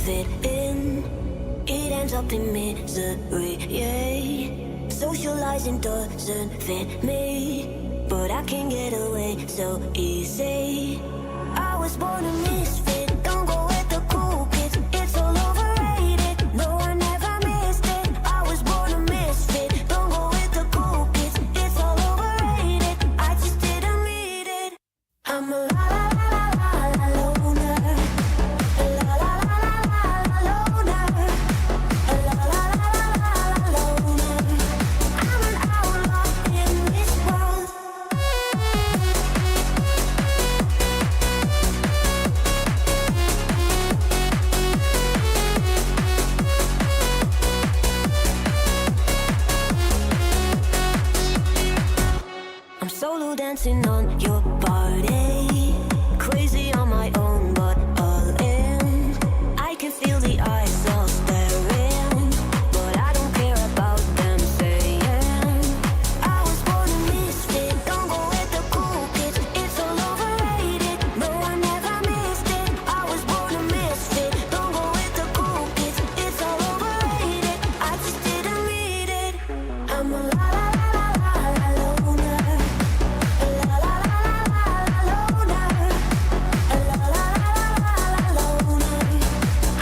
fit in, it ends up in misery, yeah. Socializing doesn't fit me, but I can get away so easy. I was born a misfit, don't go with the cool kids, it's all overrated. No, I never missed it. I was born a misfit, don't go with the cool kids, it's all overrated. I just didn't read it. I'm a la la la la la la loner. A la la la la la la loner. A la la la la la la loner. I'm an outlaw in this world. I'm solo dancing on your body, crazy on my own, but all in. I can feel the eyes all staring, but I don't care about them saying. I was born a misfit, don't go with the cool kids, it's all overrated. No, I never missed it. I was born a misfit, don't go with the cool kids, it's all overrated. I just didn't read it. I'm a la la la la la la loner. A la la la la la la loner. A la la la la la la loner.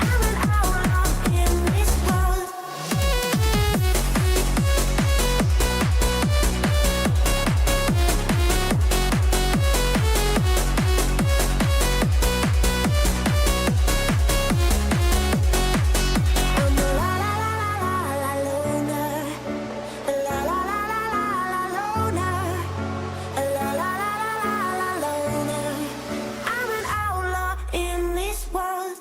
I'm an outlaw in this world. I'm a la la la la la loner. A la la la la la loner. A la la la la la loner. I'm an outlaw in this world.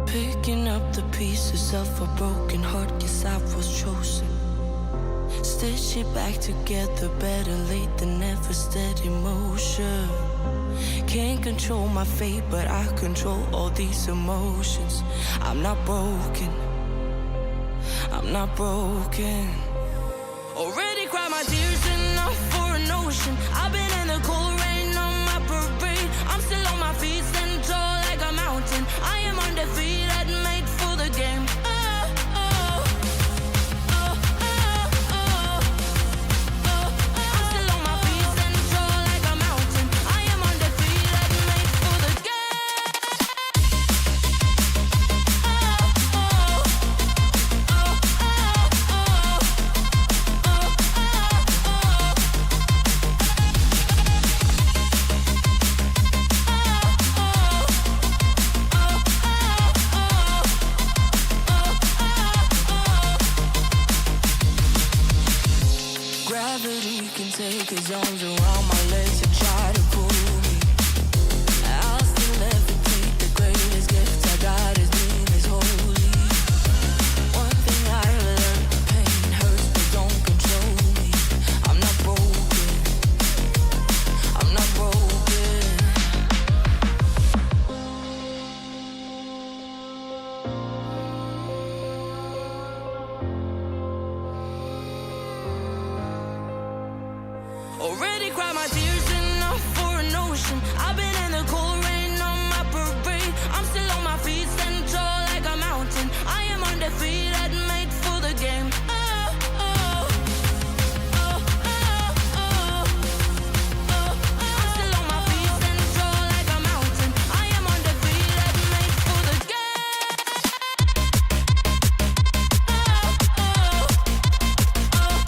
Picking up the pieces of a broken heart, guess I was chosen. Stitch it back together, better late than never, steady motion. Can't control my fate, but I control all these emotions. I'm not broken, I'm not broken. Already cried my tears enough for an ocean. I've been in the cold rain on my parade. I'm still on my feet, stand tall like a mountain. I am undefeated, made for the game. Oh, oh, oh, oh, oh, oh. I'm still on my feet, stand tall like a mountain. I am undefeated, made for the game. Oh, oh, oh, oh, Gravity can take his arms around my legs and try to pull me. I'll still levitate. The greatest gift I got is being is holy. One thing I learned, pain hurts but don't control me. I'm not broken, I'm not broken. Already cried my tears enough for an ocean. I've been in the cold rain on my parade. I'm still on my feet, stand tall like a mountain. I am undefeated, made for the game. Oh, oh, oh, oh, oh, oh. I'm still on my feet, stand tall like a mountain. I am undefeated, made for the game. Oh, oh, oh.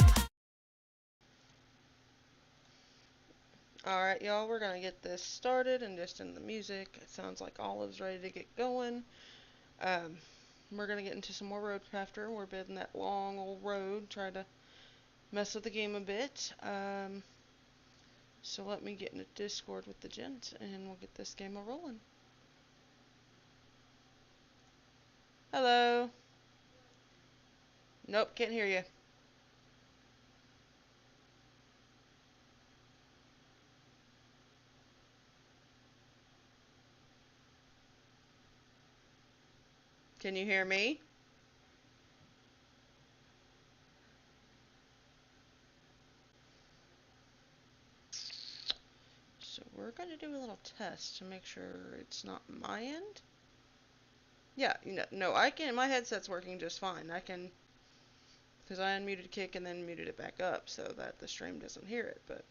Alright, y'all, we're gonna get this started and just in the music. It sounds like Olive's ready to get going. We're gonna get into some more RoadCrafter. We're building that long old road, try to mess with the game a bit. So let me get in a Discord with the gents and we'll get this game a rolling. Hello. Nope, can't hear you. Can you hear me? we're going to do a little test to make sure it's not my end. Yeah, no, I can. My headset's working just fine. I can, because I unmuted Kick and then muted it back up so that the stream doesn't hear it. But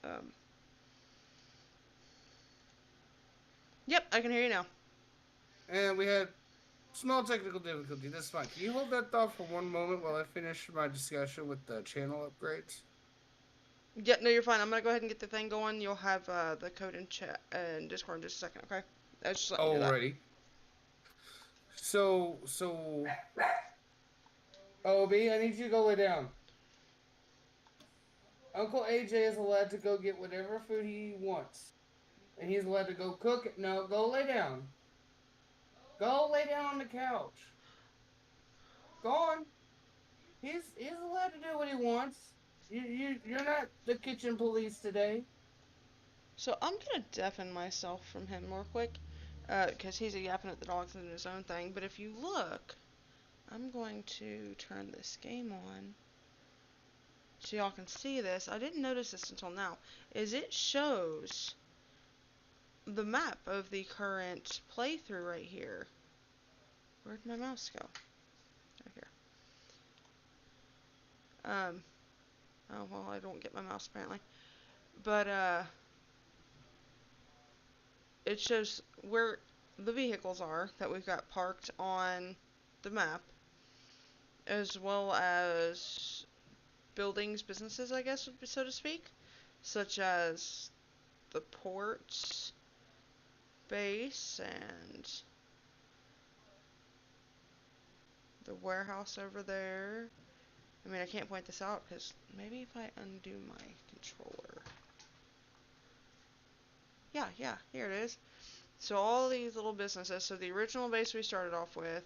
yep, I can hear you now. And we had small technical difficulty. That's fine. Can you hold that thought for one moment while I finish my discussion with the channel upgrades? Yeah, no, you're fine. I'm gonna go ahead and get the thing going. You'll have the code in chat and Discord in just a second, okay? I was just letting you do that. Alrighty. So, Obi, I need you to go lay down. Uncle AJ is allowed to go get whatever food he wants. And he's allowed to go cook it. No, go lay down. Go lay down on the couch. Go on. He's allowed to do what he wants. You're not the kitchen police today. So I'm gonna deafen myself from him real quick, because he's yapping at the dogs and doing his own thing. But if you look, I'm going to turn this game on so y'all can see this. I didn't notice this until now. Is it shows the map of the current playthrough right here. Where'd my mouse go? Right here. Oh well, I don't get my mouse apparently. But it shows where the vehicles are that we've got parked on the map, as well as buildings, businesses, I guess, so to speak, such as the ports base and the warehouse over there. I mean, I can't point this out because maybe if I undo my controller. Yeah, here it is. So all these little businesses, so the original base we started off with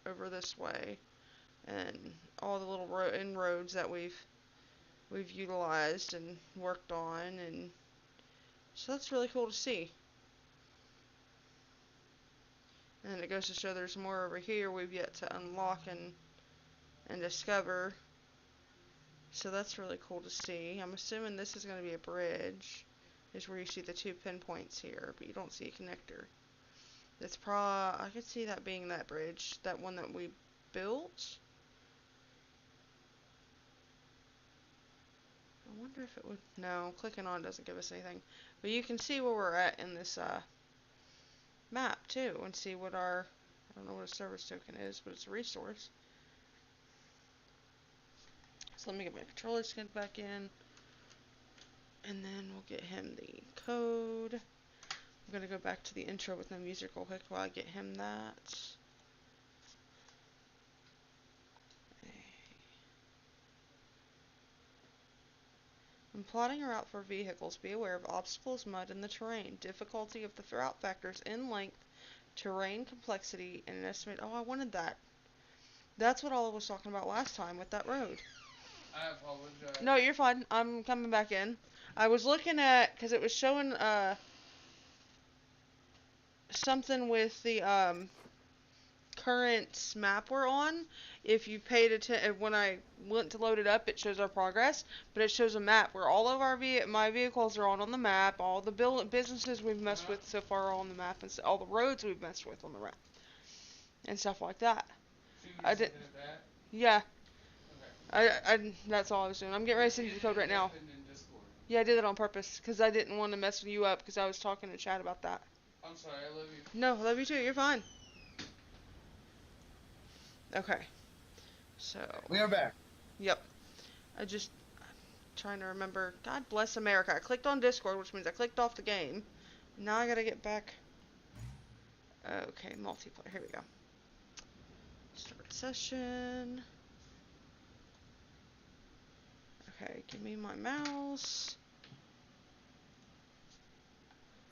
over this way, and all the little inroads that we've utilized and worked on, and so that's really cool to see. And it goes to show there's more over here we've yet to unlock and discover. So that's really cool to see. I'm assuming this is going to be a bridge, is where you see the two pinpoints here, but you don't see a connector. It's I could see that being that bridge, that one that we built. I wonder if it would, no, clicking on doesn't give us anything. But you can see where we're at in this map too, and see what our, I don't know what a service token is, but it's a resource. So let me get my controller skinned back in, and then we'll get him the code. I'm gonna go back to the intro with no music real quick while I get him that. When plotting a route for vehicles, be aware of obstacles, mud, and the terrain, difficulty of the route factors in length, terrain complexity, and an estimate. Oh, I wanted that. That's what Olive was talking about last time with that road. I apologize. No, you're fine. I'm coming back in. I was looking at, because it was showing something with the current map we're on. If you paid attention, when I went to load it up, it shows our progress, but it shows a map where all of our my vehicles are on the map. All the businesses we've messed with so far are on the map, and all the roads we've messed with on the map, and stuff like that. So you I did. That? Yeah. Okay. That's all I was doing. I'm getting ready to send you the code right now. Yeah, I did it on purpose because I didn't want to mess you up because I was talking to Chad about that. I'm sorry, I love you. No, I love you too. You're fine. Okay. So. We are back. Yep. I'm trying to remember. God bless America. I clicked on Discord, which means I clicked off the game. Now I gotta get back. Okay, multiplayer. Here we go. Start session. Okay, give me my mouse.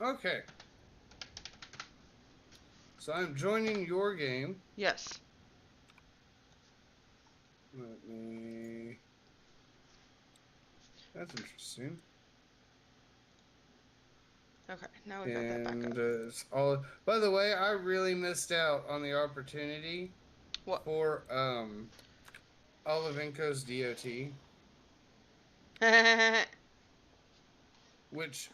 Okay. So I'm joining your game. Yes. Let me... That's interesting. Okay, now we got that back up. It's all... By the way, I really missed out on the opportunity for Olivenko's DOT. Which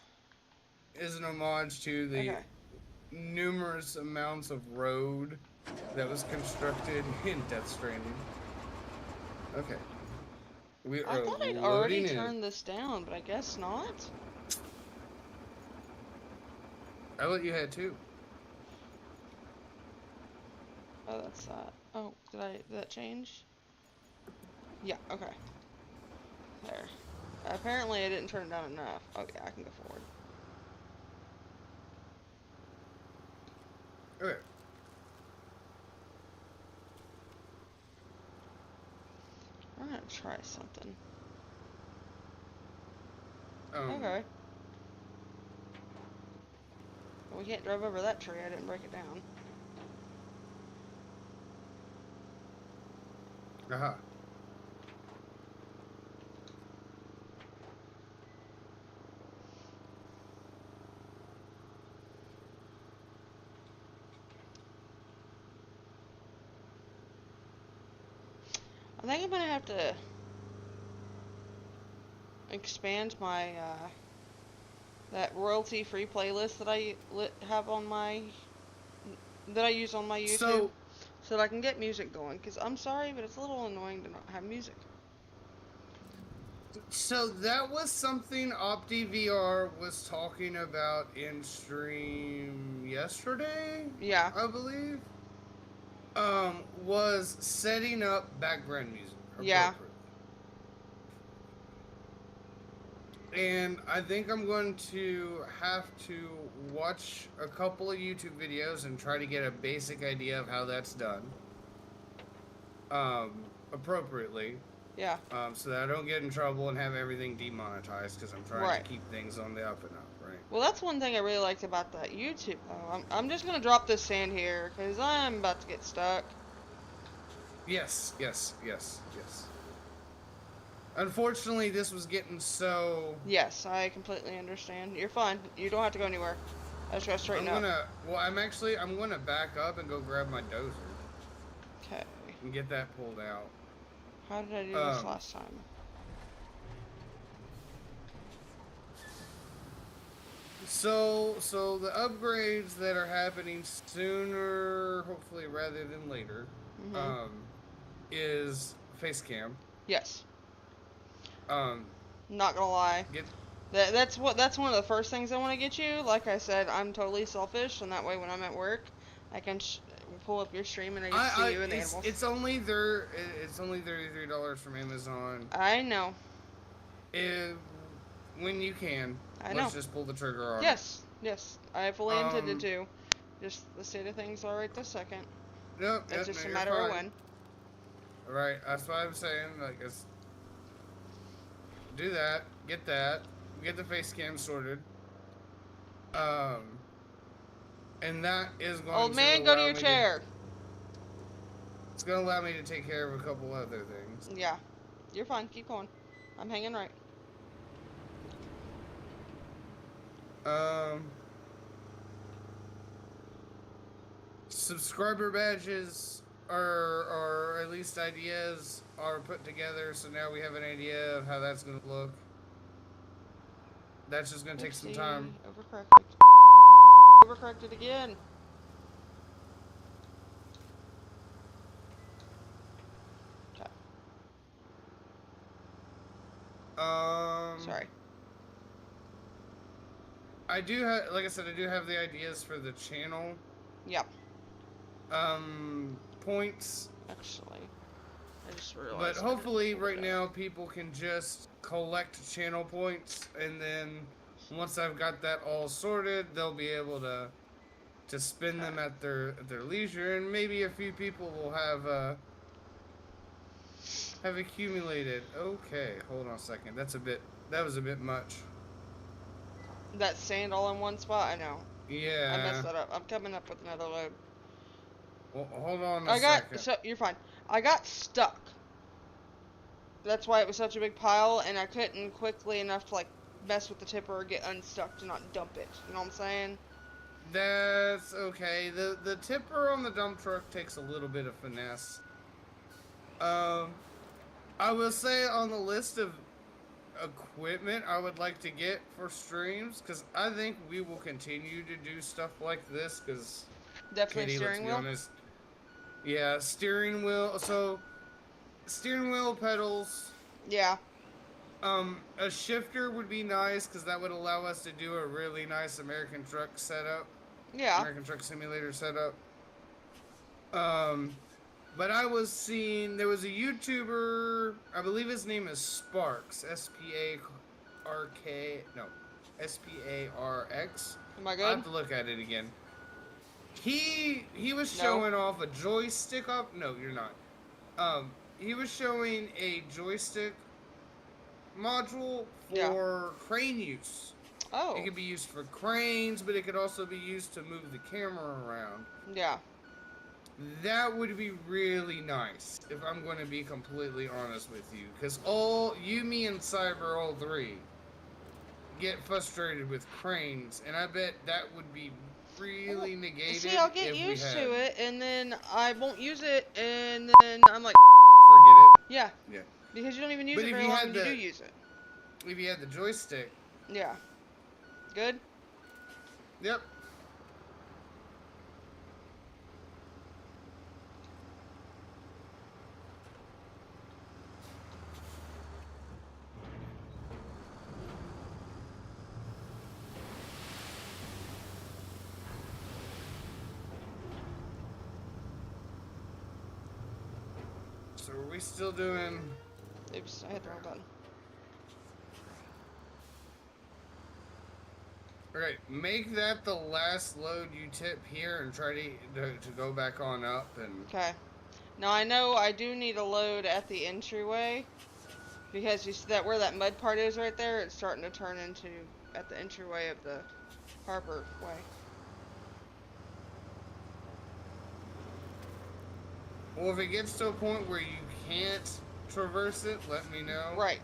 is an homage to the Okay. numerous amounts of road that was constructed in Death Stranding. Okay. We I are thought I'd already loading in. turned this down, but I guess not. I thought you had too. Oh, that's that. Oh, did that change? Yeah, okay. There. Apparently I didn't turn it down enough. Oh yeah, I can go forward. Okay. I'm gonna try something. Um, Okay. Well, we can't drive over that tree. I didn't break it down. Aha. I think I'm gonna have to expand my that royalty-free playlist that I have on my that I use on my YouTube, so that I can get music going. Cause I'm sorry, but it's a little annoying to not have music. So that was something OptiVR was talking about in stream yesterday, Yeah. I believe. Was setting up background music Yeah. appropriately. And I think I'm going to have to watch a couple of YouTube videos and try to get a basic idea of how that's done. Appropriately. Yeah. So that I don't get in trouble and have everything demonetized because I'm trying Right. to keep things on the up and up, right? Well, that's one thing I really liked about that YouTube, though. I'm just gonna drop this sand here, because I'm about to get stuck. Yes. Unfortunately, this was getting so... Yes, I completely understand. You're fine. You don't have to go anywhere. I just gotta straighten up. I'm gonna back up and go grab my dozer Okay. and get that pulled out. How did I do this last time? So the upgrades that are happening sooner, hopefully rather than later, is face cam. Yes. Um, Not gonna lie. get That's one of the first things I want to get you. Like I said, I'm totally selfish, and that way when I'm at work, I can pull up your stream and I can see you and the animals. It's only $33 from Amazon. I know. When you can, let's just pull the trigger on it. Yes, I fully intended to. Just the state of things are right this second. Nope, It's just a matter of when. Right, that's what I'm saying. Like, do that, get the face cam sorted. And that is going to Old man, go to your chair. It's going to allow me to take care of a couple other things. Yeah, you're fine. Keep going. I'm hanging right. Subscriber badges or at least ideas are put together, so now we have an idea of how that's going to look. That's just going to take some time. Overcorrected again. Okay. Sorry. I do have, like I said, I do have the ideas for the channel. Yep. Points. Actually, I just realized. But hopefully, right now, people can just collect channel points, and then once I've got that all sorted, they'll be able to spend them at their leisure, and maybe a few people will have accumulated. Okay, hold on a second. That was a bit much. That sand all in one spot? I know. Yeah. I messed that up. I'm coming up with another load. Well, hold on a second. So you're fine. I got stuck. That's why it was such a big pile, and I couldn't quickly enough to like mess with the tipper or get unstuck to not dump it. You know what I'm saying? That's okay. The tipper on the dump truck takes a little bit of finesse. I will say on the list of equipment I would like to get for streams, because I think we will continue to do stuff like this, because, Definitely Katie, let's steering be wheel. honest. Yeah, steering wheel. So, steering wheel, pedals. Yeah. A shifter would be nice, because that would allow us to do a really nice American truck setup. Yeah. American Truck Simulator setup. But I was seeing, there was a YouTuber, I believe his name is Sparks, S-P-A-R-K, no, S-P-A-R-X. Am I I good? have to look at it again. He was No. showing off a joystick up. No, you're not. He was showing a joystick module for crane use. Oh. It could be used for cranes, but it could also be used to move the camera around. Yeah. That would be really nice, if I'm going to be completely honest with you. Because all, you, me, and Cyber, all three, get frustrated with cranes, and I bet that would be really negated. See, I'll get if used we had. to it, and then I won't use it, and then I'm like, Forget it. yeah. Yeah. Because you don't even use But it if very you long had when you the- do use it. If you had the joystick. Yeah. Good? Yep. So are we still doing... Oops, I hit the wrong button. Okay, make that the last load you tip here and try to go back on up and... Okay. Now I know I do need a load at the entryway, because you see that where that mud part is right there, it's starting to turn into at the entryway of the harbor way. Well, if it gets to a point where you can't traverse it, let me know. Right.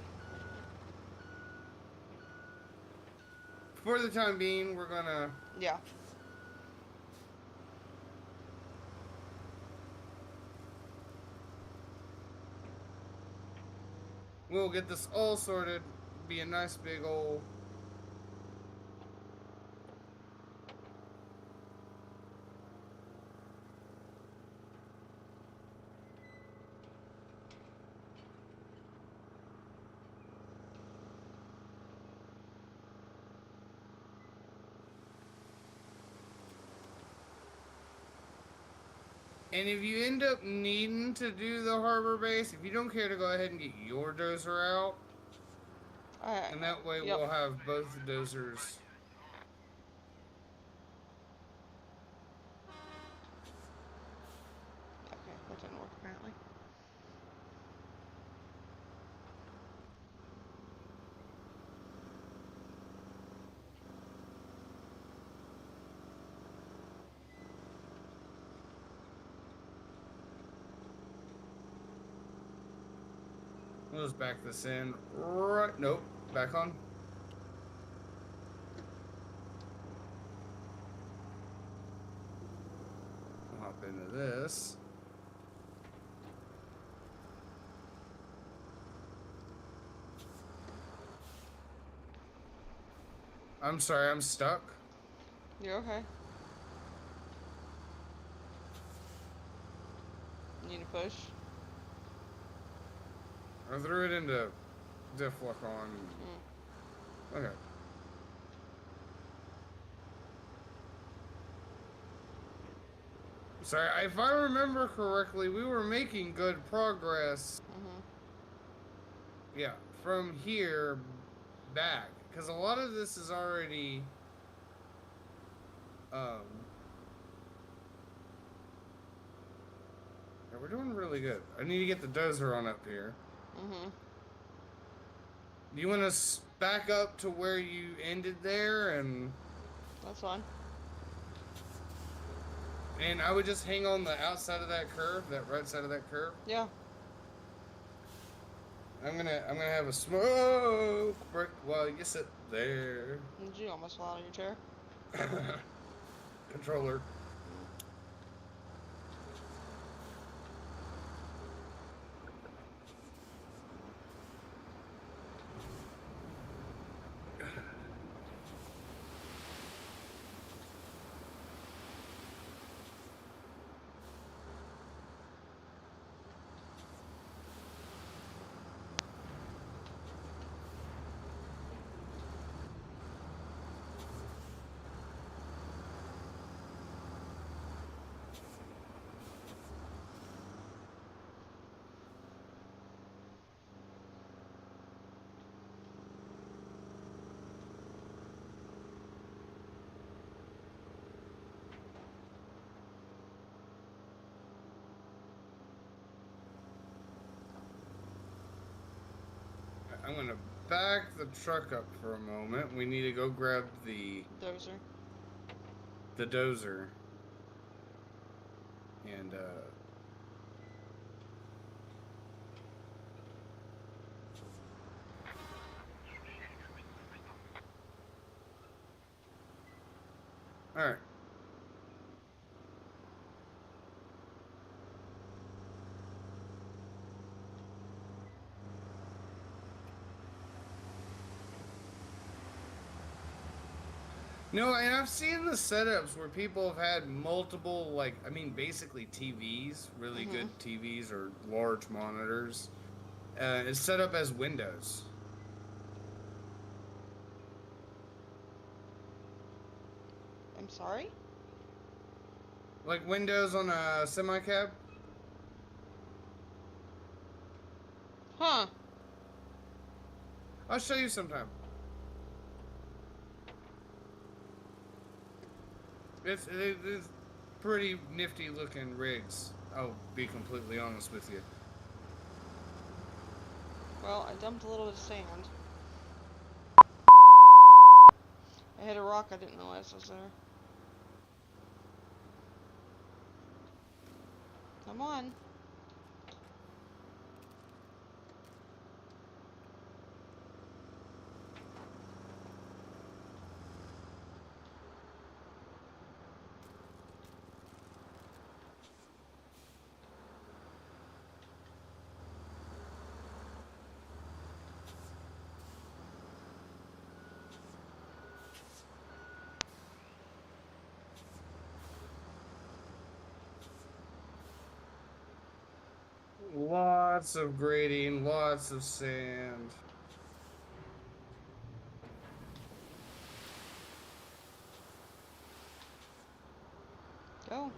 For the time being, we're gonna... Yeah. We'll get this all sorted. Be a nice big old... And if you end up needing to do the harbor base, if you don't care to go ahead and get your dozer out, Alright. and that way Yep. we'll have both dozers. Okay, that didn't work apparently. We'll just back this in. Right. Nope. Back on. We'll hop into this. I'm sorry, I'm stuck. You're okay. Need to push? I threw it into diff lock on. Okay. Sorry, if I remember correctly, we were making good progress. Yeah, from here back, because a lot of this is already yeah, we're doing really good. I need to get the dozer on up here. Do you want to back up to where you ended there, and That's fine. I would just hang on the outside of that curve, that right side of that curve. Yeah. I'm gonna have a smoke break while you sit there. Did you almost fall out of your chair? Controller. I'm gonna back the truck up for a moment. We need to go grab Dozer. the dozer. And all right. No, and I've seen the setups where people have had multiple, like, I mean, basically TVs, really Mhm. good TVs or large monitors. It's set up as windows. I'm sorry? Like windows on a semi-cab. Huh. I'll show you sometime. It's pretty nifty looking rigs. I'll be completely honest with you. Well, I dumped a little bit of sand. I hit a rock I didn't realize was there. Come on. Lots of grading, lots of sand. Go.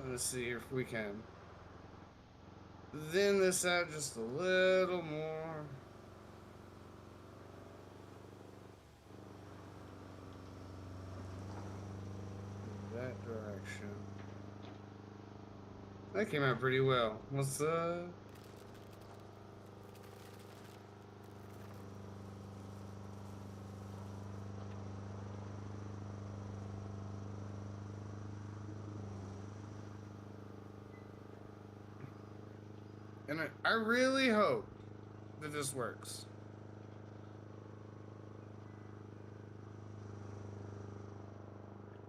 Let's see if we can thin this out just a little more. That direction. That came out pretty well. What's up? And I really hope that this works.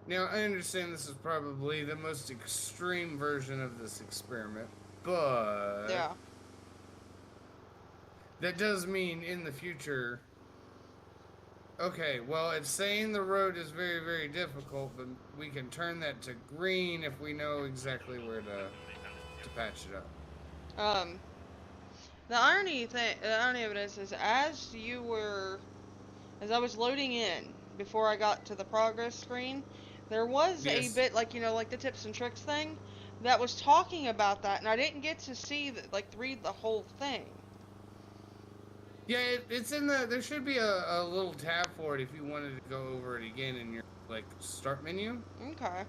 Now, I understand this is probably the most extreme version of this experiment, but Yeah. that does mean in the future. Okay, well, it's saying the road is very, very difficult, but we can turn that to green if we know exactly where to patch it up. Um, the irony of it is as I was loading in before I got to the progress screen, there was a Yes. bit like, like the tips and tricks thing that was talking about that, and I didn't get to read the whole thing. Yeah, it's in the. There should be a little tab for it if you wanted to go over it again in your like start menu. Okay.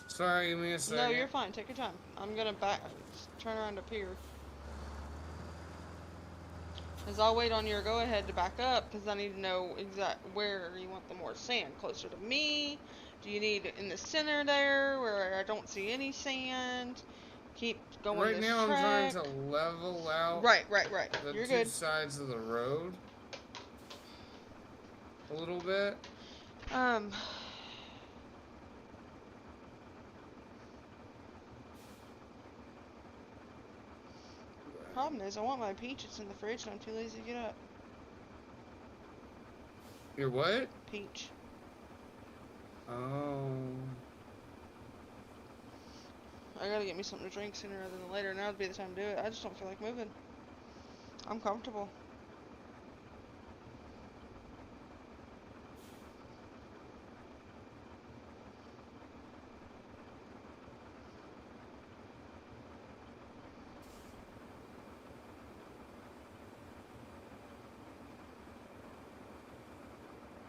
Sorry, give me a second. No, you're fine. Take your time. I'm gonna turn around up here. As I'll wait on your go-ahead to back up, because I need to know where you want the more sand. Closer to me? Do you need it in the center there, where I don't see any sand? Keep going Right this now, I'm trying track. to level out. Right. The You're two good. sides of the road a little bit. Um. Problem is, I want my peach. It's in the fridge, and I'm too lazy to get up. Your what? Peach. Oh. I gotta get me something to drink sooner rather than later. Now would be the time to do it. I just don't feel like moving. I'm comfortable.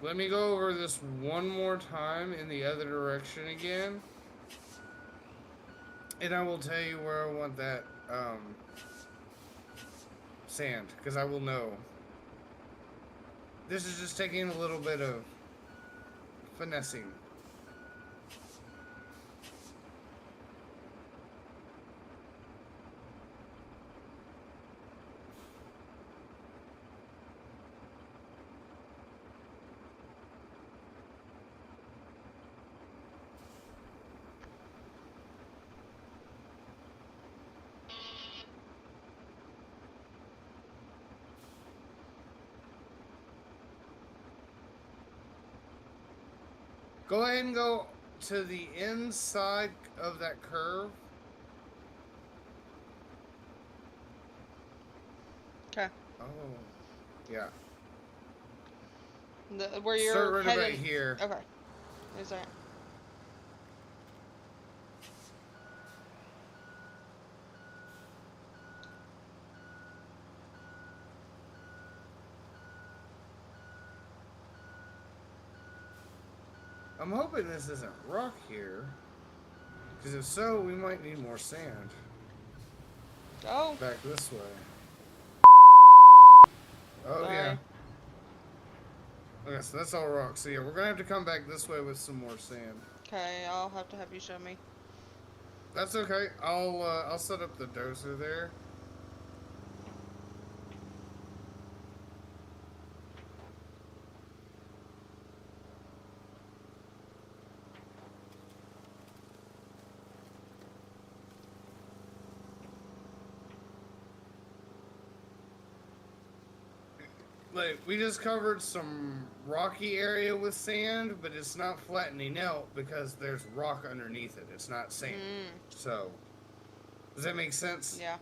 let me go over this one more time in the other direction again. And I will tell you where I want that sand, because I will know. This is just taking a little bit of finessing. Go ahead and go to the inside of that curve. Okay. Oh, yeah. Where you're Start right headed. about here. Okay. Is that? I'm hoping this isn't rock here. Because if so, we might need more sand. Oh. Back this way. Oh, Sorry. yeah. Okay, so that's all rock. So, yeah, we're going to have to come back this way with some more sand. Okay, I'll have to have you show me. That's okay. I'll set up the dozer there. Like, we just covered some rocky area with sand, but it's not flattening out because there's rock underneath it. It's not sand. So, does that make sense? Yeah.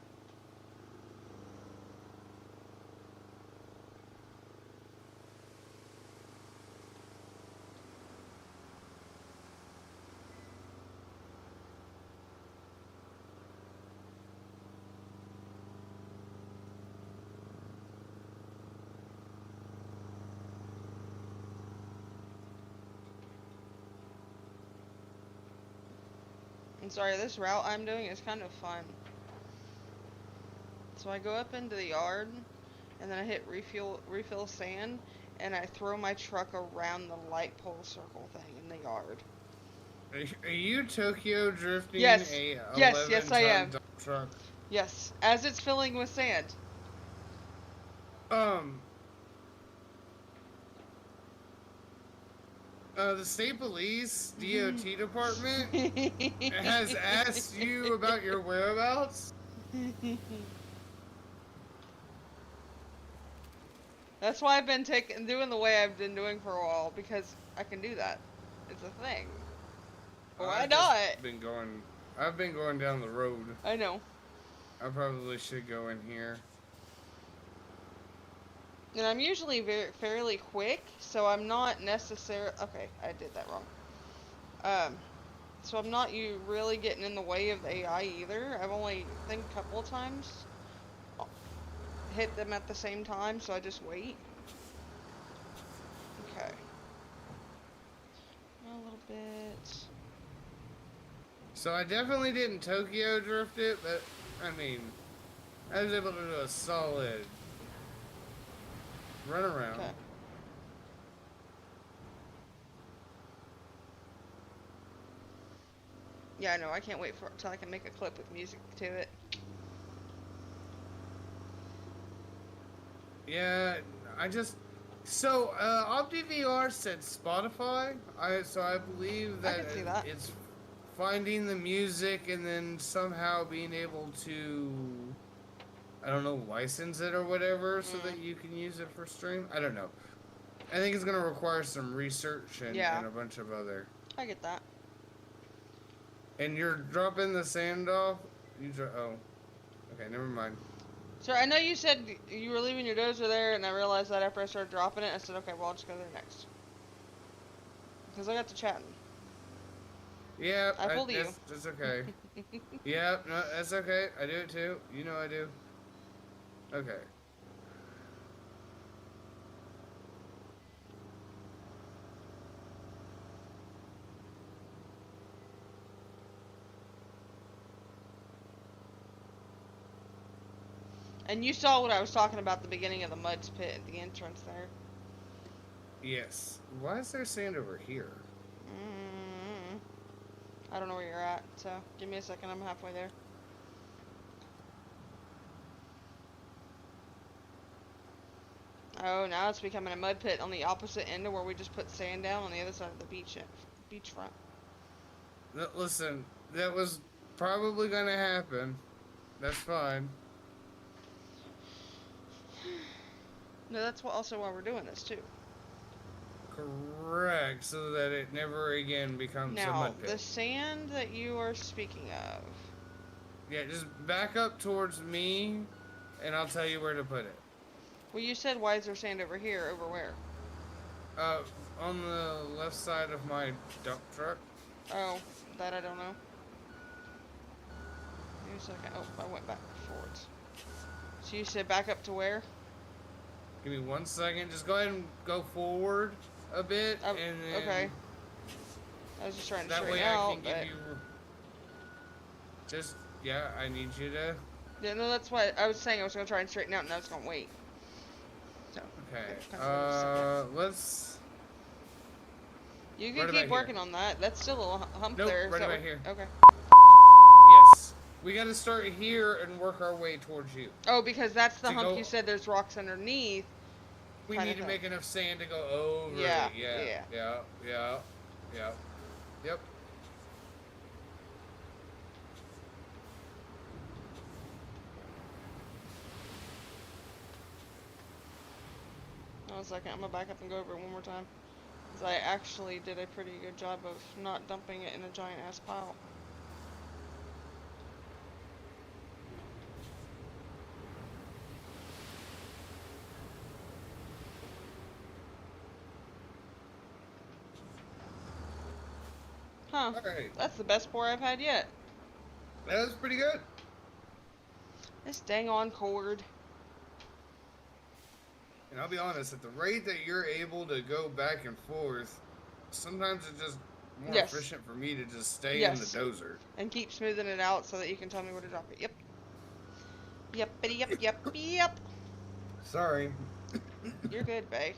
I'm sorry, this route I'm doing is kind of fun. So I go up into the yard, and then I hit refill sand, and I throw my truck around the light pole circle thing in the yard. Are you Tokyo drifting Yes. a Yes, I am. dump truck? Yes, as it's filling with sand. The state police DOT department has asked you about your whereabouts. That's why I've been doing the way I've been doing for a while, because I can do that. It's a thing. Why not? I've been going down the road. I know. I probably should go in here. And I'm usually fairly quick, so I'm not necessarily... Okay, I did that wrong. So I'm not really getting in the way of the AI either. I've only, I think, a couple of times hit them at the same time, so I just wait. Okay. A little bit. So I definitely didn't Tokyo drift it, but, I mean, I was able to do a solid run around. Okay. Yeah, I know. I can't wait till I can make a clip with music to it. Yeah, so OptiVR said Spotify. So I believe that, I can see that. it's finding the music and then somehow being able to, I don't know, license it or whatever so that you can use it for stream. I don't know. I think it's gonna require some research and a bunch of other. I get that. And you're dropping the sand off? Oh. Okay, never mind. Sir, I know you said you were leaving your dozer there, and I realized that after I started dropping it, I said, okay, well, I'll just go there next. Because I got to chatting. Yeah, I fooled you. That's okay. Yeah, no, that's okay. I do it too. You know I do. Okay. And you saw what I was talking about at the beginning of the mud pit at the entrance there. Yes. Why is there sand over here? I don't know where you're at, so give me a second. I'm halfway there. Oh, now it's becoming a mud pit on the opposite end of where we just put sand down on the other side of the beachfront. Listen, that was probably gonna happen. That's fine. No, that's also why we're doing this too. Correct, so that it never again becomes a Now, mud pit. the sand that you are speaking of. Yeah, just back up towards me, and I'll tell you where to put it. Well, you said why is there sand over here? Over where? On the left side of my dump truck. Oh, that I don't know. Give me a second. Oh, I went back forwards. So you said back up to where? Give me 1 second. Just go ahead and go forward a bit, and then okay. I was just trying to that straighten way I out, can give you. Just I need you to. Yeah, no, that's why I was saying I was gonna try and straighten out, and I was gonna wait. So. Okay. Let's. You can keep working on that. That's still a hump nope, there. Right about here. Okay. Yes. We got to start here and work our way towards you. Oh, because that's the hump you said there's rocks underneath. We need to make enough sand to go over yeah, it. Yeah. Yep. One second, I'm gonna back up and go over it one more time. Because I actually did a pretty good job of not dumping it in a giant ass pile. Huh. Alright. That's the best pour I've had yet. That was pretty good. This dang on cord. And I'll be honest, at the rate that you're able to go back and forth, sometimes it's just more efficient for me to just stay in the dozer. And keep smoothing it out so that you can tell me where to drop it. Yep. Yep. Sorry. You're good, bae.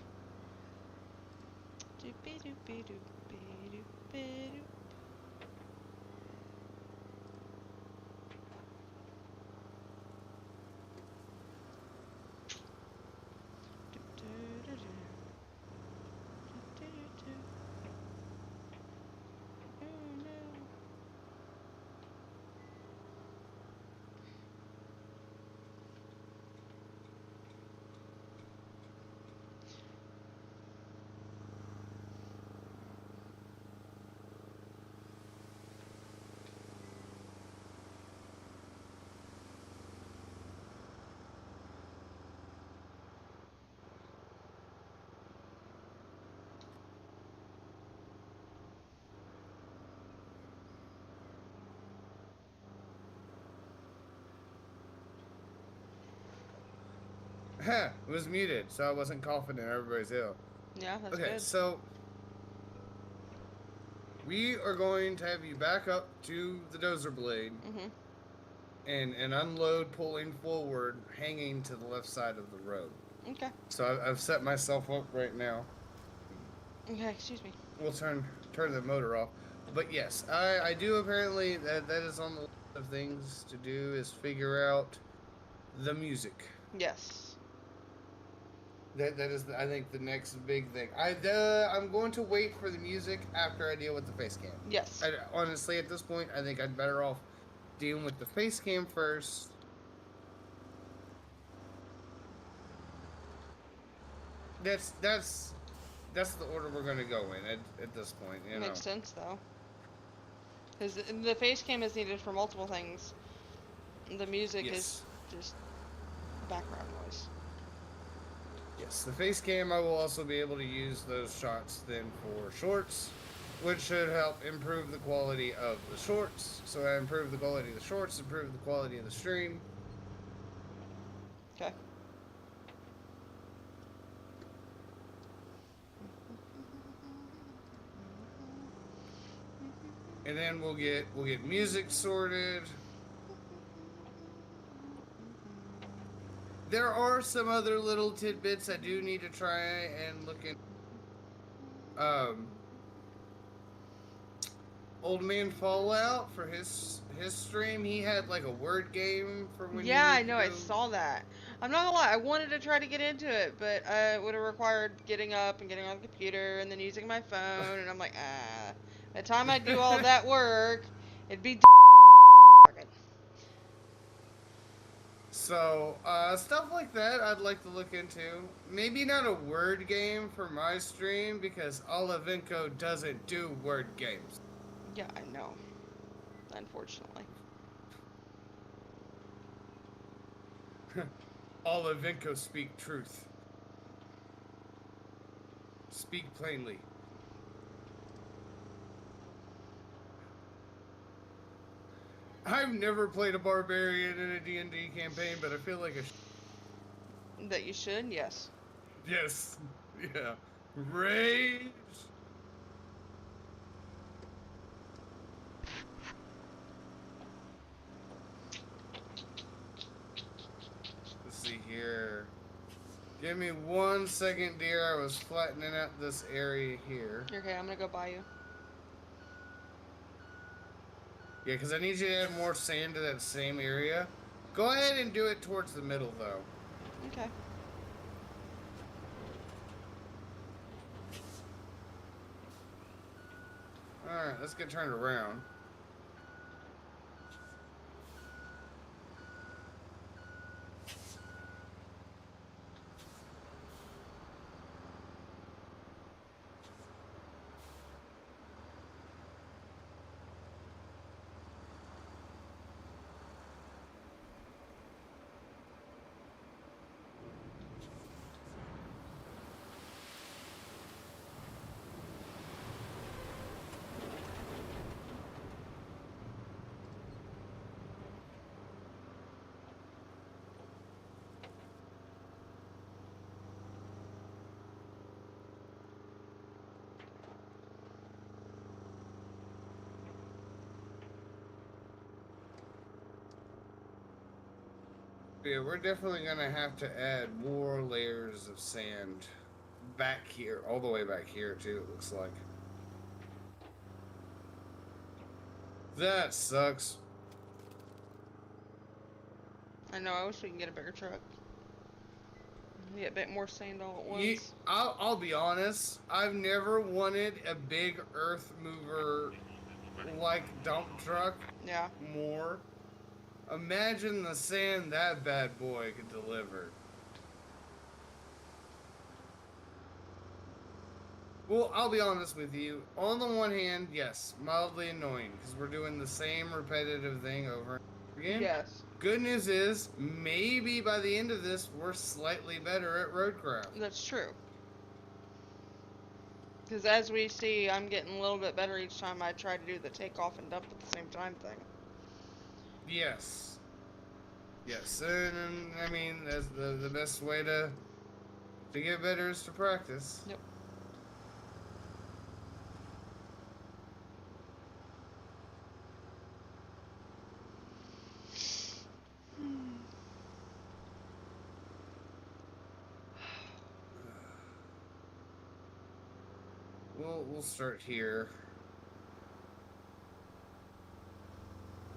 It was muted, so I wasn't coughing in everybody's ear. Yeah, that's good. Okay, good. so we are going to have you back up to the dozer blade and unload, pulling forward, hanging to the left side of the road. Okay. So I've set myself up right now. Okay, excuse me. We'll turn the motor off. But yes, I do apparently, that is on the list of things to do, is figure out the music. Yes. That is, I think, the next big thing. I'm going to wait for the music after I deal with the face cam. Yes. Honestly, at this point, I think I'd better off dealing with the face cam first. That's the order we're going to go in at this point. You know? Makes sense, though. Because the face cam is needed for multiple things. The music is just background noise. Yes, the face cam, I will also be able to use those shots then for shorts, which should help improve the quality of the shorts. So I improve the quality of the shorts, improve the quality of the stream. Okay. And then we'll get music sorted. there are some other little tidbits I do need to try and look in. Old Man Fallout for his stream, he had like a word game for when you Yeah, I need to know. I go. saw that. I'm not gonna lie. I wanted to try to get into it, but it would have required getting up and getting on the computer and then using my phone. And I'm like, ah. By the time I do all that work, it'd be. So, stuff like that I'd like to look into. Maybe not a word game for my stream because Olivenko doesn't do word games. Yeah, I know. Unfortunately. Olivenko speak truth. Speak plainly. I've never played a barbarian in a D&D campaign, but I feel like That you should, yes. yes. Yeah. Rage. Let's see here. Give me 1 second, dear. I was flattening out this area here. You're okay. I'm gonna go buy you. Yeah, because I need you to add more sand to that same area. Go ahead and do it towards the middle, though. Okay. Alright, let's get turned around. Yeah, we're definitely gonna have to add more layers of sand back here, all the way back here too, it looks like. That sucks. I know. I wish we could get a bigger truck. Get a bit more sand all at once. I'll be honest, I've never wanted a big earth mover like dump truck Yeah. more. Imagine the sand that bad boy could deliver. Well, I'll be honest with you. On the one hand, yes, mildly annoying because we're doing the same repetitive thing over and over again. Yes. Good news is, maybe by the end of this, we're slightly better at RoadCraft. That's true. Because as we see, I'm getting a little bit better each time I try to do the takeoff and dump at the same time thing. Yes. Yes, and I mean, that's the best way to get better is to practice. Yep. We'll start here.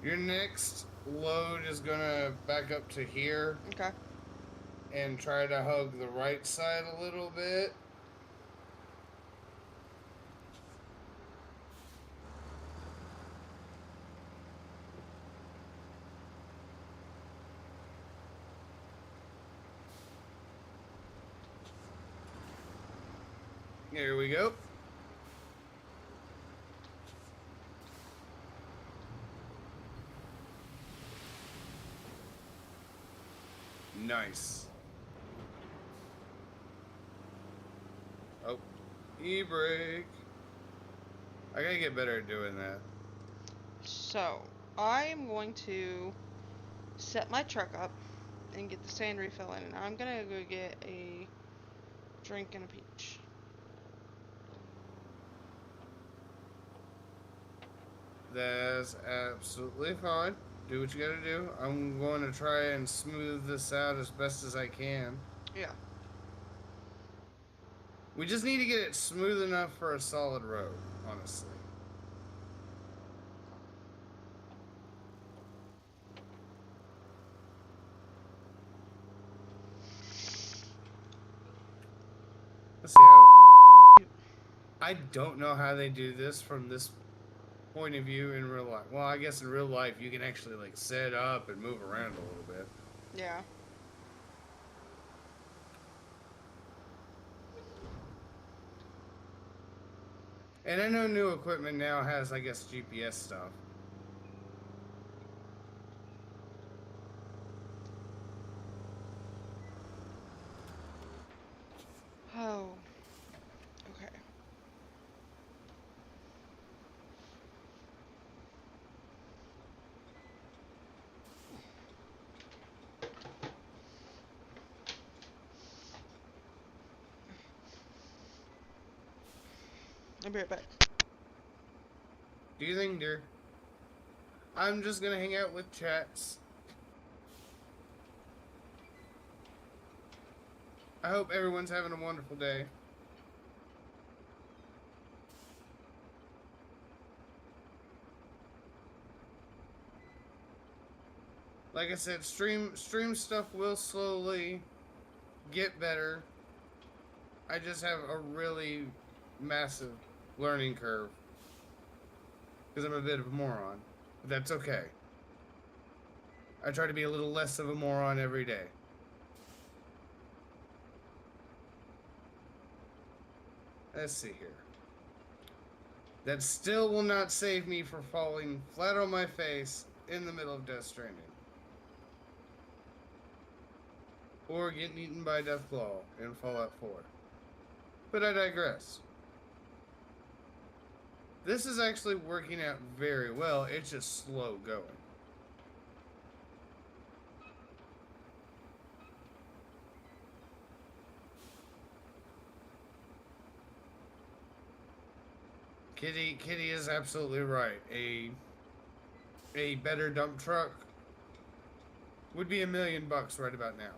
Your next load is gonna back up to here Okay. and try to hug the right side a little bit. Here we go. Nice. Oh, e-brake. I gotta get better at doing that. So, I am going to set my truck up and get the sand refill in. And I'm going to go get a drink and a peach. That's absolutely fine. Do what you gotta do. I'm going to try and smooth this out as best as I can. Yeah. We just need to get it smooth enough for a solid road, honestly. Let's see how... I don't know how they do this from this point of view in real life. Well, I guess in real life you can actually like set up and move around a little bit. Yeah. And I know new equipment now has, I guess, GPS stuff. Oh. Okay. I'll be right back. Do you think, dear? I'm just gonna hang out with chats. I hope everyone's having a wonderful day. Like I said, stream stuff will slowly get better. I just have a really massive learning curve. Because I'm a bit of a moron. But that's okay. I try to be a little less of a moron every day. Let's see here. That still will not save me from falling flat on my face in the middle of Death Stranding. Or getting eaten by Deathclaw in Fallout 4. But I digress. This is actually working out very well. It's just slow going. Kitty is absolutely right. A better dump truck would be $1 million right about now.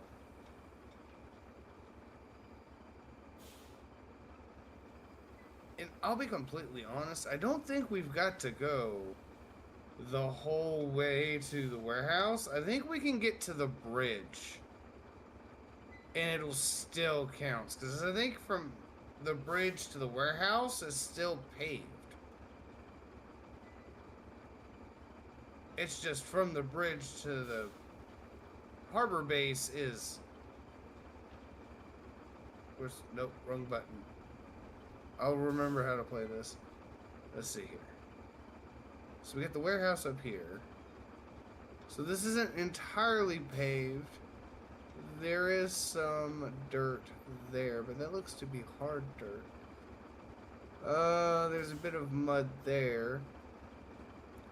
And I'll be completely honest, I don't think we've got to go the whole way to the warehouse. I think we can get to the bridge and it'll still count. Because I think from the bridge to the warehouse is still paved. It's just from the bridge to the harbor base is... Nope, wrong button. I'll remember how to play this. Let's see here. So we got the warehouse up here. So this isn't entirely paved. There is some dirt there, but that looks to be hard dirt. There's a bit of mud there.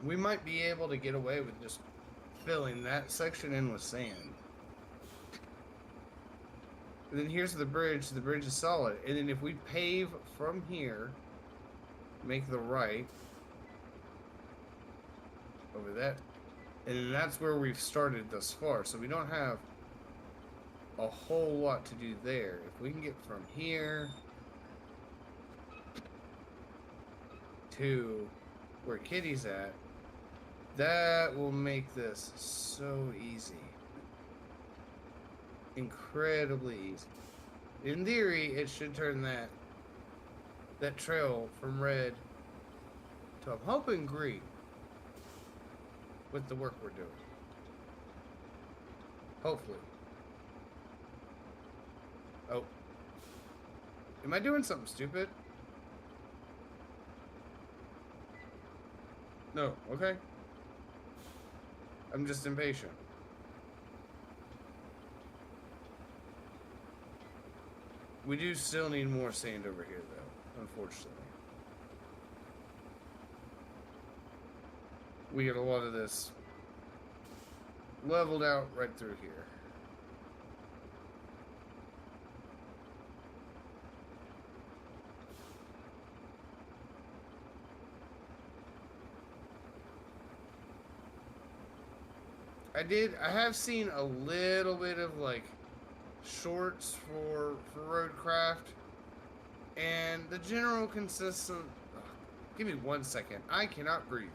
We might be able to get away with just filling that section in with sand. And then here's the bridge. The bridge is solid. And then if we pave from here, make the right over that, and then that's where we've started thus far. So we don't have a whole lot to do there. If we can get from here to where Kitty's at, that will make this so easy. Incredibly easy. In theory, it should turn that trail from red to, I'm hoping, green with the work we're doing. Hopefully. Oh. Am I doing something stupid? No. Okay. I'm just impatient. We do still need more sand over here, though, unfortunately. We get a lot of this leveled out right through here. I have seen a little bit of like shorts for RoadCraft, and the general consistent. Give me 1 second. I cannot breathe.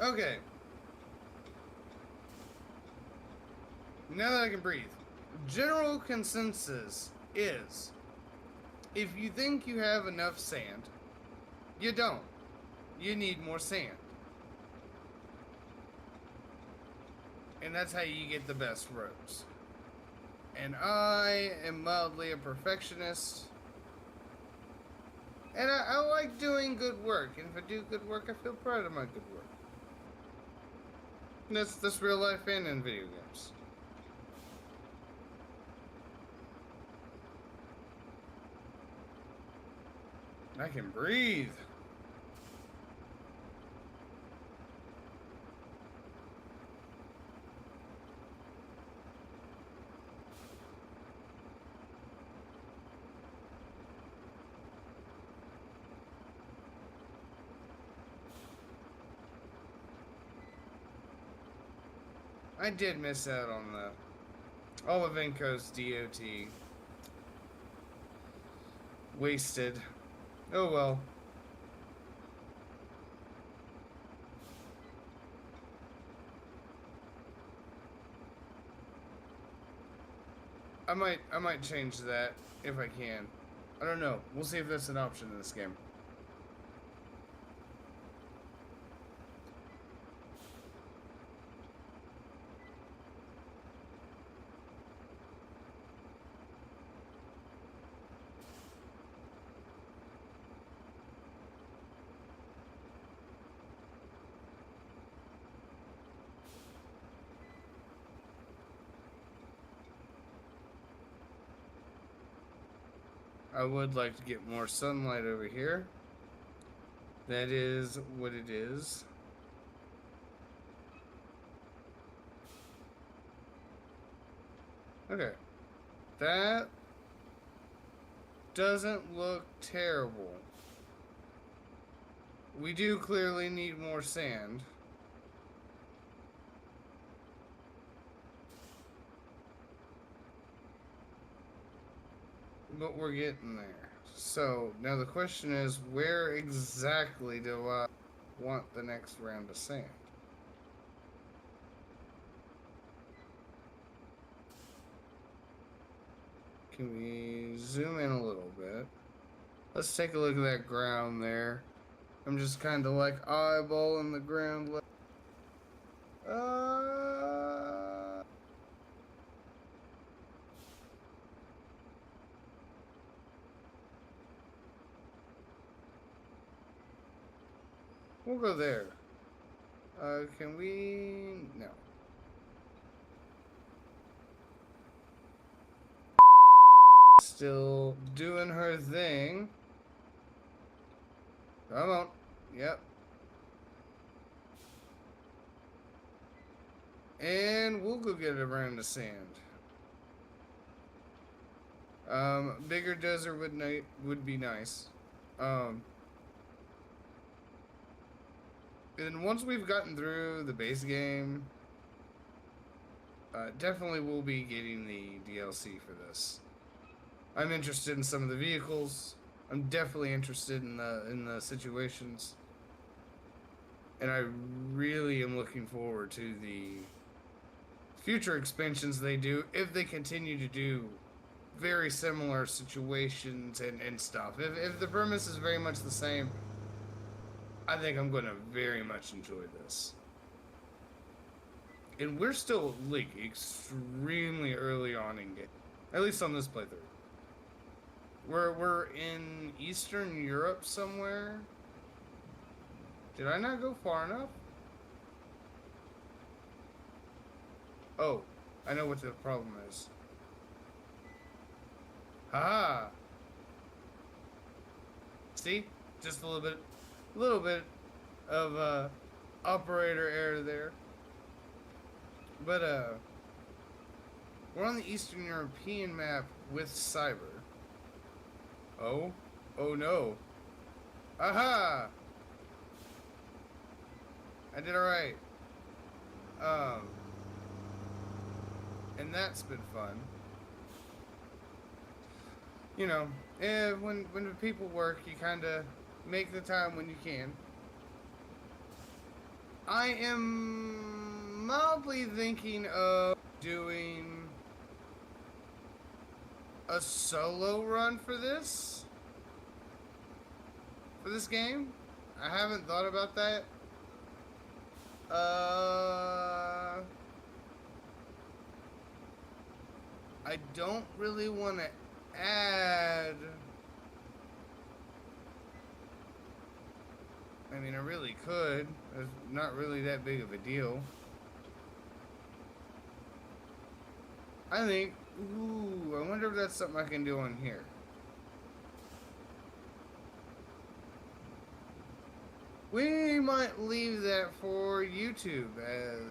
Okay. Now that I can breathe. General consensus is if you think you have enough sand, you don't. You need more sand. And that's how you get the best roads. And I am mildly a perfectionist. And I like doing good work. And if I do good work, I feel proud of my good work. And that's real life and in video games. I can breathe. I did miss out on the all of Enco's DOT. Wasted. Oh well. I might change that if I can. I don't know. We'll see if that's an option in this game. I would like to get more sunlight over here. That is what it is. Okay. That doesn't look terrible. We do clearly need more sand. But we're getting there. So, now the question is, where exactly do I want the next round of sand? Can we zoom in a little bit? Let's take a look at that ground there. I'm just kind of like eyeballing the ground. We'll go there. Can we? No. Still doing her thing. Come on. Yep. And we'll go get a round of sand. Bigger desert would be nice. And once we've gotten through the base game, definitely we'll be getting the DLC for this. I'm interested in some of the vehicles. I'm definitely interested in the situations. And I really am looking forward to the future expansions they do, if they continue to do very similar situations and stuff. If the premise is very much the same, I think I'm going to very much enjoy this. And we're still, like, extremely early on in game. At least on this playthrough. We're in Eastern Europe somewhere. Did I not go far enough? Oh, I know what the problem is. Ha! See? Just a little bit of operator error there. But we're on the Eastern European map with Cyber. Oh? Oh no. Aha! I did alright. Um, and that's been fun. You know, when the people work, you kind of make the time when you can. I am mildly thinking of doing a solo run for this game. I haven't thought about that. I don't really want to add. I mean, I really could. It's not really that big of a deal. I think. Ooh, I wonder if that's something I can do on here. We might leave that for YouTube as.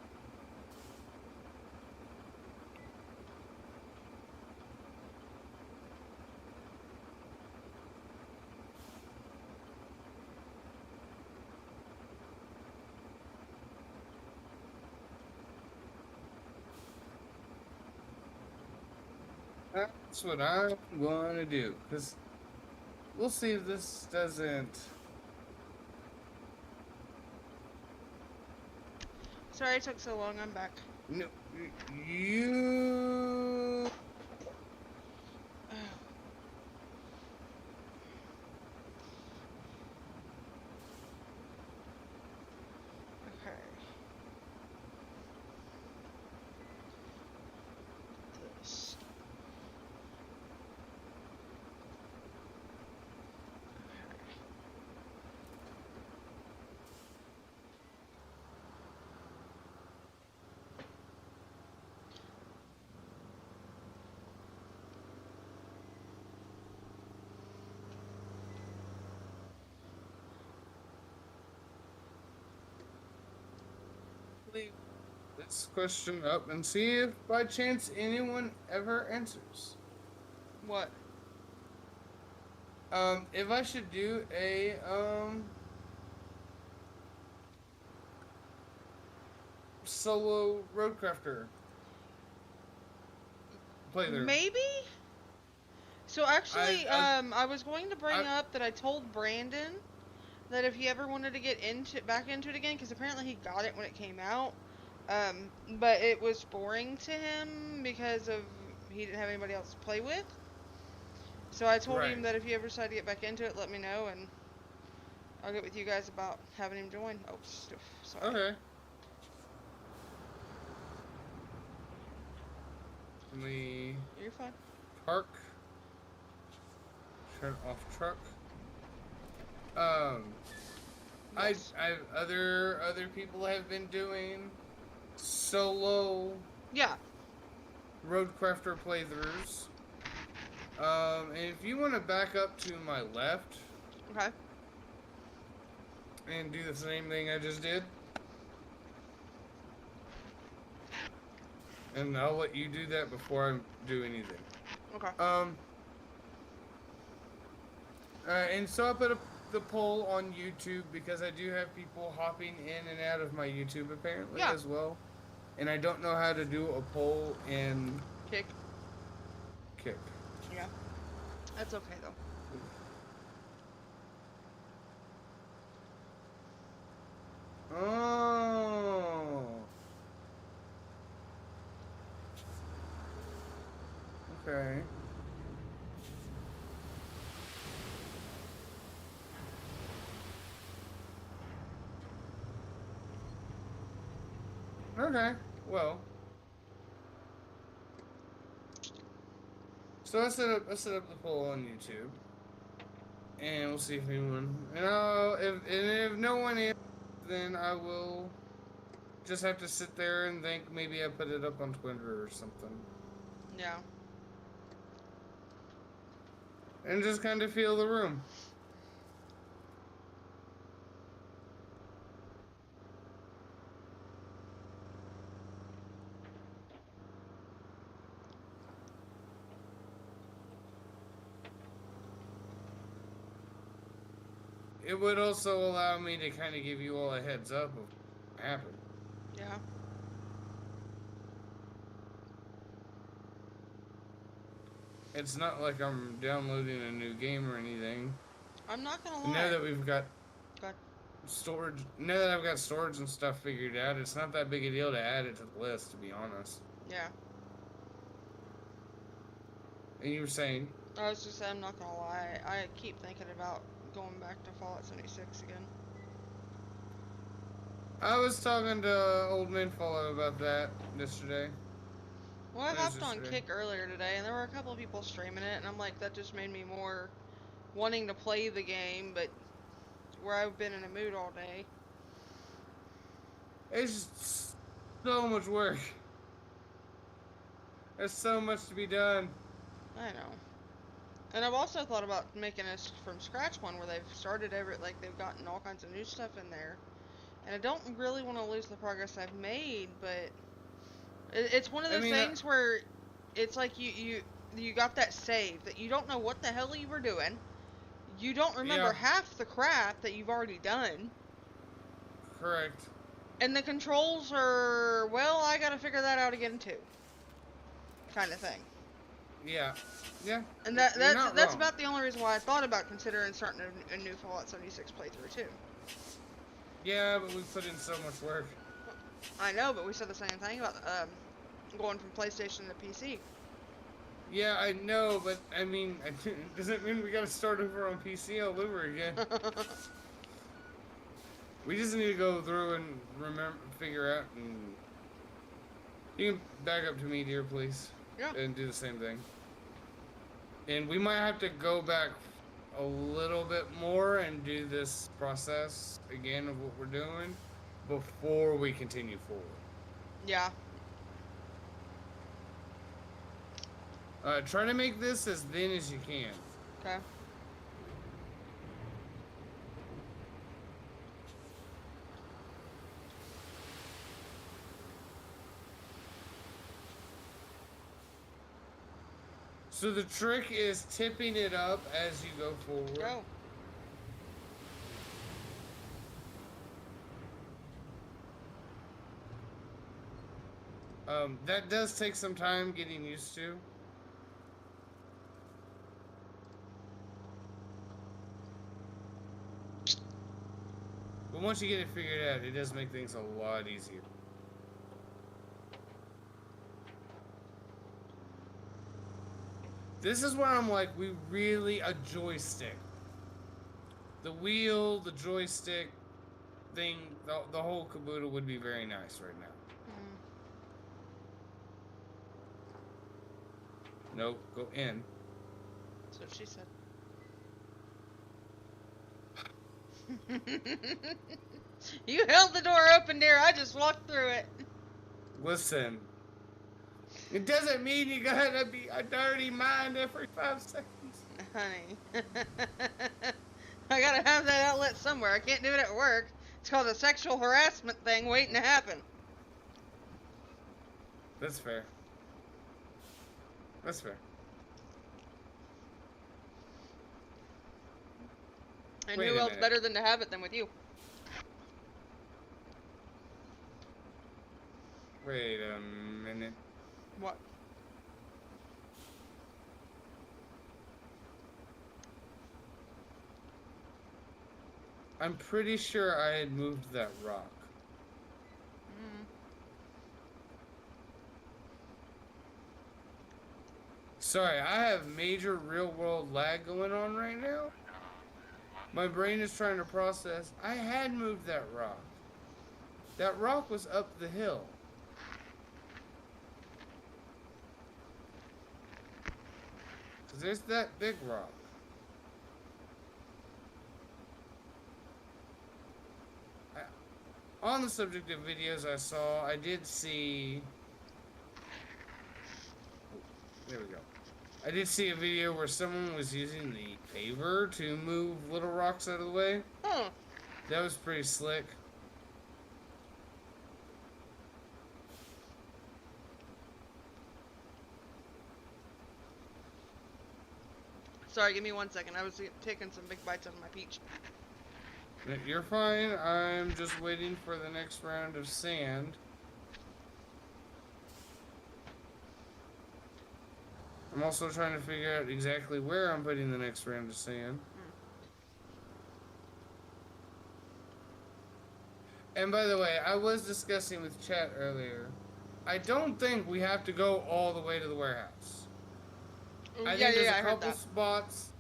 That's what I'm going to do. Because we'll see if this doesn't. Sorry it took so long. I'm back. No, you. Oh, okay. This. Leave this question up and see if by chance anyone ever answers. What? If I should do a solo roadcrafter playthrough. Maybe? So actually, I I was going to bring I- up that I told Brandon that if he ever wanted to get back into it again, because apparently he got it when it came out, but it was boring to him because he didn't have anybody else to play with. So I told him Right. that if he ever decided to get back into it, let me know, and I'll get with you guys about having him join. Oh, sorry. Okay. Let me You're fine. park. Turn off truck. Um, Yes. I've other people have been doing solo Yeah. roadcrafter playthroughs. And if you want to back up to my left Okay. and do the same thing I just did, and I'll let you do that before I do anything. Okay. And so I put the poll on YouTube because I do have people hopping in and out of my YouTube apparently Yeah. as well, and I don't know how to do a poll in Kick. Kick. Yeah. That's okay though. Oh. Okay. Okay. Well. So I set up the poll on YouTube, and we'll see if anyone. If no one is, then I will just have to sit there and think maybe I put it up on Twitter or something, Yeah. and just kind of feel the room. it would also allow me to kind of give you all a heads up of what happened. Yeah. It's not like I'm downloading a new game or anything. I'm not gonna And lie. now that we've got Go storage, now that I've got storage and stuff figured out, it's not that big a deal to add it to the list, to be honest. Yeah. And you were saying? I was just saying, I'm not gonna lie. I keep thinking about going back to Fallout 76 again. I was talking to Old Man Fallout about that yesterday. Well, I That was hopped on yesterday. Kick earlier today, and there were a couple of people streaming it, and I'm like, that just made me more wanting to play the game, but where I've been in a mood all day. It's just so much work. There's so much to be done. I know. And I've also thought about making a from scratch one where they've started they've gotten all kinds of new stuff in there. And I don't really want to lose the progress I've made, but it's one of those things where it's like you got that save that you don't know what the hell you were doing. You don't remember half the crap that you've already done. Correct. And the controls are, well, I gotta figure that out again too. Kind of thing. Yeah. Yeah. And that's about the only reason why I thought about considering starting a new Fallout 76 playthrough too. Yeah, but we put in so much work. I know, but we said the same thing about going from PlayStation to PC. Yeah, I know, but I mean, does it mean we gotta start over on PC all over again? We just need to go through and figure out, and you can back up to me, dear, please. Yeah. And do the same thing. And we might have to go back a little bit more and do this process again of what we're doing before we continue forward. Yeah. Try to make this as thin as you can. Okay. So the trick is tipping it up as you go forward. Go. That does take some time getting used to. But once you get it figured out, it does make things a lot easier. This is where I'm like, a joystick. The wheel, the joystick thing, the whole caboodle would be very nice right now. Nope, go in. That's what she said. You held the door open, dear. I just walked through it. Listen, it doesn't mean you gotta be a dirty mind every 5 seconds. Honey. I gotta have that outlet somewhere. I can't do it at work. It's called a sexual harassment thing waiting to happen. That's fair. That's fair. And Wait who a else minute. better than to have it than with you? Wait a minute. What? I'm pretty sure I had moved that rock. Sorry, I have major real-world lag going on right now. My brain is trying to process. I had moved that rock. That rock was up the hill. Cause there's that big rock. On the subject of videos I saw, I did see... There we go. I did see a video where someone was using the paver to move little rocks out of the way. Oh. That was pretty slick. Sorry, give me 1 second. I was taking some big bites out of my peach. You're fine. I'm just waiting for the next round of sand. I'm also trying to figure out exactly where I'm putting the next round of sand. And by the way, I was discussing with chat earlier. I don't think we have to go all the way to the warehouse. I think there's a I heard couple that. spots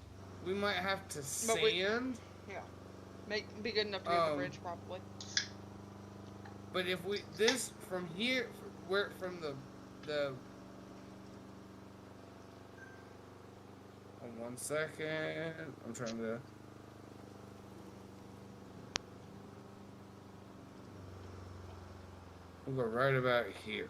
we might have to But we, sand. yeah, be good enough to get the bridge probably. But if we this from here, where from the. One second, I'm trying to. We'll go right about here.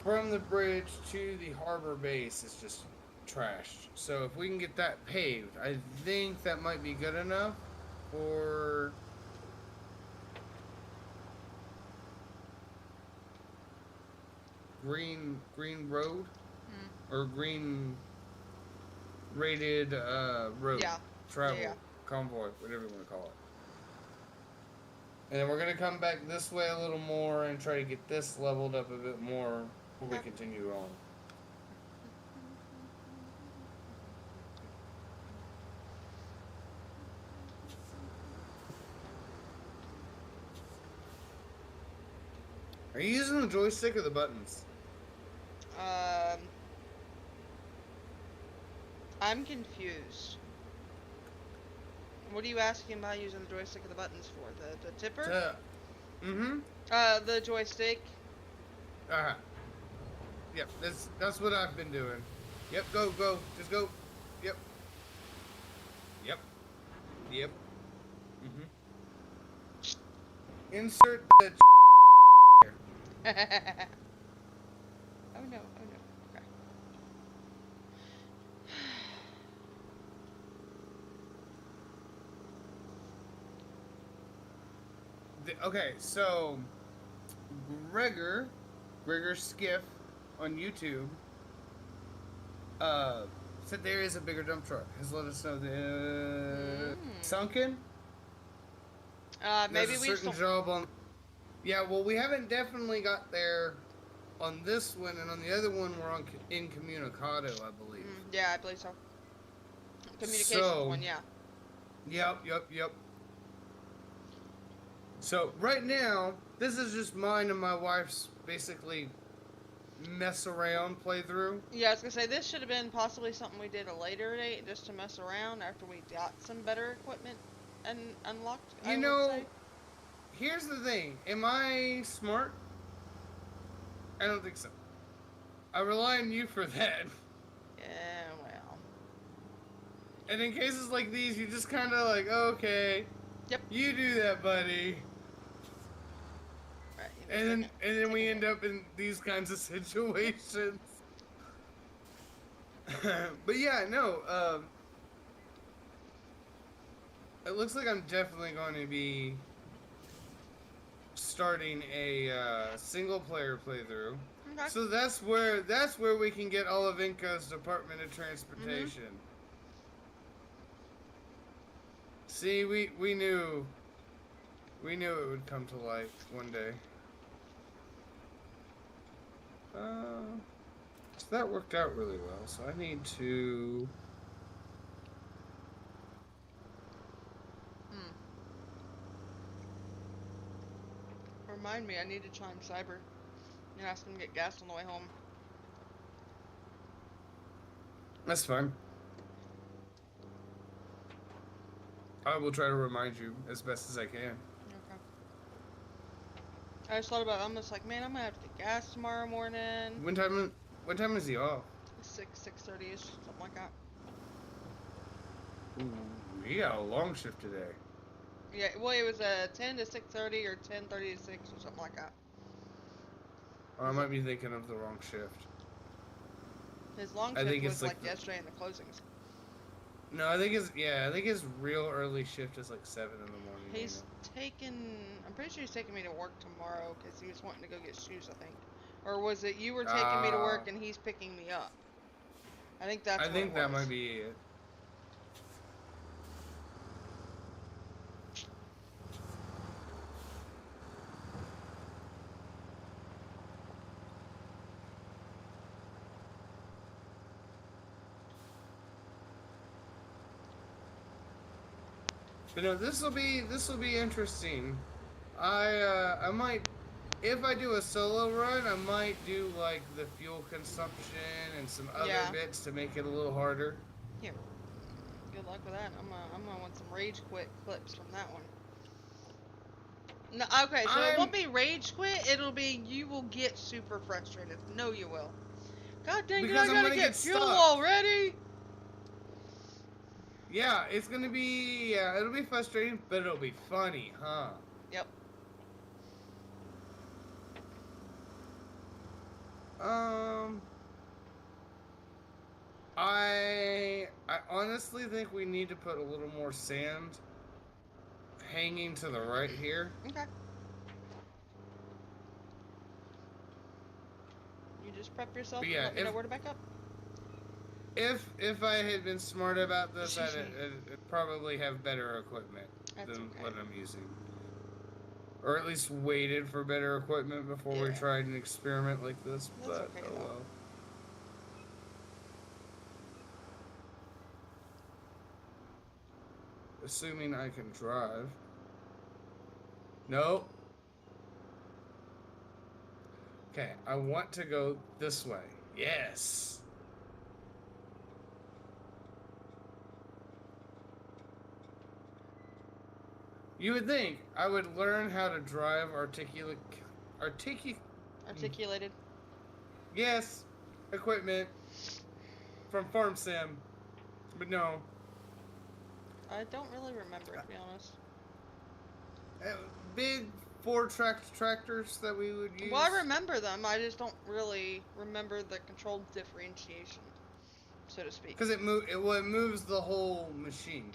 From the bridge to the harbor base is just trashed. So if we can get that paved, I think that might be good enough for green road or green rated road travel convoy, whatever you want to call it. And then we're gonna come back this way a little more and try to get this leveled up a bit more before we continue on. Are you using the joystick or the buttons? I'm confused. What are you asking about using the joystick or the buttons for? The tipper? The joystick. Yep, that's what I've been doing. Yep, go, just go. Yep. Insert the Oh no, okay. Okay, so Gregor Skiff on YouTube said there is a bigger dump truck. Has let us know the sunken. Maybe There's a we certain job on. Yeah, well, we haven't definitely got there on this one, and on the other one we're on incommunicado, I believe. Yeah, I believe so. Communications one, yeah. Yep. So right now, this is just mine and my wife's basically mess around playthrough. Yeah, I was gonna say this should have been possibly something we did a later date, just to mess around after we got some better equipment and unlocked. You know, here's the thing. Am I smart? I don't think so. I rely on you for that. Yeah, well. And in cases like these, you just kind of like, okay. Yep. You do that, buddy. Right, And then we end up in these kinds of situations. But yeah, no. It looks like I'm definitely going to be starting a single player playthrough. Okay. So that's where we can get all of Inco's Department of Transportation. See, we knew it would come to light one day. So that worked out really well. So I need to. Remind me, I need to chime Cyber and ask him to get gas on the way home. That's fine. I will try to remind you as best as I can. Okay. I just thought about it. I'm just like, man, I'm gonna have to get gas tomorrow morning. What time is he off? 6:30ish, something like that. Ooh, he got a long shift today. Yeah, well, it was 10 to 6:30 or 10:30 to 6 or something like that. I might be thinking of the wrong shift. His long shift was like yesterday in the closings. No, I think his real early shift is like 7 in the morning. He's taking. I'm pretty sure he's taking me to work tomorrow because he was wanting to go get shoes. I think, or was it you were taking me to Ah, work and he's picking me up? I think I that's what it think that might was. be it. But no, this will be interesting. I might, if I do a solo run, I might do like the fuel consumption and some other Yeah. bits to make it a little harder. Here. Good luck with that. I'm gonna want some rage quit clips from that one. No, okay, so it I'm won't be rage quit. It'll be you will get super frustrated. No, you will. God dang it! I because I'm gotta gonna get get fuel stuck. already. Yeah, it's gonna be it'll be frustrating, but it'll be funny, huh? Yep. Um, I honestly think we need to put a little more sand hanging to the right here. Okay. You just prep yourself But and yeah, let me know where to back up. if I had been smart about this, I'd probably have better equipment That's than okay. what I'm using, or at least waited for better equipment before we Yeah. tried an experiment like this. That's But okay oh though. well. Assuming I can drive. Nope. Okay, I want to go this way. Yes. You would think I would learn how to drive articulate, Articulated. yes, equipment from Farm Sim, but no. I don't really remember it, to be honest. Uh, Big four-tracked tractors that we would use. Well, I remember them. I just don't really remember the control differentiation, so to speak. Because it moves the whole machine.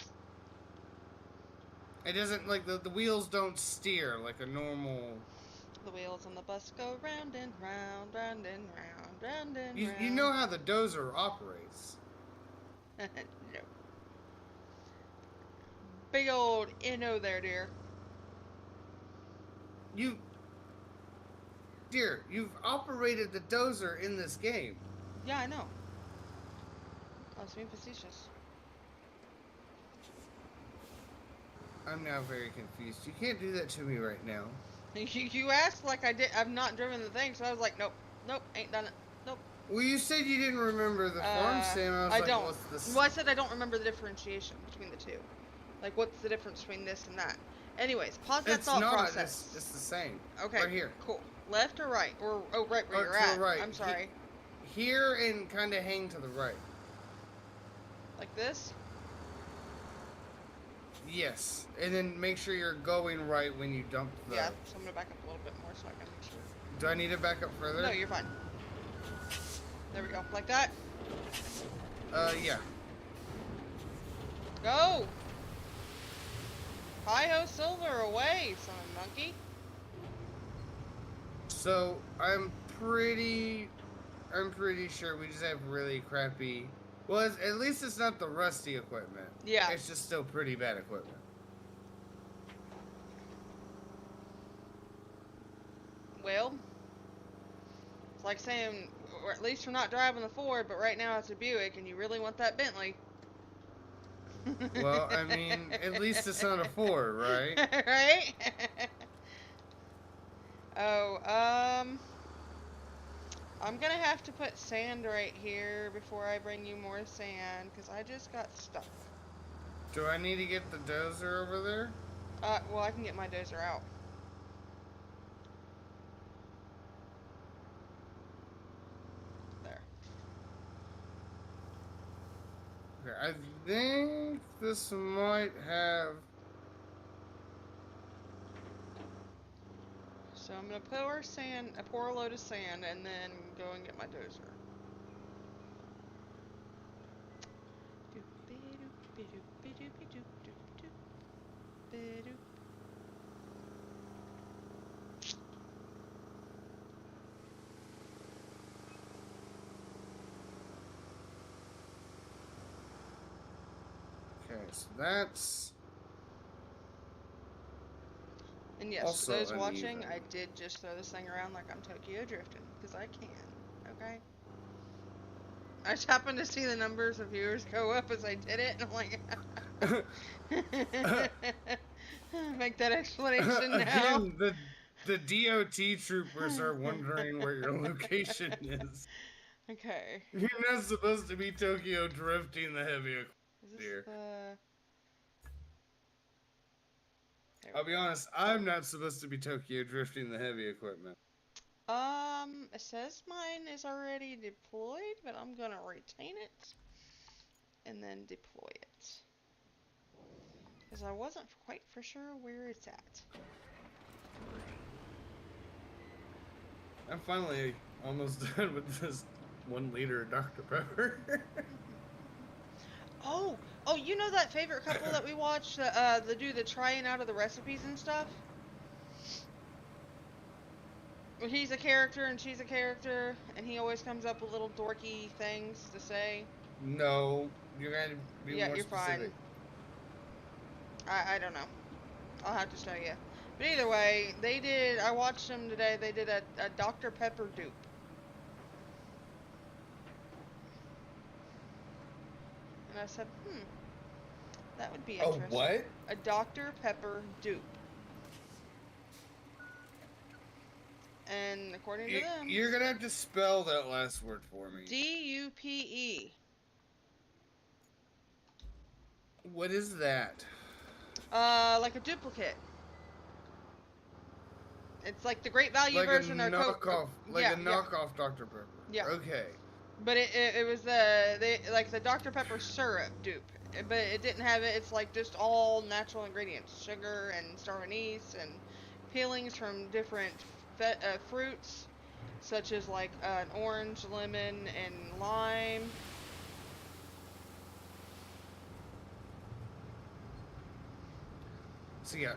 It doesn't like the wheels don't steer like a normal. The wheels on the bus go round and round, round and round, round and round. You know how the dozer operates. No. Big old NO there, dear. You've operated the dozer in this game. Yeah, I know. I was being facetious. I'm now very confused. You can't do that to me right now. You asked like I did. I've not driven the thing, so I was like, nope, nope, ain't done it. Nope. Well, you said you didn't remember the farm sim. I was like, don't. what's this? Well, I said I don't remember the differentiation between the two. Like, what's the difference between this and that? Anyways, pause that It's thought not. process. It's the same. Okay. Right here. Cool. Left or right? Or right where you're to at. the right. I'm sorry. Here and kind of hang to the right. Like this? Yes, and then make sure you're going right when you dump the. Yeah. So I'm gonna back up a little bit more so I can make sure. Do I need to back up further? No, you're fine. There we go. Like that. Yeah. Go. Hi-ho silver away, son of a monkey. So I'm pretty sure we just have really crappy. Well, at least it's not the rusty equipment. Yeah. It's just still pretty bad equipment. Well, it's like saying, or at least we're not driving the Ford, but right now it's a Buick, and you really want that Bentley. Well, I mean, at least it's not a Ford, right? Right? Oh, I'm gonna have to put sand right here before I bring you more sand, because I just got stuck. Do I need to get the dozer over there? Well, I can get my dozer out. There. Okay, I think this might have. So I'm gonna pour a load of sand, and then go and get my dozer. Okay, so that's And yes, for also those watching, uneven. I did just throw this thing around like I'm Tokyo drifting, because I can, okay? I just happened to see the numbers of viewers go up as I did it, and I'm like, make that explanation now. Again, the DOT troopers are wondering where your location is. Okay. You're not supposed to be Tokyo drifting the heavy equipment Is this here. the... There I'll we be go. honest, I'm not supposed to be Tokyo drifting the heavy equipment. It says mine is already deployed, but I'm gonna retain it and then deploy it. Because I wasn't quite for sure where it's at. I'm finally almost done with this 1 liter of Dr. Pepper. Oh, you know that favorite couple that we watched, the do the trying out of the recipes and stuff? Well, he's a character and she's a character, and he always comes up with little dorky things to say. No, you're gonna be Yeah, more you're fine. specific. I don't know. I'll have to show you. But either way, they did, I watched them today, they did a Dr. Pepper dupe. And I said, that would be interesting. Oh, what? A Dr. Pepper dupe. And according to them, You're gonna have to spell that last word for me. DUPE. What is that? Like a duplicate. It's like the Great Value Like version a or knockoff, yeah, a knockoff Dr. Pepper. Yeah. Okay. But it was the Dr. Pepper syrup dupe, but it didn't have it. It's like just all natural ingredients, sugar and star anise and peelings from different fruits, such as like an orange, lemon, and lime. So yeah,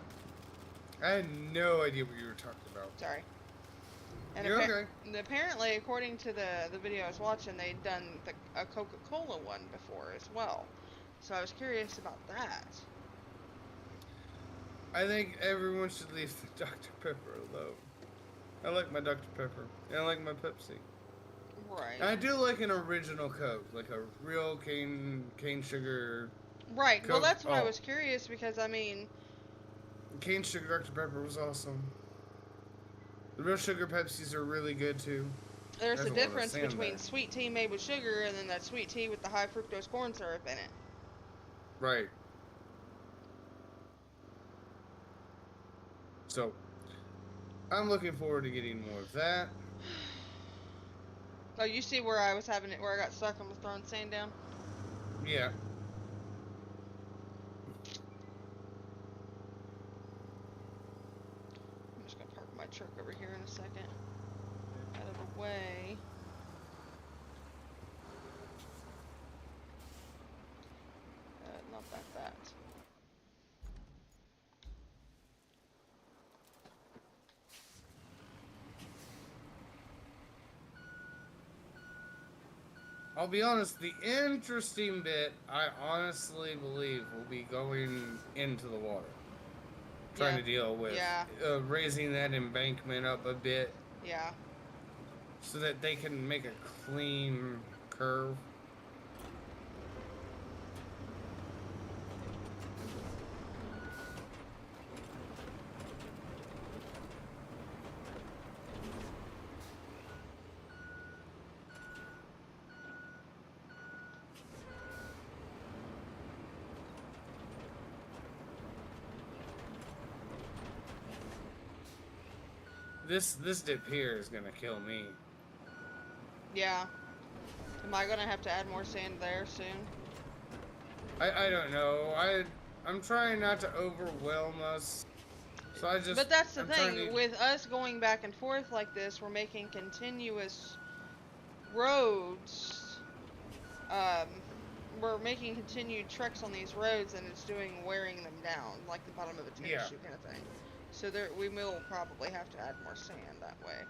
I had no idea what you were talking about. Sorry. And You're okay. apparently, according to the video I was watching, they'd done a Coca-Cola one before as well. So I was curious about that. I think everyone should leave the Dr. Pepper alone. I like my Dr. Pepper, and I like my Pepsi. Right. And I do like an original Coke, like a real cane sugar. Right. Coke. Well, that's why I was curious, because I mean, cane sugar Dr. Pepper was awesome. The real sugar Pepsis are really good too. There's a difference between there. sweet tea made with sugar and then that sweet tea with the high fructose corn syrup in it. Right. So, I'm looking forward to getting more of that. Oh, you see where I was having it, where I got stuck and was throwing sand down? Yeah. I'm just gonna park my truck over here in a second. Out of the way. Not that. I'll be honest, the interesting bit, I honestly believe, will be going into the water. Trying to deal with raising that embankment up a bit. Yeah. So that they can make a clean curve. This dip here is gonna kill me. Yeah. Am I gonna have to add more sand there soon? I don't know. I'm trying not to overwhelm us. So I just. But that's the thing, with us going back and forth like this, we're making continuous roads, we're making continued treks on these roads, and it's wearing them down, like the bottom of a tennis Yeah. shoe kind of thing. So we will probably have to add more sand that way.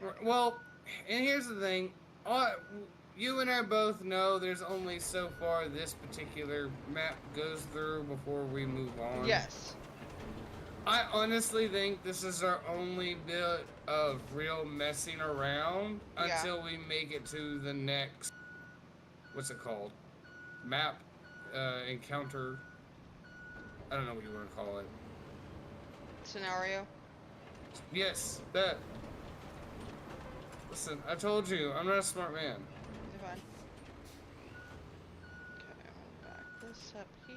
Okay. Well, and here's the thing. You and I both know there's only so far this particular map goes through before we move on. Yes. I honestly think this is our only bit of real messing around until we make it to the next, what's it called? Map, encounter. I don't know what you want to call it. Scenario. Yes, that. Listen, I told you, I'm not a smart man. You're fine. Okay, I'm gonna back this up here.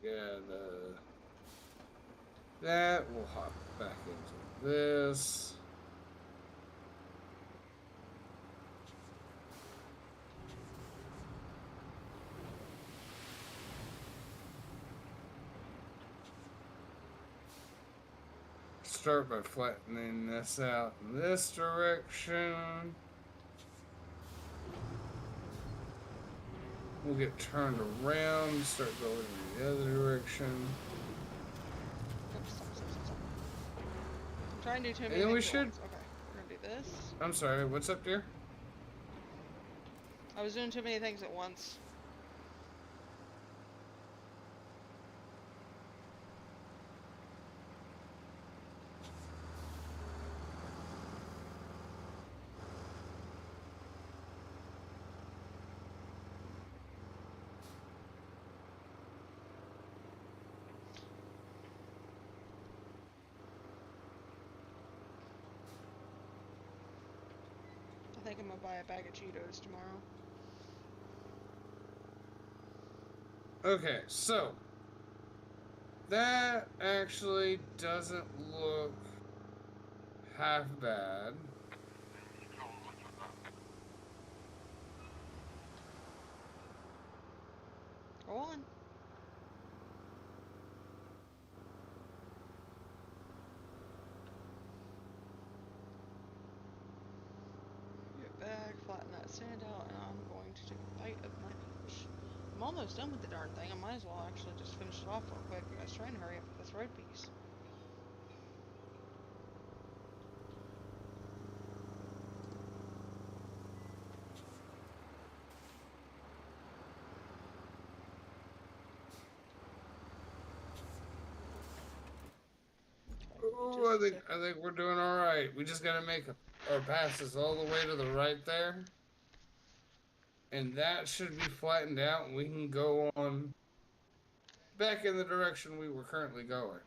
Yeah, that will hop back into this. Start by flattening this out in this direction. We'll get turned around, start going in the other direction. Oops, stop. I'm trying to do too many And then we things at should. once. Okay, we're gonna do this. I'm sorry, what's up, dear? I was doing too many things at once. I think I'm gonna buy a bag of Cheetos tomorrow. Okay, so that actually doesn't look half bad. Go on. Get back, flatten that sand out, and I'm going to take a bite of my lunch. I'm almost done with the darn thing. I might as well actually just finish it off real quick. I was trying to hurry up with this road piece. Oh, I think we're doing all right. We just gotta make our passes all the way to the right there, and that should be flattened out, and we can go on back in the direction we were currently going.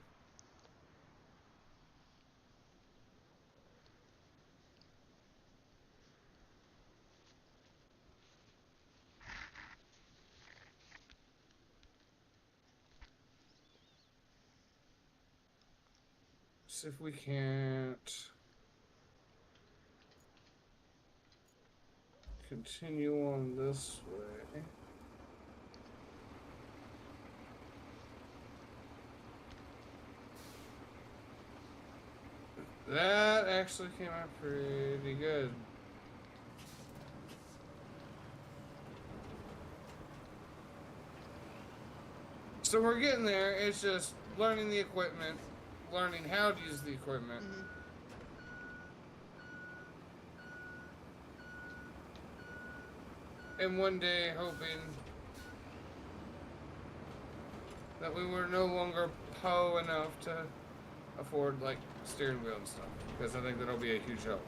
See if we can't continue on this way. That actually came out pretty good. So we're getting there. It's just learning the equipment, learning how to use the equipment. And one day hoping that we were no longer po enough to afford like steering wheel and stuff, because I think that'll be a huge help.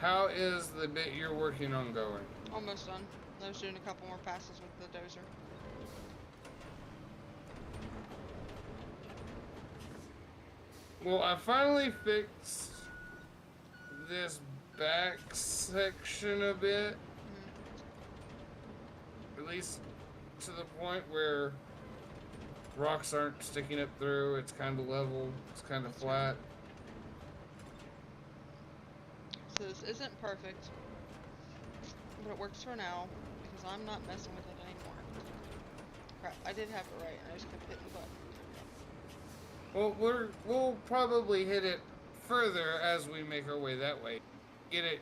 How is the bit you're working on going? Almost done. I was doing a couple more passes with the dozer. Well, I finally fixed this back section a bit. At least to the point where rocks aren't sticking up through. It's kind of level. It's kind of flat. So this isn't perfect, but it works for now because I'm not messing with it anymore. Crap, I did have it right, and I just kept hitting the button. Well, we'll probably hit it further as we make our way that way. Get it.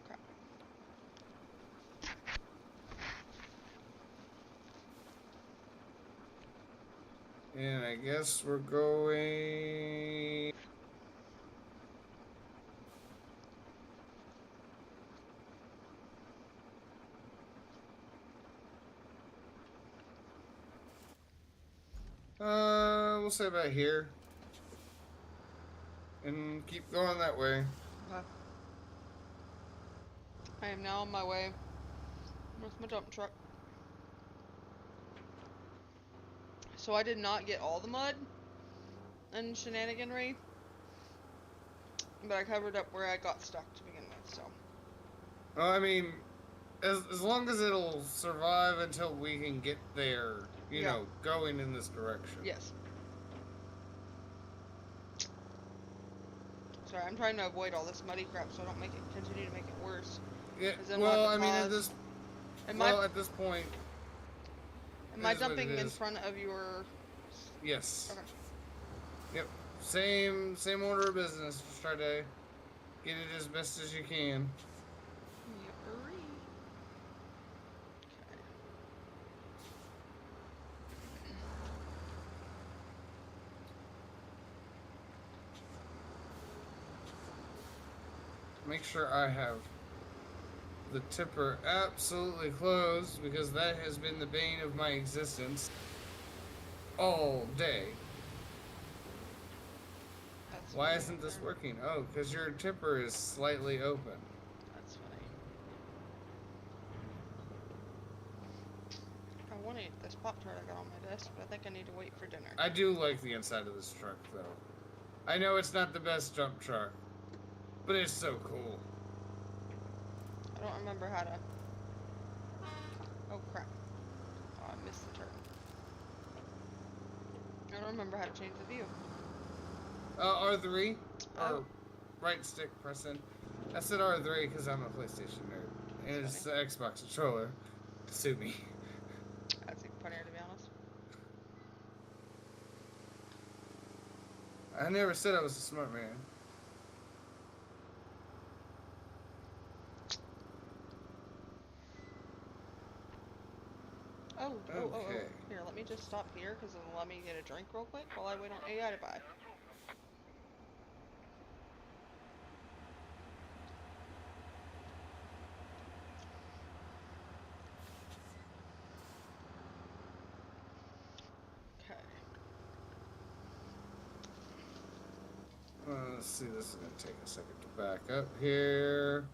Crap. And I guess we're going. We'll say about here. And keep going that way. Okay. I am now on my way with my dump truck. So I did not get all the mud and shenaniganry, but I covered up where I got stuck to begin with, so. Well, I mean, as long as it'll survive until we can get there, you know, going in this direction. Yes. Sorry, I'm trying to avoid all this muddy crap so I don't continue to make it worse. Yeah. Then Well, we'll I have to mean, pause. at this point. Am I is what dumping it in is. front of your? Yes. Okay. Yep. Same order of business. Just try to get it as best as you can. Yippery. Okay. Make sure I have the tipper absolutely closed because that has been the bane of my existence all day. That's Why funny. isn't this working? Oh, because your tipper is slightly open. That's funny. I want to eat this Pop-Tart I got on my desk, but I think I need to wait for dinner. I do like the inside of this truck, though. I know it's not the best jump truck, but it's so cool. I don't remember how to... Oh, crap. Oh, I missed the turn. I don't remember how to change the view. R3? Oh. Or right stick pressing. I said R3 because I'm a PlayStation nerd. And it's the Xbox controller. Sue me. That's even funnier, to be honest. I never said I was a smart man. Oh. Okay. Here, let me just stop here, because it'll let me get a drink real quick while I wait on AI to buy. Okay. Let's see, this is going to take a second to back up here.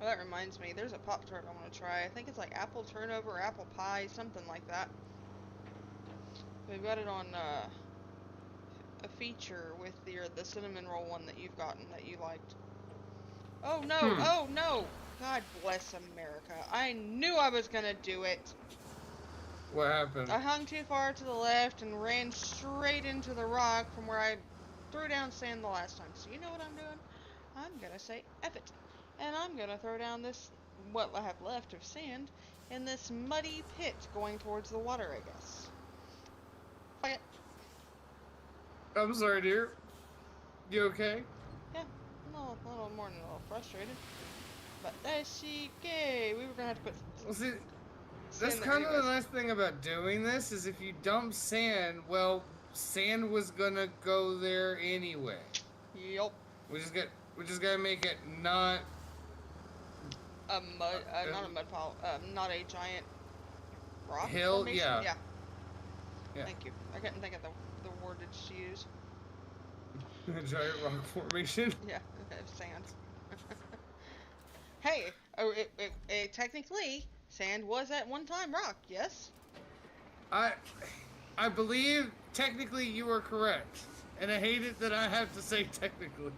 Oh, that reminds me, there's a Pop-Tart I want to try. I think it's like apple turnover or apple pie, something like that. We've got it on a feature with the cinnamon roll one that you've gotten that you liked. Oh no! Oh no! God bless America. I knew I was gonna do it. What happened? I hung too far to the left and ran straight into the rock from where I threw down sand the last time. So you know what I'm doing? I'm gonna say F it. And I'm gonna throw down this, what I have left of sand, in this muddy pit going towards the water, I guess. Fuck it. I'm sorry, dear. You okay? Yeah, a little more than a little frustrated. But that's okay. We were gonna have to put Well, see, sand that's there kind of the anyways. nice thing about doing this is if you dump sand, well, sand was gonna go there anyway. Yup. We just gotta make it not Not a mud pile, not a giant rock hill. formation? Yeah. Thank you. I couldn't think of the wordage to use. A giant rock formation. Yeah, sand. Hey, technically, sand was at one time rock, yes? I believe technically you are correct, And I hate it that I have to say technically.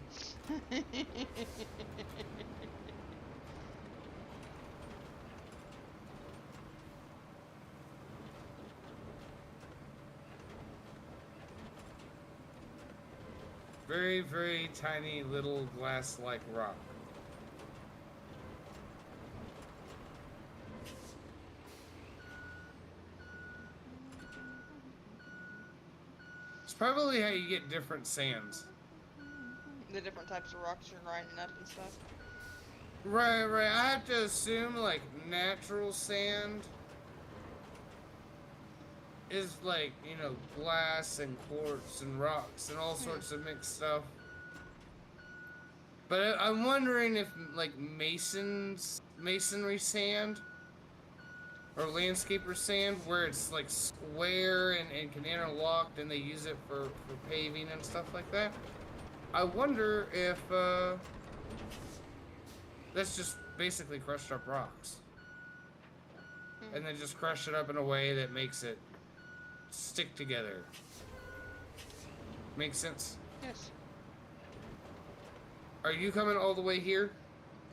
Very, very tiny little glass-like rock. It's probably how you get different sands. The different types of rocks you're grinding up and stuff. Right, right. I have to assume, like, natural sand is like, you know, glass and quartz and rocks and all sorts of mixed stuff. But I'm wondering if, like, masonry sand or landscaper sand, where it's like square and can interlock, and they use it for paving and stuff like that. I wonder if that's just basically crushed up rocks. And then just crush it up in a way that makes it stick together. Makes sense? Yes. Are you coming all the way here?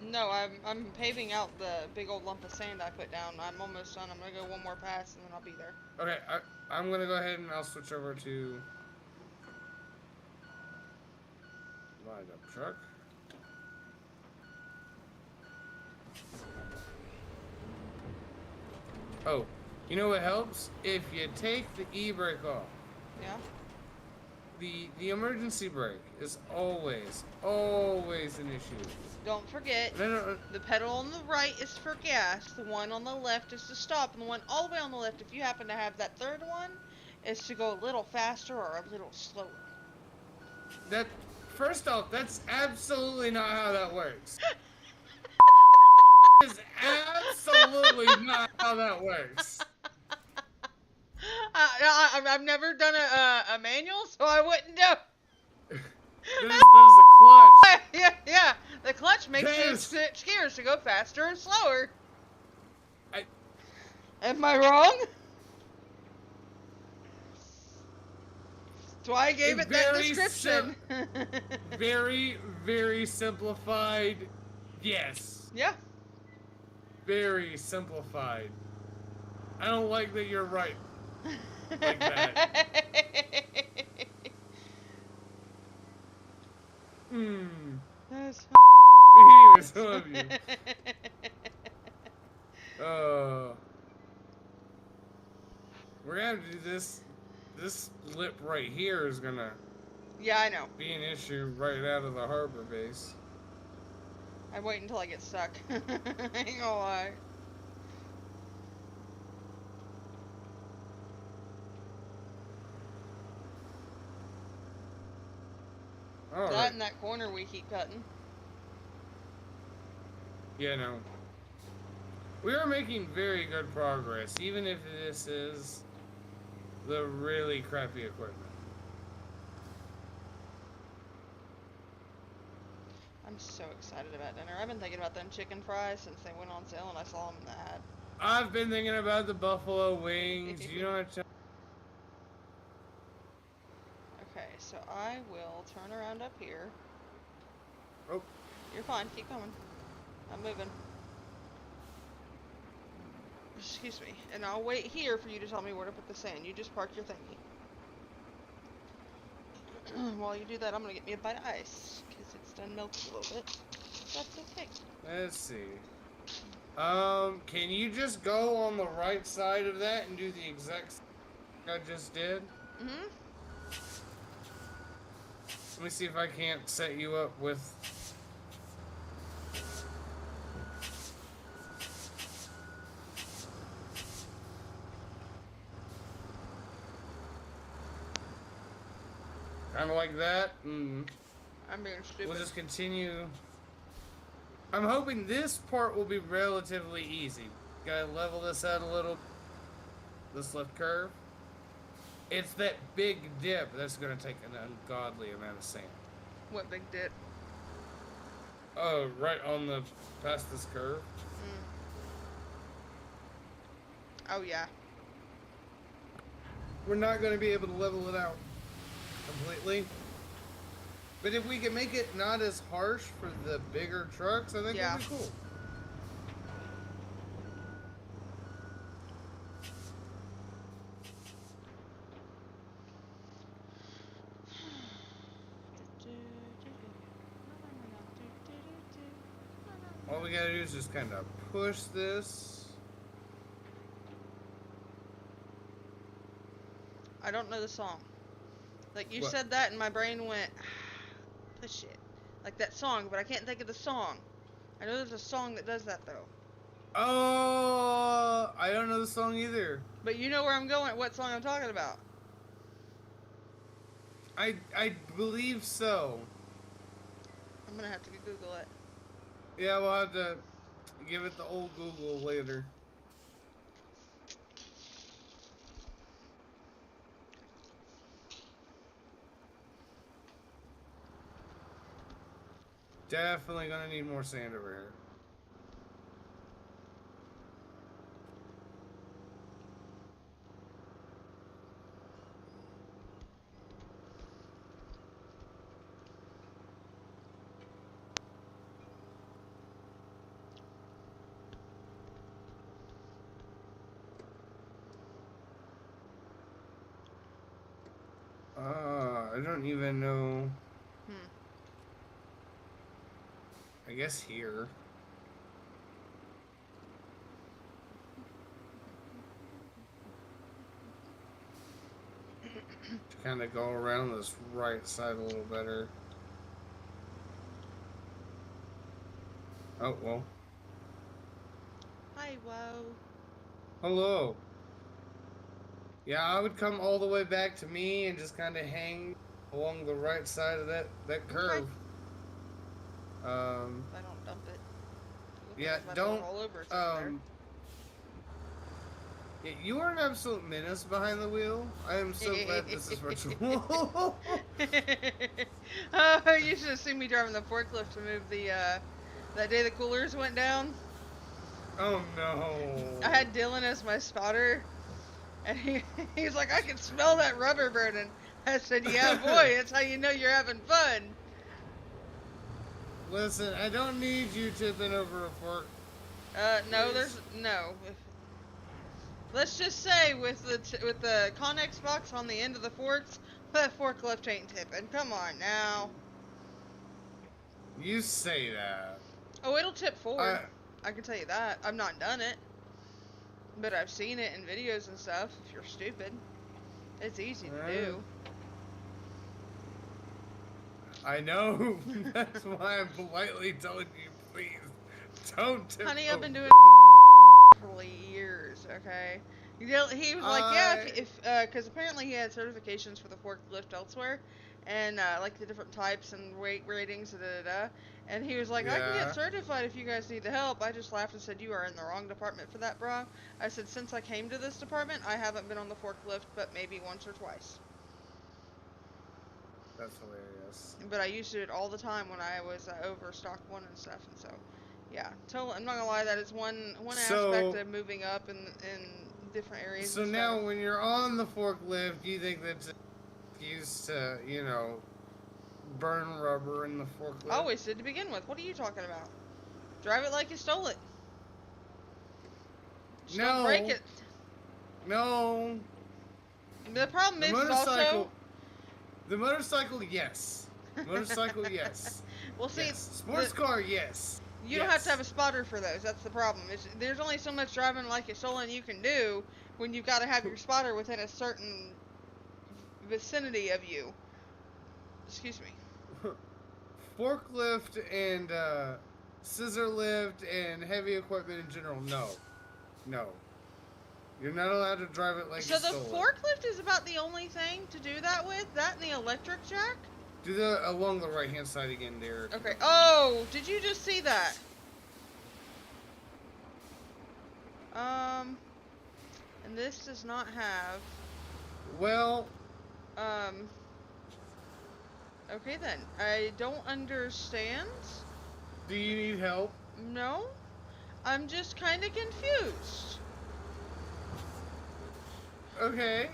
No, I'm paving out the big old lump of sand I put down. I'm almost done. I'm gonna go one more pass and then I'll be there. Okay, I'm gonna go ahead and I'll switch over to light up truck. Oh, you know what helps? If you take the e-brake off. Yeah? The emergency brake is always an issue. Don't forget, No. the pedal on the right is for gas, the one on the left is to stop, and the one all the way on the left, if you happen to have that third one, is to go a little faster or a little slower. That, first off, that's absolutely not how that works. That is absolutely not how that works. I've never done a manual, so I wouldn't know. That is a clutch. Yeah. The clutch makes That you is- switch gears to go faster and slower. I- Am I wrong? That's why I gave it that Very description. Very, very simplified. Yes. Yeah. Very simplified. I don't like that you're right. Like that. That's Anyways, I love you. We're gonna have to do this. This lip right here is gonna Yeah, I know. be an issue right out of the harbor base. I wait until I get stuck. I ain't gonna lie. All That right. and that corner we keep cutting. Yeah, no. We are making very good progress, even if this is the really crappy equipment. I'm so excited about dinner. I've been thinking about them chicken fries since they went on sale and I saw them in the ad. I've been thinking about the buffalo wings. You know what? Okay, so I will turn around up here. Oh, You're fine, keep coming. I'm moving. Excuse me. And I'll wait here for you to tell me where to put the sand. You just park your thingy. While you do that, I'm gonna get me a bite of ice, because it's done melted a little bit. That's okay. let's see. Can you just go on the right side of that and do the exact thing I just did? Mm-hmm. Let me see if I can't set you up with... Kind of like that. I'm being stupid. We'll just continue. I'm hoping this part will be relatively easy. Gotta level this out a little. This left curve. It's that big dip that's gonna take an ungodly amount of sand. What big dip? Oh, right on the past this curve. Oh, yeah. We're not gonna be able to level it out. completely. But if we can make it not as harsh for the bigger trucks, I think Yeah. that'd be cool. All we gotta do is just kind of push this. I don't know the song. Like, you What? said that and my brain went, push it. Like that song, but I can't think of the song. I know there's a song that does that, though. Oh, I don't know the song either. But you know where I'm going, what song I'm talking about. I believe so. I'm gonna have to Google it. Yeah, we'll have to give it the old Google later. Definitely gonna need more sand over here. I don't even know. I guess here. To kind of go around this right side a little better. Oh, well. Hi, whoa. Hello. Yeah, I would come all the way back to me and just kind of hang along the right side of that curve. I don't dump it. Yeah, If I don't. throw it all over, it's over there. Yeah, you are an absolute menace behind the wheel. I am so glad this is virtual. Oh, you should have seen me driving the forklift to move the, that day the coolers went down. Oh no. I had Dylan as my spotter, and he's like, I can smell that rubber burning. I said, yeah, boy, that's how you know you're having fun. Listen, I don't need you tipping over a fork. No, no. Let's just say with the Connex box on the end of the forks, that forklift ain't tipping. Come on now. You say that. Oh, it'll tip forward. I can tell you that. I've not done it, but I've seen it in videos and stuff. If you're stupid, it's easy to do. I know. That's why I'm politely telling you, please don't tip Honey, over. I've been doing for years. Okay. He was like, yeah, because apparently he had certifications for the forklift elsewhere, and like the different types and weight ratings, and he was like, I can get certified if you guys need the help. I just laughed and said, you are in the wrong department for that, bro. I said, since I came to this department, I haven't been on the forklift, but maybe once or twice. That's hilarious. But I used it all the time when I was over stock 1 and stuff, and so, yeah. I'm not gonna lie, that is one aspect of moving up in different areas. So now, when you're on the forklift, you think that's an excuse to, burn rubber in the forklift? I always did to begin with. What are you talking about? Drive it like you stole it. Just don't break it. No. The problem is also... The motorcycle, yes. Motorcycle, yes. Well, see... Yes. Sports car, yes. You don't have to have a spotter for those. That's the problem. There's only so much driving like you stolen you can do when you've got to have your spotter within a certain vicinity of you. Excuse me. Forklift and scissor lift and heavy equipment in general, no. You're not allowed to drive it like you stole it. So the forklift is about the only thing to do that with? That and the electric jack? Do that along the right-hand side again, Derek. Okay. Oh, did you just see that? And this does not have... Well... Okay then. I don't understand. Do you need help? No. I'm just kind of confused. Okay.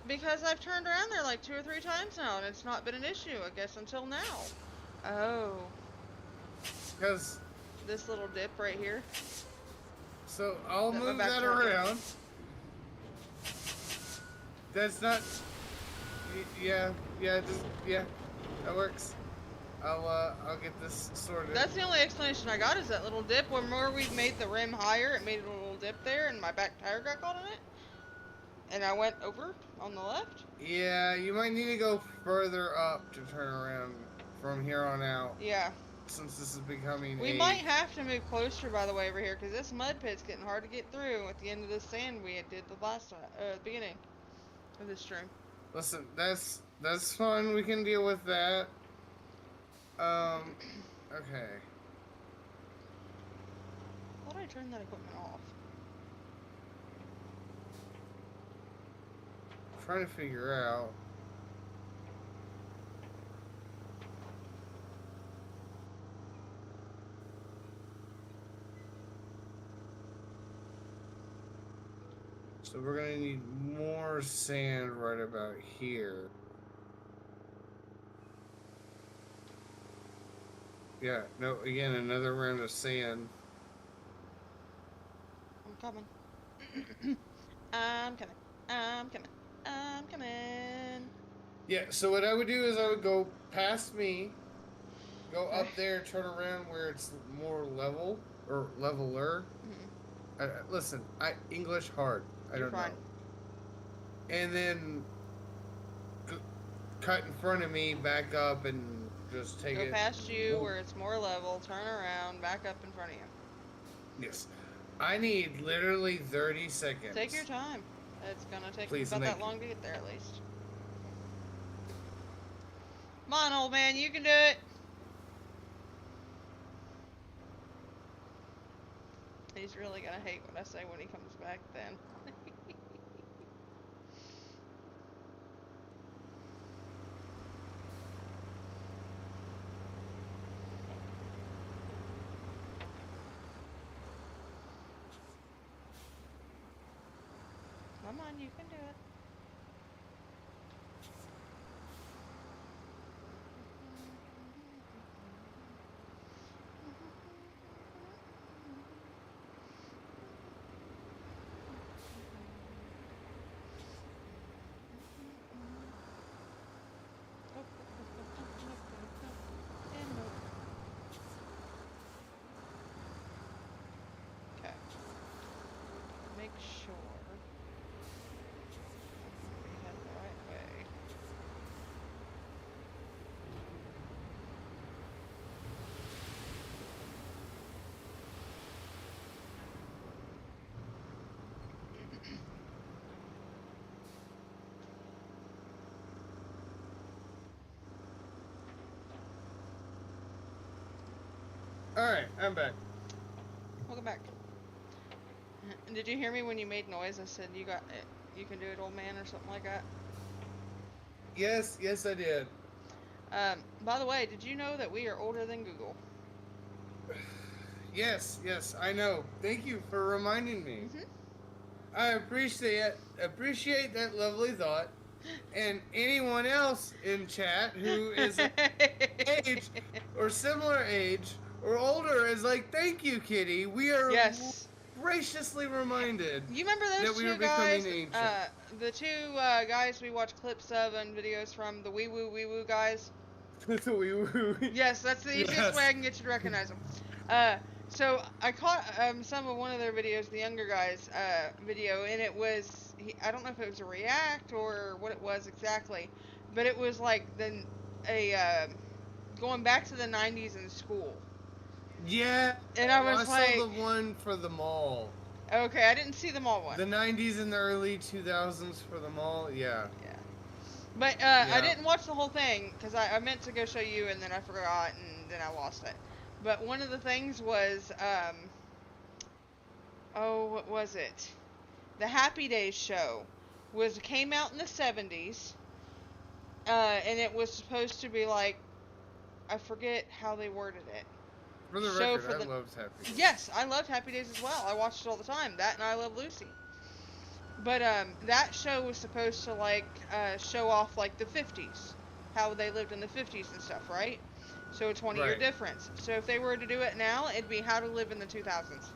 Because I've turned around there like 2 or 3 times now, and it's not been an issue, I guess, until now. Oh. Because, This little dip right here. so I'll That my move back that target. around. That's not, yeah, that works. I'll get this sorted. That's the only explanation I got, is that little dip. When more we've made the rim higher, it made a little dip there, and my back tire got caught in it. And I went over on the left. Yeah, you might need to go further up to turn around from here on out. Yeah. Since this is becoming We might have to move closer, by the way, over here, because this mud pit's getting hard to get through at the end of the sand we did the last time, the beginning of this stream. Listen, that's fun. We can deal with that. Okay. I thought I turned that equipment off. Trying to figure out. So we're gonna need more sand right about here. Yeah, no, again, another round of sand. I'm coming. I'm coming. I'm coming. I'm coming. Yeah, so what I would do is I would go past me, go up there, turn around where it's more level, or leveler. Listen, English hard. I don't know. And then cut in front of me, back up, and just take it. Go past you where it's more level, turn around, back up in front of you. Yes. I need literally 30 seconds. Take your time. It's gonna take Please, about that long to get there at least. Come on, old man, you can do it. He's really gonna hate what I say when he comes back then. Come on, you can do it. Okay. Make sure we head the right way. Alright, I'm back. Welcome back. Did you hear me when you made noise? I said you got it. You can do it, old man, or something like that. Yes, I did. By the way, did you know that we are older than Google? Yes, I know. Thank you for reminding me. I appreciate that lovely thought. And anyone else in chat who is age or similar age or older is like, thank you, Kitty. We are graciously reminded. You remember those that we two are guys? becoming ancient. The two guys we watch clips of and videos from, the wee woo guys. The wee woo. Yes, that's the easiest way I can get you to recognize them. So I caught some of one of their videos, the younger guys' video, and it was, I don't know if it was a react or what it was exactly, but it was like going back to the 90s in school. Yeah. And I was I saw the one for the mall. Okay, I didn't see the mall one. The 90s and the early 2000s for the mall, yeah. But I didn't watch the whole thing because I meant to go show you and then I forgot and then I lost it. But one of the things was, what was it? The Happy Days show came out in the 70s, and it was supposed to be like, I forget how they worded it. For the record, I loved Happy Days. Yes, I loved Happy Days as well. I watched it all the time. That and I Love Lucy. But that show was supposed to show off like the 50s, how they lived in the 50s and stuff, right? So a 20-year Right. difference. So if they were to do it now, it'd be how to live in the 2000s.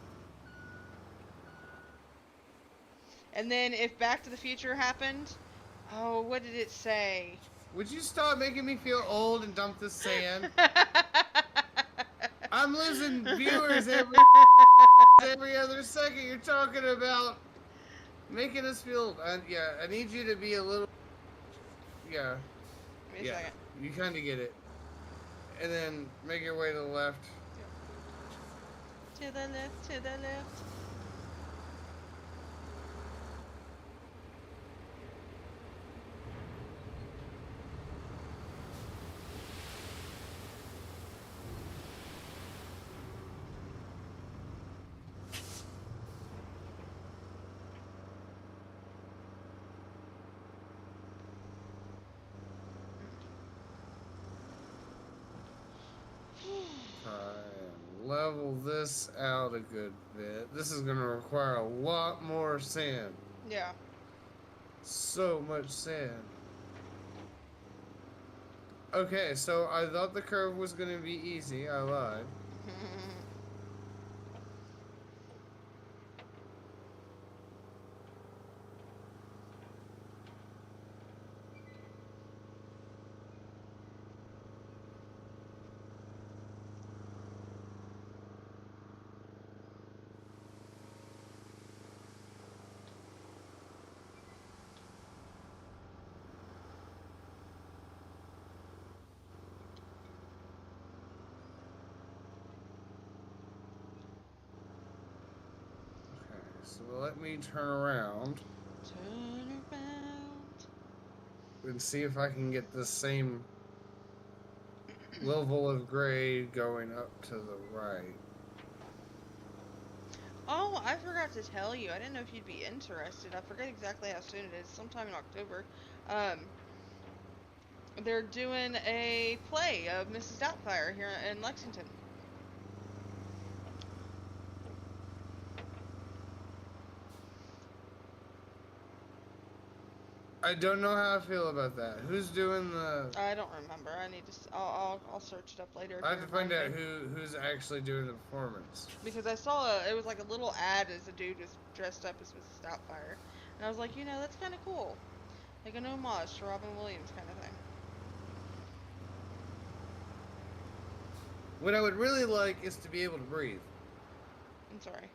And then if Back to the Future happened, oh, what did it say? Would you stop making me feel old and dump this sand? I'm losing viewers every other second. You're talking about making us feel. Yeah, I need you to be a little. Yeah, Give me a yeah. second. You kind of get it, and then make your way to the left. To the left, to the left. Level this out a good bit. This is going to require a lot more sand. Yeah. So much sand. Okay, so I thought the curve was going to be easy. I lied. Okay, so let me turn around Turn around. and see if I can get the same level of grade going up to the right. Oh, I forgot to tell you. I didn't know if you'd be interested. I forget exactly how soon it is. Sometime in October. They're doing a play of Mrs. Doubtfire here in Lexington. I don't know how I feel about that. Who's doing the... I don't remember. I need to. I'll search it up later. I have to find out who's actually doing the performance. Because I saw it was like a little ad as a dude was dressed up as Mrs. Doubtfire, and I was like, that's kind of cool, like an homage to Robin Williams kind of thing. What I would really like is to be able to breathe. I'm sorry.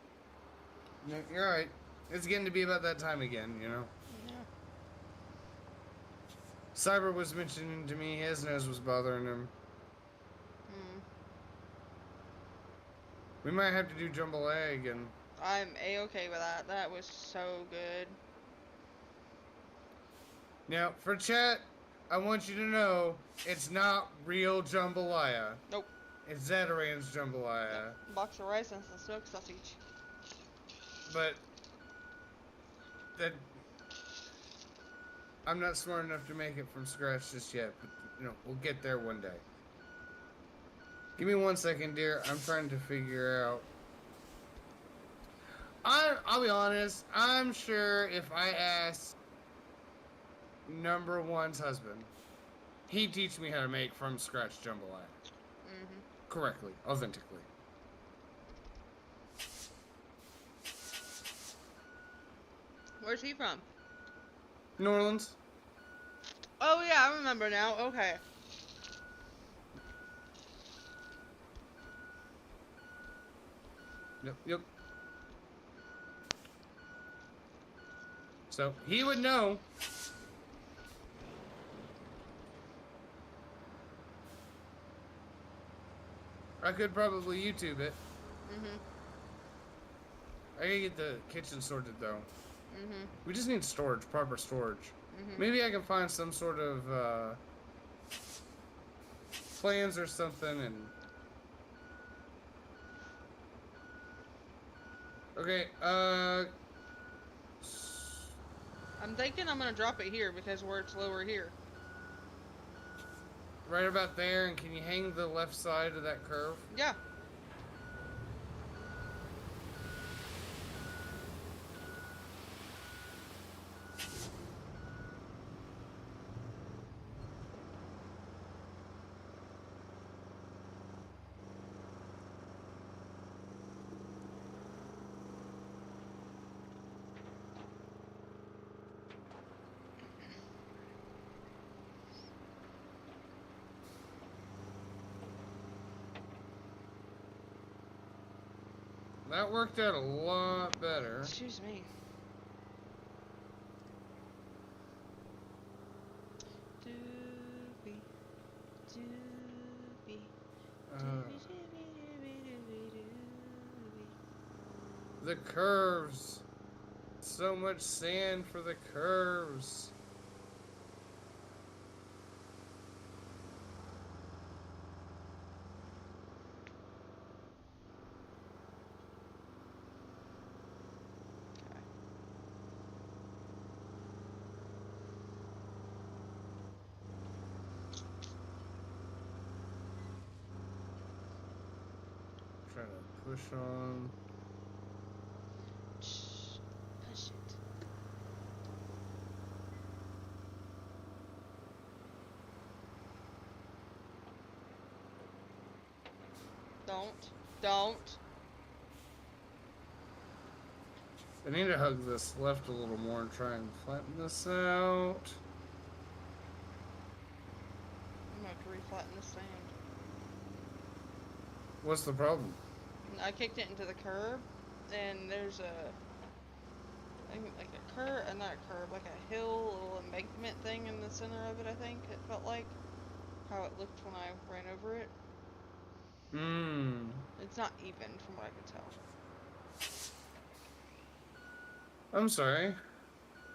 No, you're right. It's getting to be about that time again, you know? Yeah. Cyber was mentioning to me his nose was bothering him. We might have to do jambalaya again. I'm A-okay with that. That was so good. Now, for chat, I want you to know it's not real jambalaya. Nope. It's Zataran's jambalaya. Yep. Box of rice and some smoked sausage. But that I'm not smart enough to make it from scratch just yet. But we'll get there one day. Give me 1 second, dear. I'm trying to figure out. I'll be honest. I'm sure if I asked number one's husband, he'd teach me how to make from scratch jambalaya. Correctly, authentically. Where's he from? New Orleans. Oh yeah, I remember now. Okay. Yep. So he would know. I could probably YouTube it. I gotta get the kitchen sorted though. We just need storage, proper storage. Maybe I can find some sort of plans or something and... Okay, I'm thinking I'm gonna drop it here because where it's lower here. Right about there, and can you hang the left side of that curve? Yeah. that worked out a lot better. Excuse me. Doobie, doobie, doobie, doobie, doobie, doobie. The curves. So much sand for the curves. Trying to push on. Shh, push it. Don't. I need to hug this left a little more and try and flatten this out. I'm gonna have to reflatten the sand. What's the problem? I kicked it into the curb, and there's I think like a curb, not a curb, like a hill, a little embankment thing in the center of it. I think it felt like how it looked when I ran over it. It's not even, from what I could tell. I'm sorry.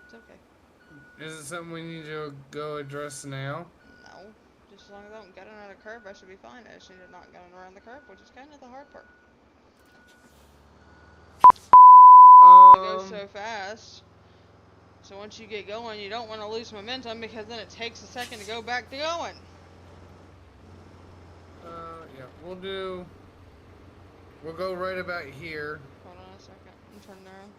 It's okay. Is it something we need to go address now? No, just as long as I don't get it on a curb, I should be fine. I just need to not get it around the curb, which is kind of the hard part. It goes so fast. So once you get going, you don't want to lose momentum because then it takes a second to go back to going. Yeah, we'll go right about here Hold on a second. I'm turning around.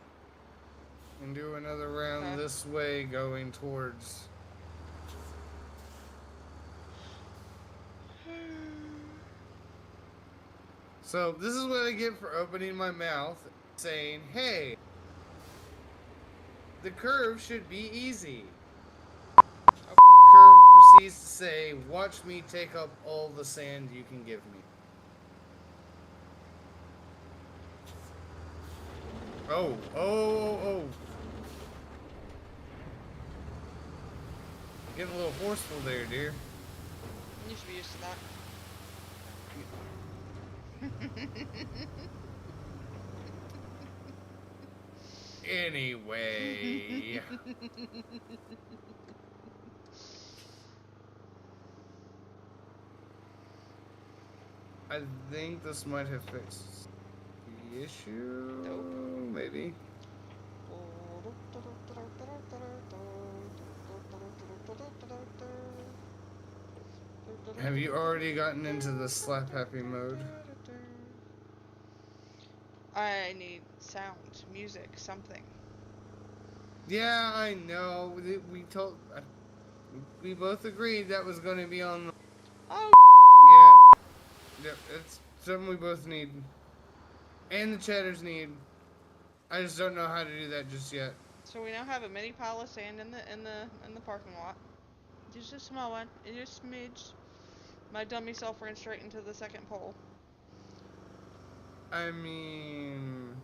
and do another round Okay. this way going towards. So this is what I get for opening my mouth saying, hey, the curve should be easy. Curve proceeds to say, watch me take up all the sand you can give me. Oh. Getting a little forceful there, dear. You should be used to that. Anyway. I think this might have fixed the issue. Nope. Maybe. Have you already gotten into the slap happy mode? I need sound, music, something. Yeah, I know. We both agreed that was going to be on. Oh. Yeah, it's something we both need, and the chatters need. I just don't know how to do that just yet. So we now have a mini pile of sand in the parking lot. Just a small one. Just a smidge. My dummy self ran straight into the second pole. I mean,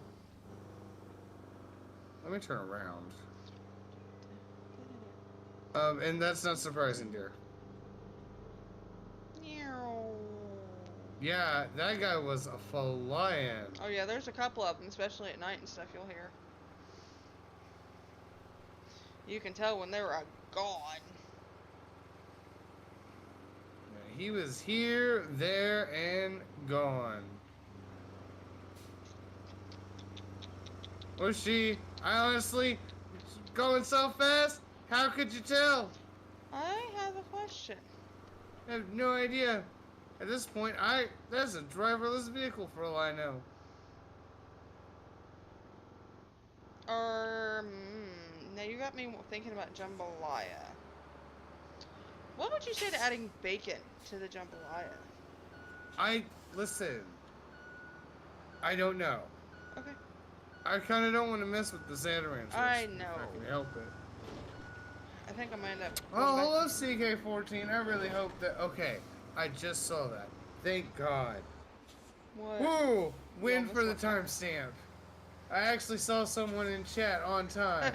let me turn around. And that's not surprising, dear. Yeah, that guy was a flying. Oh yeah, there's a couple of them, especially at night and stuff. You'll hear. You can tell when they were gone. Yeah, he was here, there, and gone. Was she? I honestly, going so fast. How could you tell? I have a question. I have no idea. At this point, that's a driverless vehicle for all I know. Now you got me thinking about jambalaya. What would you say to adding bacon to the jambalaya? Listen. I don't know. Okay. I kind of don't want to mess with the sand ranchers. I know. If I can help it. I think I'm gonna end up. Oh, hello, CK14. I really hope that. Okay, I just saw that. Thank God. What? Whoa! Win almost for the went there. timestamp. I actually saw someone in chat on time.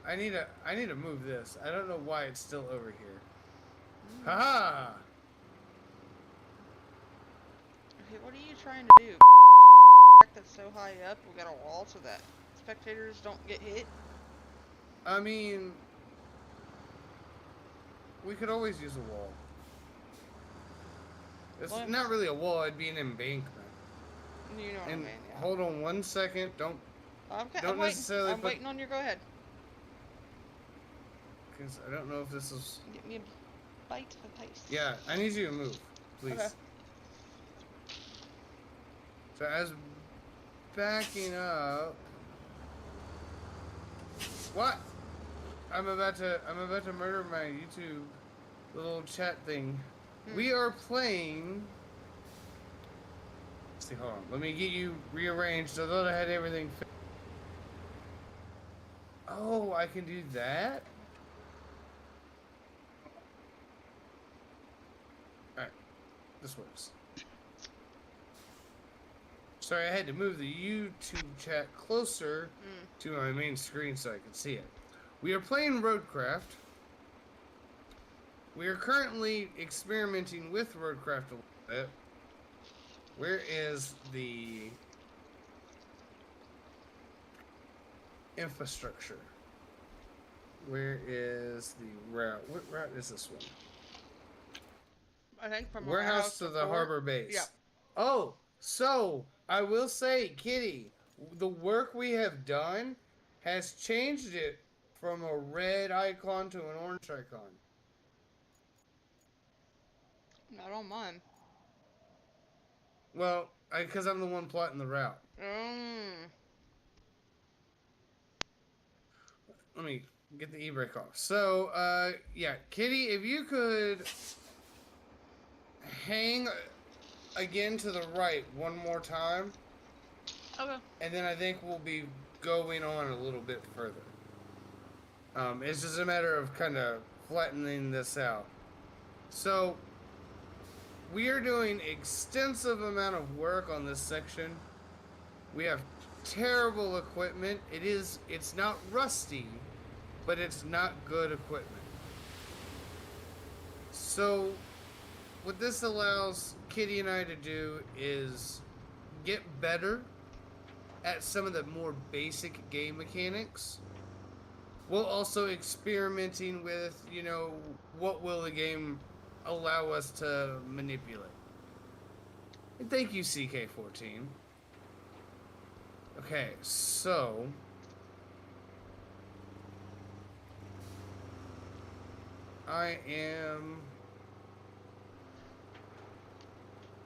I need to move this. I don't know why it's still over here. Haha! Okay, what are you trying to do? That's so high up, we got a wall so that spectators don't get hit. I mean, we could always use a wall. It's Well, not really a wall, it'd be an embankment. You know what And I mean, yeah. hold on 1 second, don't I'm waiting. necessarily I'm waiting on your go ahead. Because I don't know if this is... Get me a bite to the face. Yeah, I need you to move, please. Okay. So as backing up... What? I'm about to murder my YouTube little chat thing. We are playing... Let's see, hold on. Let me get you rearranged. I thought I had everything fixed. Oh, I can do that? Alright. This works. Sorry, I had to move the YouTube chat closer to my main screen so I could see it. We are playing RoadCraft. We are currently experimenting with RoadCraft a little bit. Where is the infrastructure? Where is the route? What route is this one? I think from Warehouse to the harbor base. Yeah. Oh, so I will say, Kitty, the work we have done has changed it from a red icon to an orange icon. Not on mine. Well, because I'm the one plotting the route. Let me get the e-brake off. So, yeah, Kitty, if you could hang again to the right one more time. Okay. And then I think we'll be going on a little bit further. It's just a matter of kind of flattening this out. So, we are doing extensive amount of work on this section. We have terrible equipment. It's not rusty, but it's not good equipment. So, what this allows Kitty and I to do is get better at some of the more basic game mechanics, while also experimenting with, what will the game allow us to manipulate. And thank you, CK14. Okay, so I am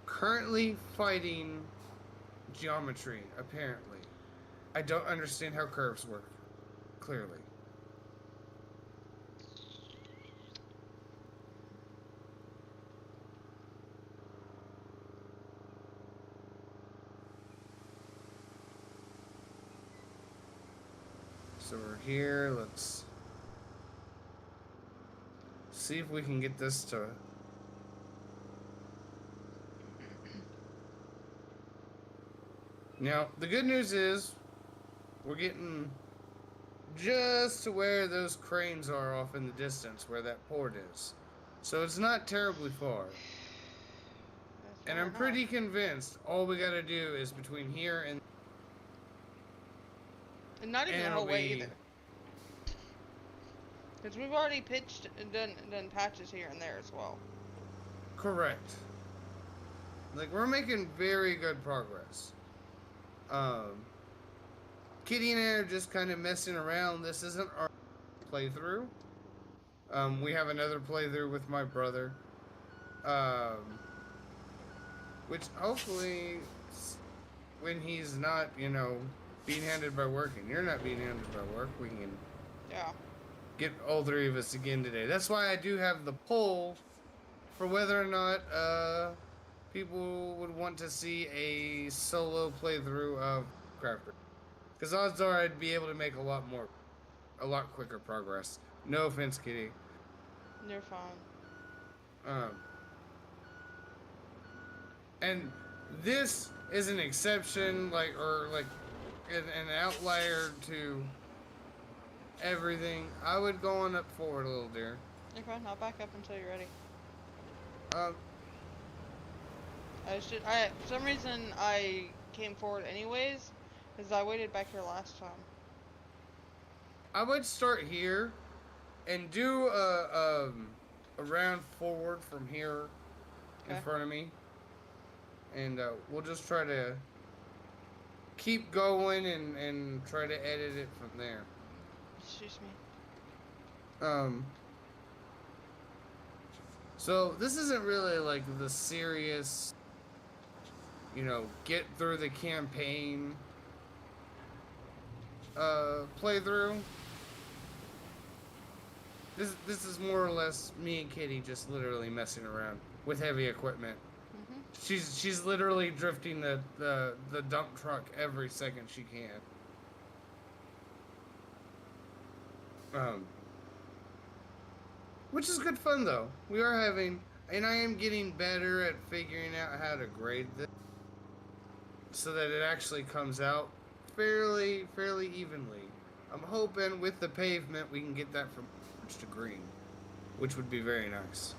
currently fighting geometry, apparently. I don't understand how curves work, clearly. So we're here, let's see if we can get this to... Now, the good news is, we're getting just to where those cranes are off in the distance, where that port is. So it's not terribly far. And I'm pretty convinced all we gotta do is between here and... And not even the whole way either. Because we've already pitched and done patches here and there as well. Correct. Like, we're making very good progress. Kitty and I are just kind of messing around. This isn't our playthrough. We have another playthrough with my brother. Which hopefully, when he's not, being handed by work, and you're not being handed by work, we can get all three of us again today. That's why I do have the poll for whether or not people would want to see a solo playthrough of Crafter. Because odds are I'd be able to make a lot quicker progress. No offense, Kitty. You're fine. And this is an exception, or an outlier to everything. I would go on up forward a little, dear. Okay, I'll back up until you're ready. Um, For some reason, I came forward anyways, because I waited back here last time. I would start here and do a round forward from here in Okay. front of me, and we'll just try to keep going and try to edit it from there. Excuse me. So this isn't really like the serious, get through the campaign playthrough. This is more or less me and Kitty just literally messing around with heavy equipment. She's literally drifting the dump truck every second she can. Which is good fun though. We are having, and I am getting better at figuring out how to grade this so that it actually comes out fairly evenly. I'm hoping with the pavement we can get that from orange to green, which would be very nice.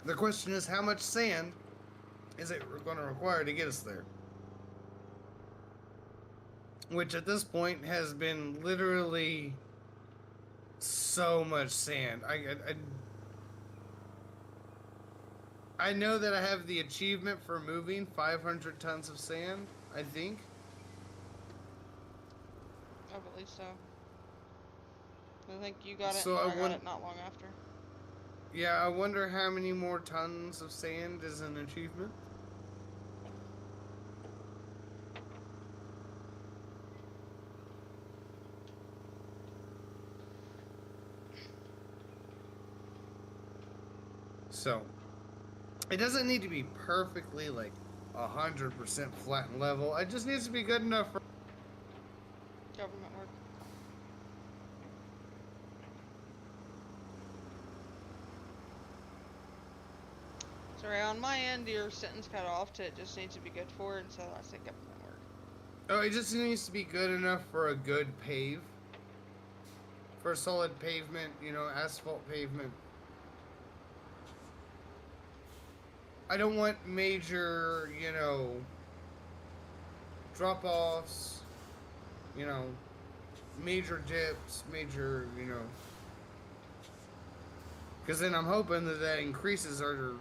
The question is, how much sand is it going to require to get us there? Which at this point has been literally so much sand. I know that I have the achievement for moving 500 tons of sand, I think. I believe so. I think you got it, So and I got it not long after. Yeah, I wonder how many more tons of sand is an achievement. So, it doesn't need to be perfectly 100% flat and level. It just needs to be good enough for Government work. Sorry, on my end, your sentence cut off to it just needs to be good for it, so I said government work. Oh, it just needs to be good enough for a good pave. For a solid pavement, asphalt pavement. I don't want major, drop-offs, major dips, because then I'm hoping that increases our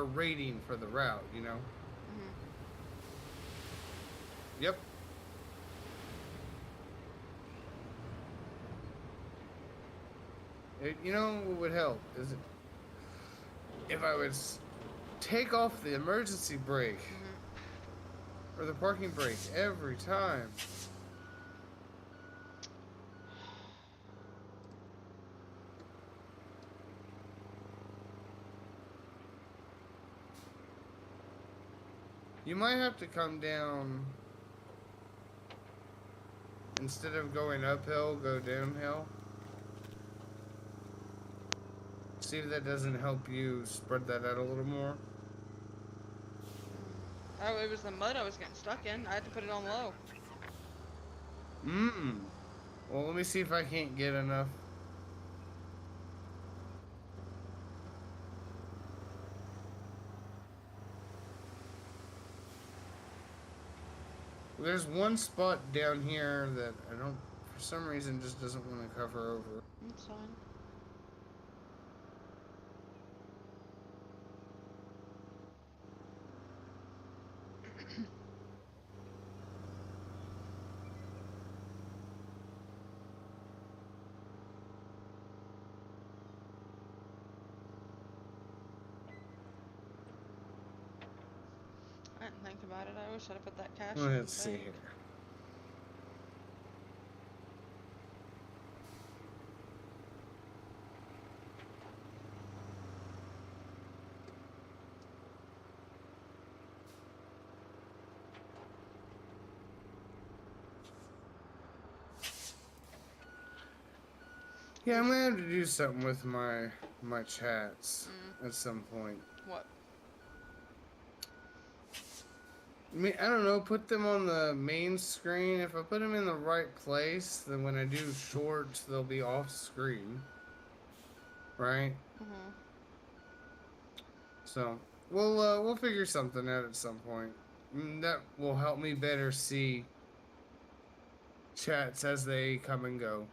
rating for the route, Yep. What would help is if I would take off the emergency brake or the parking brake every time. You might have to come down, instead of going uphill, go downhill. See if that doesn't help you spread that out a little more. Oh, it was the mud I was getting stuck in. I had to put it on low. Well, let me see if I can't get enough. There's one spot down here that I don't, for some reason, just doesn't want to cover over. That's fine. I didn't think about it. I wish I'd have put that cash in the Let's see bank. here. Yeah, I'm gonna have to do something with my my chats at some point. What? I mean, I don't know, put them on the main screen. If I put them in the right place, then when I do shorts, they'll be off screen. Right? Mhm. So, we'll figure something out at some point. That will help me better see chats as they come and go.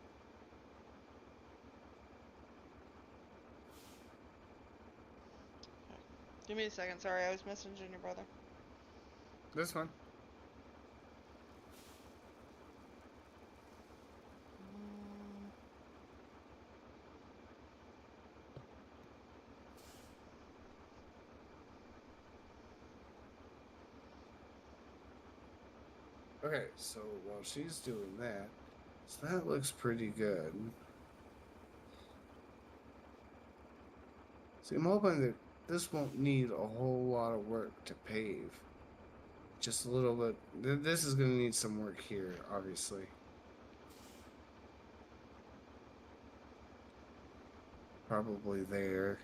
Give me a second. Sorry, I was messaging your brother. This one. Okay, so while she's doing that, so that looks pretty good. See, I'm hoping that this won't need a whole lot of work to pave. Just a little bit. This is going to need some work here, obviously. Probably there.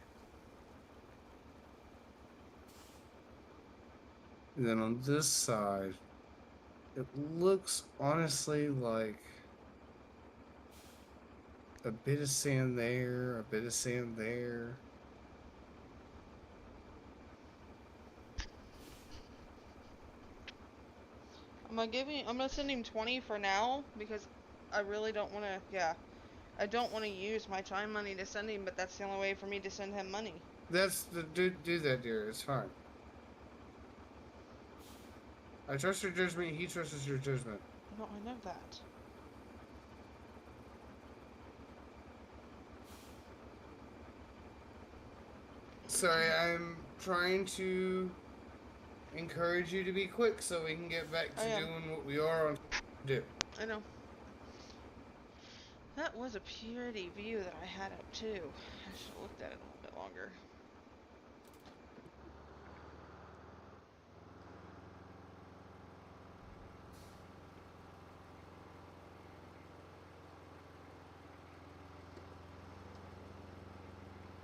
And then on this side, it looks honestly like a bit of sand there, a bit of sand there. I'm gonna send him 20 for now because I really don't want to. Yeah, I don't want to use my time money to send him, but that's the only way for me to send him money. That's the do that, dear. It's fine. I trust your judgment. He trusts your judgment. No, I know that. Sorry, I'm trying to encourage you to be quick so we can get back to doing what we are on do. I know. That was a pretty view that I had up too. I should have looked at it a little bit longer.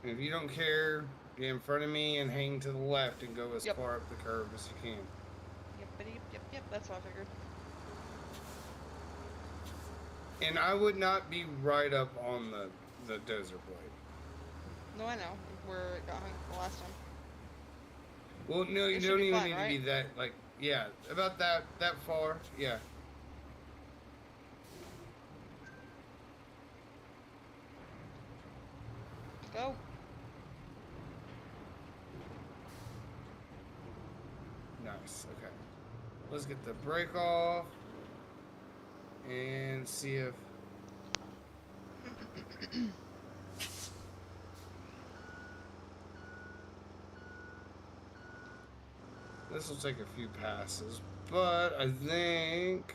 And if you don't care, get in front of me and hang to the left and go as far up the curve as you can. Yep, that's what I figured. And I would not be right up on the dozer blade. No, I know. Where it got hung the last time. Well, no, you don't even need to be that, like, yeah, about that far, yeah. Go. Nice, okay. Let's get the brake off and see if... This will take a few passes, but I think...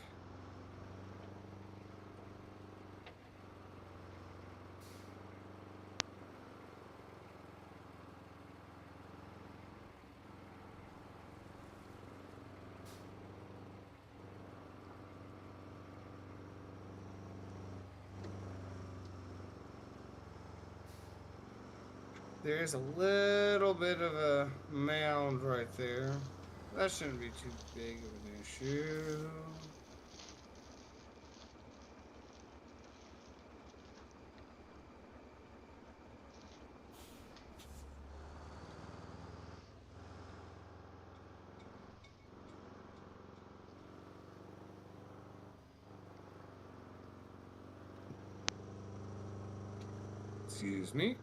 There's a little bit of a mound right there. That shouldn't be too big of an issue. Excuse me.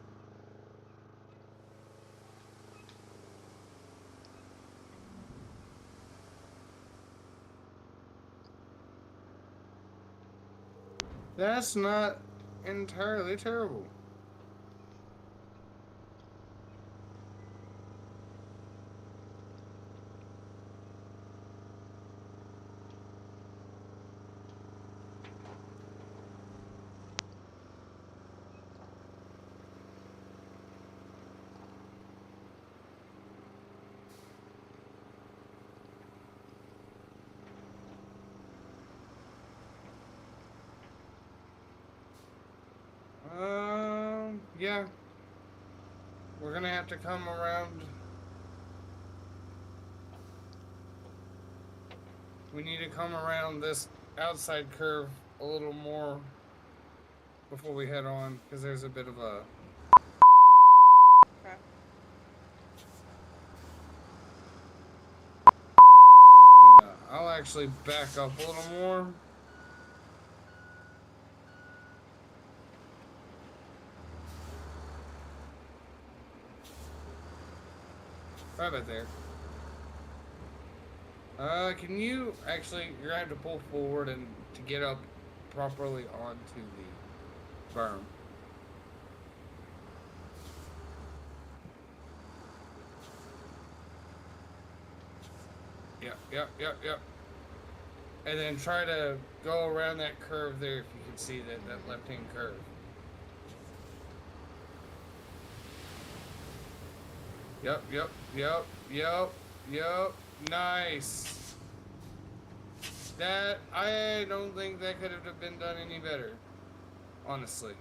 That's not entirely terrible. Yeah. we're gonna have to come around. We need to come around this outside curve a little more before we head on, because there's a bit of a... Okay. And, I'll actually back up a little more. Right about there. Can you actually, you're gonna have to pull forward and to get up properly onto the berm. Yep. And then try to go around that curve there if you can see that left-hand curve. Yep. Nice. That, I don't think that could have been done any better. Honestly.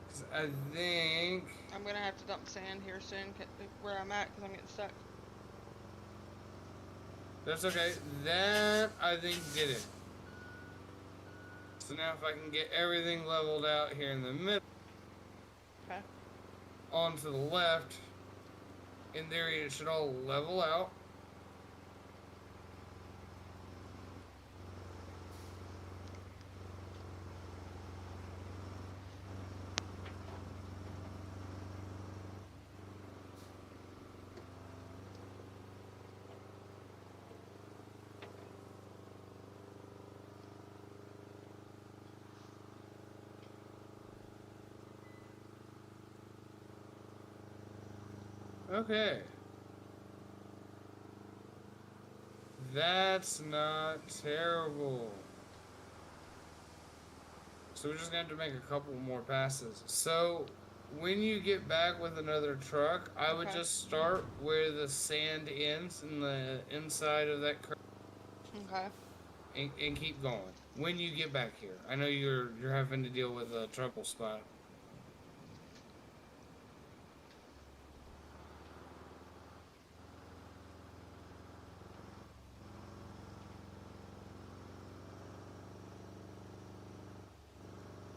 'Cause I think... I'm gonna have to dump sand here soon, where I'm at, because I'm getting stuck. That's okay. That, I think, did it. So now if I can get everything leveled out here in the middle. Okay. On to the left. In theory, it should all level out. Okay. That's not terrible. So we're just going to have to make a couple more passes. So when you get back with another truck, I would just start where the sand ends in the inside of that curve. Okay. And keep going. When you get back here. I know you're having to deal with a trouble spot.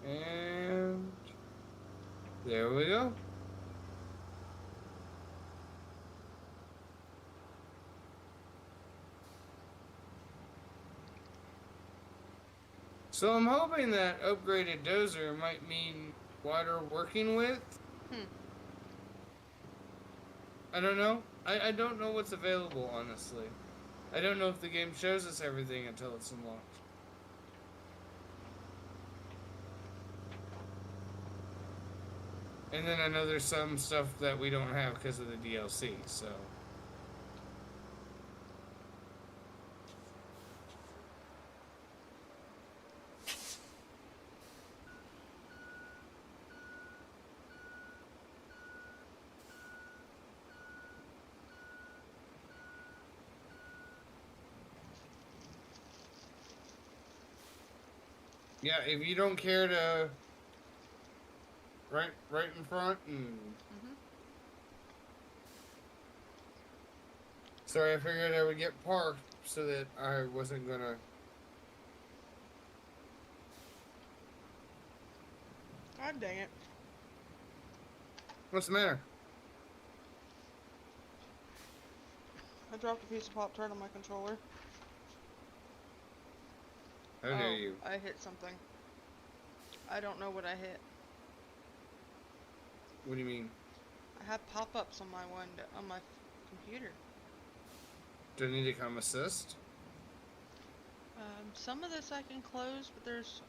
And there we go. So I'm hoping that upgraded dozer might mean wider working width. I don't know. I don't know what's available, honestly. I don't know if the game shows us everything until it's unlocked. And then I know there's some stuff that we don't have because of the DLC, so... Yeah, if you don't care to... Right in front and... Sorry, I figured I would get parked so that I wasn't gonna... God dang it. What's the matter? I dropped a piece of Pop-Tart on my controller. How dare you? I hit something. I don't know what I hit. What do you mean? I have pop-ups on my computer. Do I need to come assist? Some of this I can close, but there's...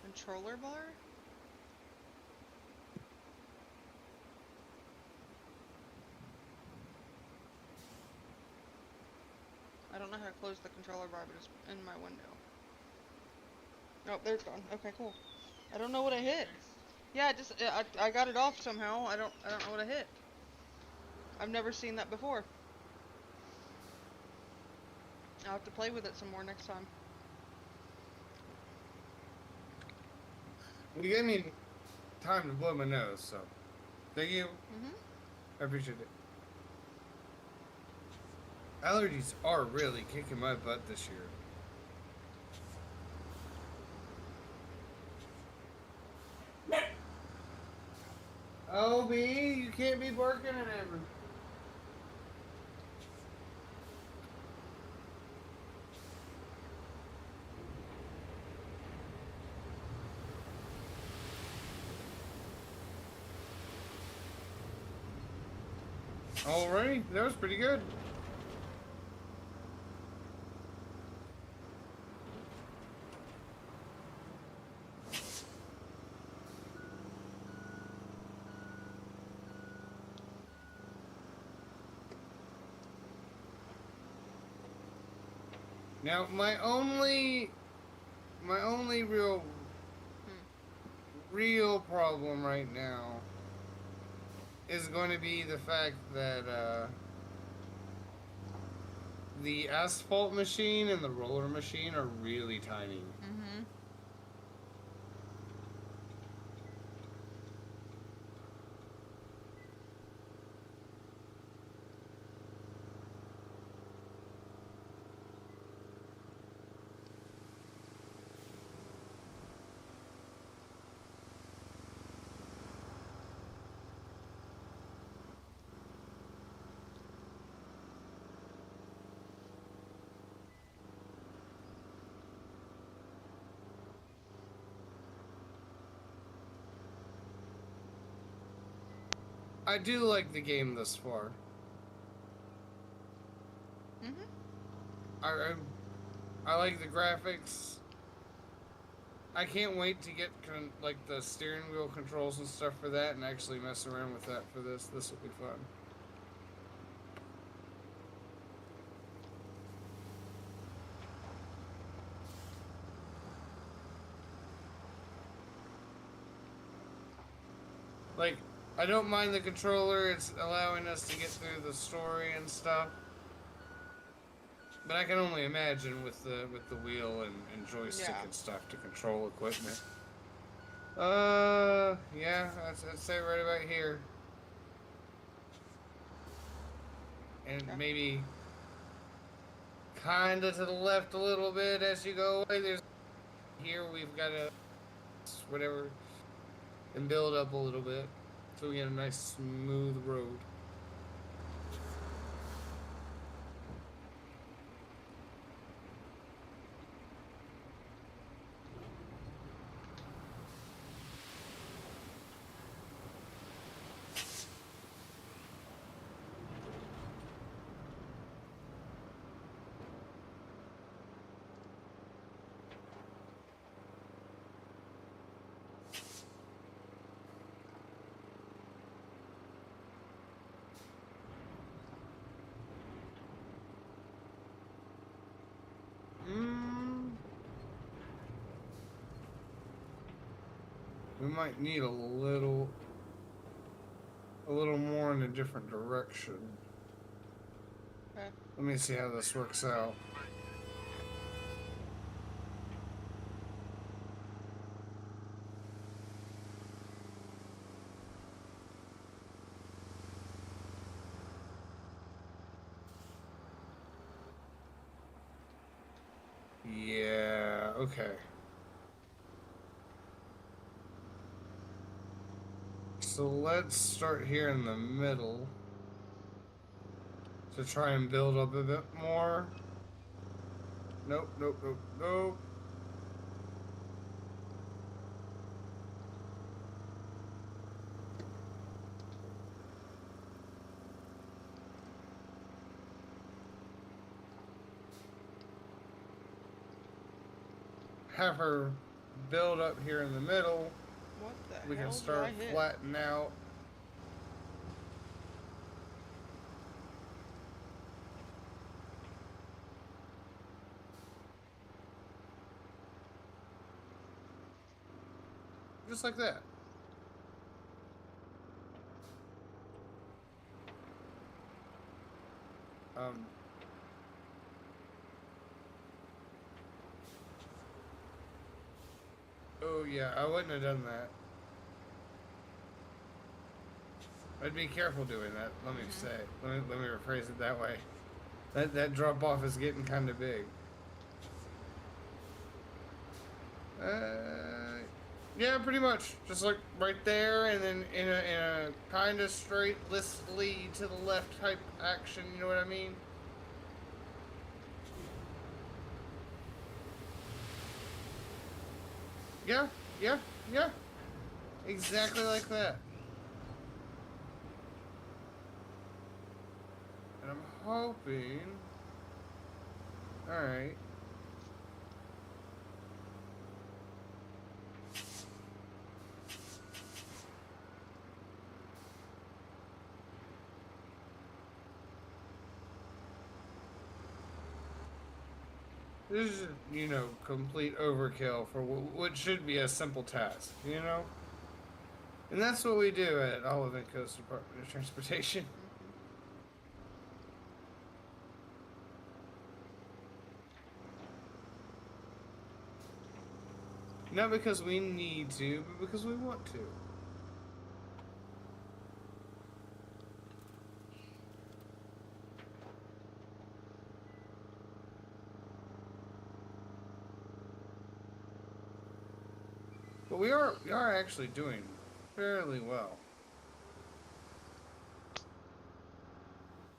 Controller bar? I don't know how to close the controller bar, but it's in my window. Oh, there it's gone. Okay, cool. I don't know what I hit. Yeah, I got it off somehow. I don't know what I hit. I've never seen that before. I'll have to play with it some more next time. You gave me time to blow my nose, so thank you. Mhm. I appreciate it. Allergies are really kicking my butt this year. Oh, B, you can't be barking at everyone. Alright, that was pretty good. Now, my only real problem right now is going to be the fact that the asphalt machine and the roller machine are really tiny. Mhm. I do like the game thus far. Mhm. I like the graphics. I can't wait to get like the steering wheel controls and stuff for that, and actually mess around with that for this. This will be fun. Like, I don't mind the controller. It's allowing us to get through the story and stuff. But I can only imagine with the wheel and joystick Yeah. and stuff to control equipment. Yeah, I'd say right about here. And Okay. maybe kinda to the left a little bit as you go away. There's here we've got to whatever and build up a little bit so we get a nice smooth road. We might need a little more in a different direction. Okay. Let me see how this works out. Yeah, okay. So let's start here in the middle to try and build up a bit more. Nope, nope, nope, nope. Have her build up here in the middle. What the We can hell did start I hit? flattening out. Just like that. Um, Oh yeah, I wouldn't have done that. I'd be careful doing that. Let me say. Let me rephrase it that way. That drop off is getting kind of big. Yeah, pretty much. Just like right there, and then in a kind of straight lead to the left type action. You know what I mean? Yeah, yeah, yeah. Exactly like that. And I'm hoping. All right. This is, you know, complete overkill for what should be a simple task, you know? And that's what we do at Olive Coast Department of Transportation. Not because we need to, but because we want to. But we are actually doing fairly well.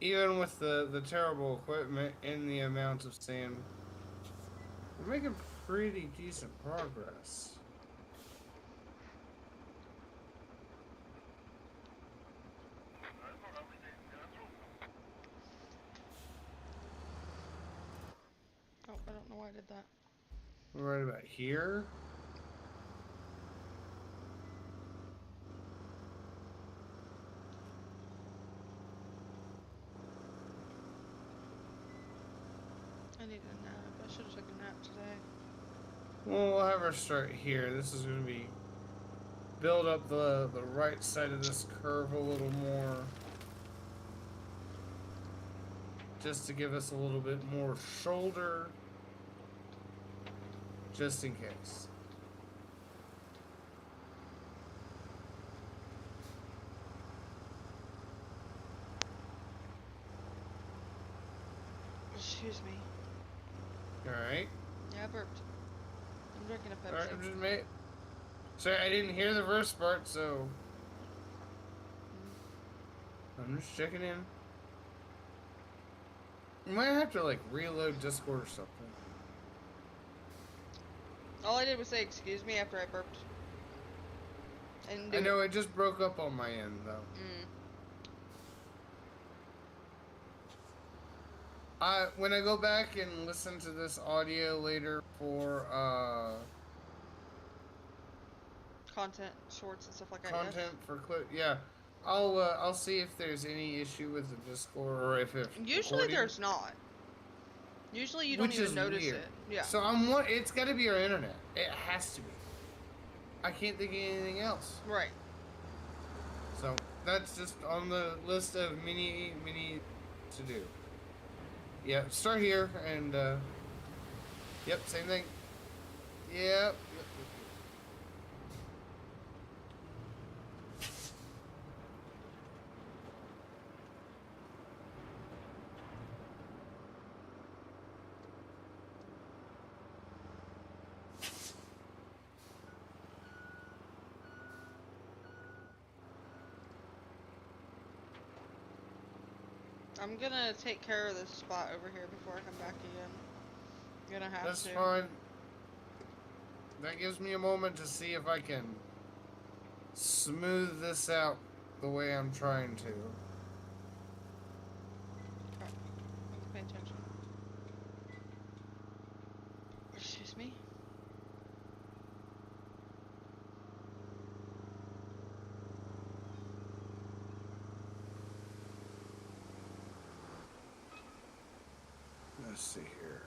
Even with the terrible equipment and the amount of sand, we're making pretty decent progress. Oh, I don't know why I did that. We're right about here. I need a nap. I should have taken a nap today. Well, we'll have her start here. This is going to be build up the right side of this curve a little more, just to give us a little bit more shoulder, just in case. Excuse me. Alright. Yeah, I burped. I'm drinking a Pepsi. Alright, I'm just made. Sorry, I didn't hear the first part, so I'm just checking in. You might have to like reload Discord or something. All I did was say excuse me after I burped. And I know it just broke up on my end though. When I go back and listen to this audio later for Content, shorts, and stuff like that. content for clip, yeah, I'll see if there's any issue with the Discord or if Usually recording, there's not. Usually you don't which even is notice weird. it. Yeah. So it's got to be our internet. It has to be. I can't think of anything else. Right. So that's just on the list of many to do. Yeah, start here and yep, same thing. Yep. I'm gonna take care of this spot over here before I come back again. I'm gonna have That's to. fine. That gives me a moment to see if I can smooth this out the way I'm trying to. Okay. Let's pay attention. Excuse me. Let's see here.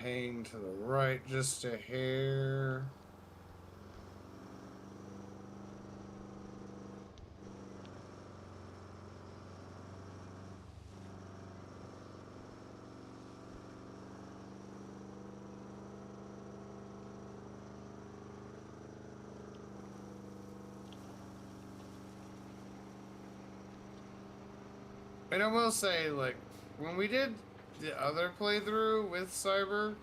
hang to the right just a hair. And I will say, like, when we did the other playthrough with Cyber,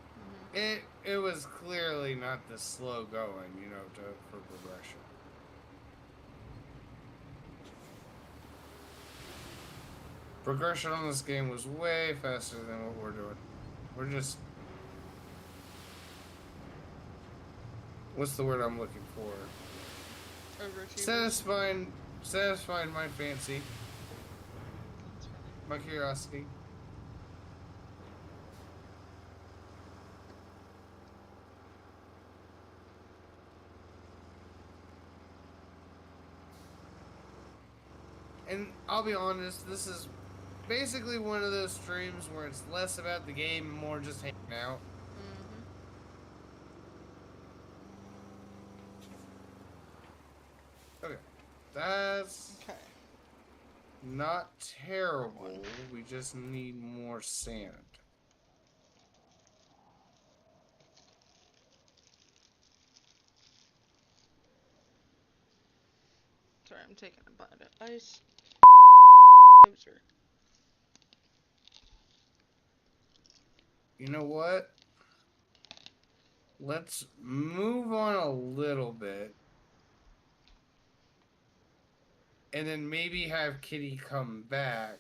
it was clearly not this slow going, you know, for progression. Progression on this game was way faster than what we're doing. We're just... What's the word I'm looking for? Overachievers. Satisfying my fancy. My curiosity. And I'll be honest, this is basically one of those streams where it's less about the game and more just hanging out. Okay. That's not terrible. We just need more sand. Sorry, I'm taking a bite of ice. You know what? Let's move on a little bit. And then maybe have Kitty come back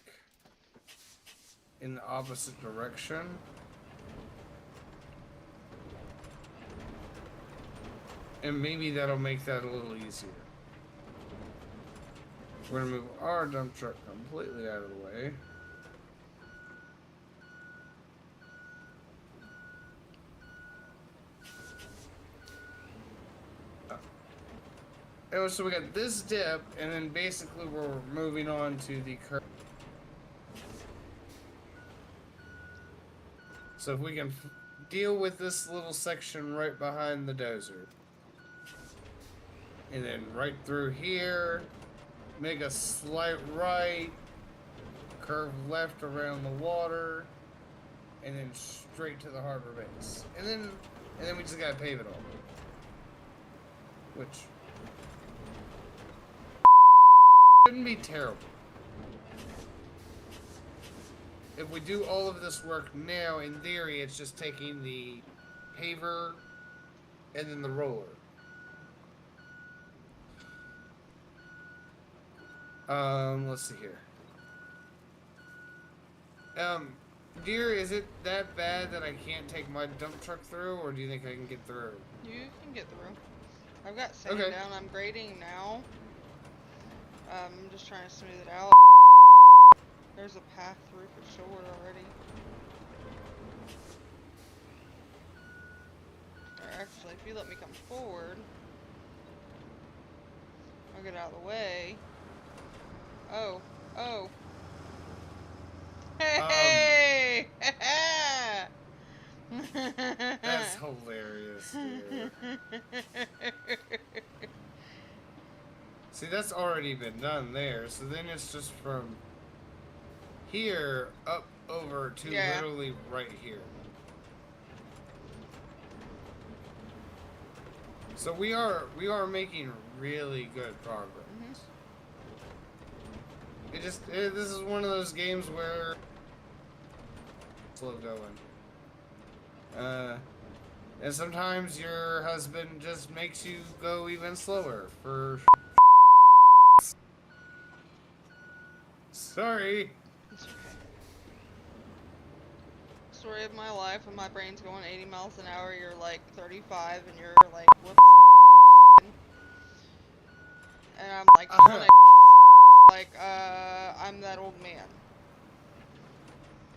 in the opposite direction. And maybe that'll make that a little easier. We're gonna move our dump truck completely out of the way. And so we got this dip, and then basically we're moving on to the curve. So if we can deal with this little section right behind the dozer. And then right through here, make a slight right, curve left around the water, and then straight to the harbor base. And then we just gotta pave it all. Which shouldn't be terrible. If we do all of this work now, in theory, it's just taking the paver and then the roller. Let's see here. Dear, is it that bad that I can't take my dump truck through, or do you think I can get through? You can get through. I've got sand down. I'm grading now. I'm just trying to smooth it out. There's a path through for sure already. Or actually, if you let me come forward, I'll get out of the way. Oh. Hey! That's hilarious, dude. See, that's already been done there, so then it's just from here up over to literally right here. So we are making really good progress. This is one of those games where slow going. And sometimes your husband just makes you go even slower for Sorry. It's okay. Story of my life, when my brain's going 80 miles an hour, you're like 35 and you're like, what the and I'm like, I'm that old man.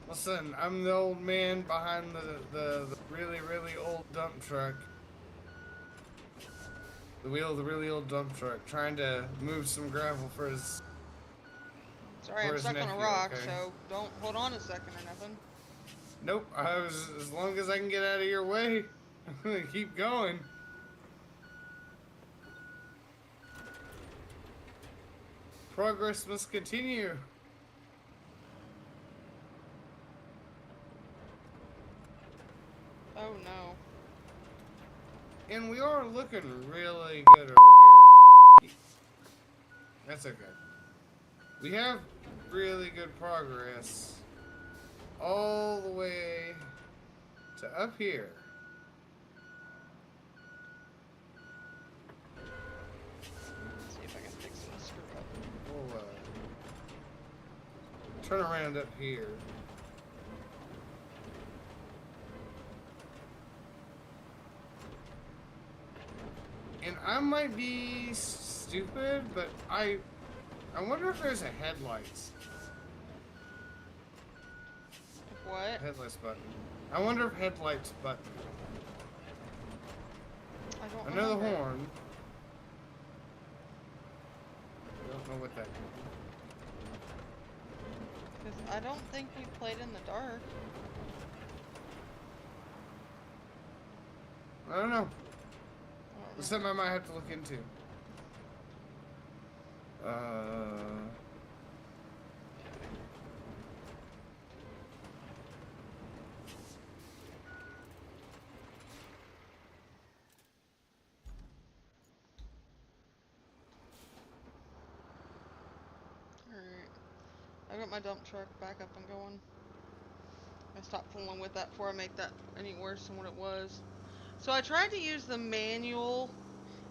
Listen, I'm the old man behind the really, really old dump truck. The wheel of the really old dump truck, trying to move some gravel for his... Sorry, I'm stuck on a rock, so don't hold on a second or nothing. Nope, as long as I can get out of your way, I'm gonna keep going. Progress must continue. Oh no. And we are looking really good over here. That's okay. We have really good progress all the way to up here. Let's see if I can fix this screw up. We'll turn around up here. And I might be stupid, but I wonder if there's a headlights. What? Headlights button. I wonder if headlights button. I don't I know the remember. horn. I don't know what that is. Because I don't think we played in the dark. I don't know. I don't It's something I might have to look into. Alright. I got my dump truck back up and going. I stopped fooling with that before I make that any worse than what it was. So I tried to use the manual,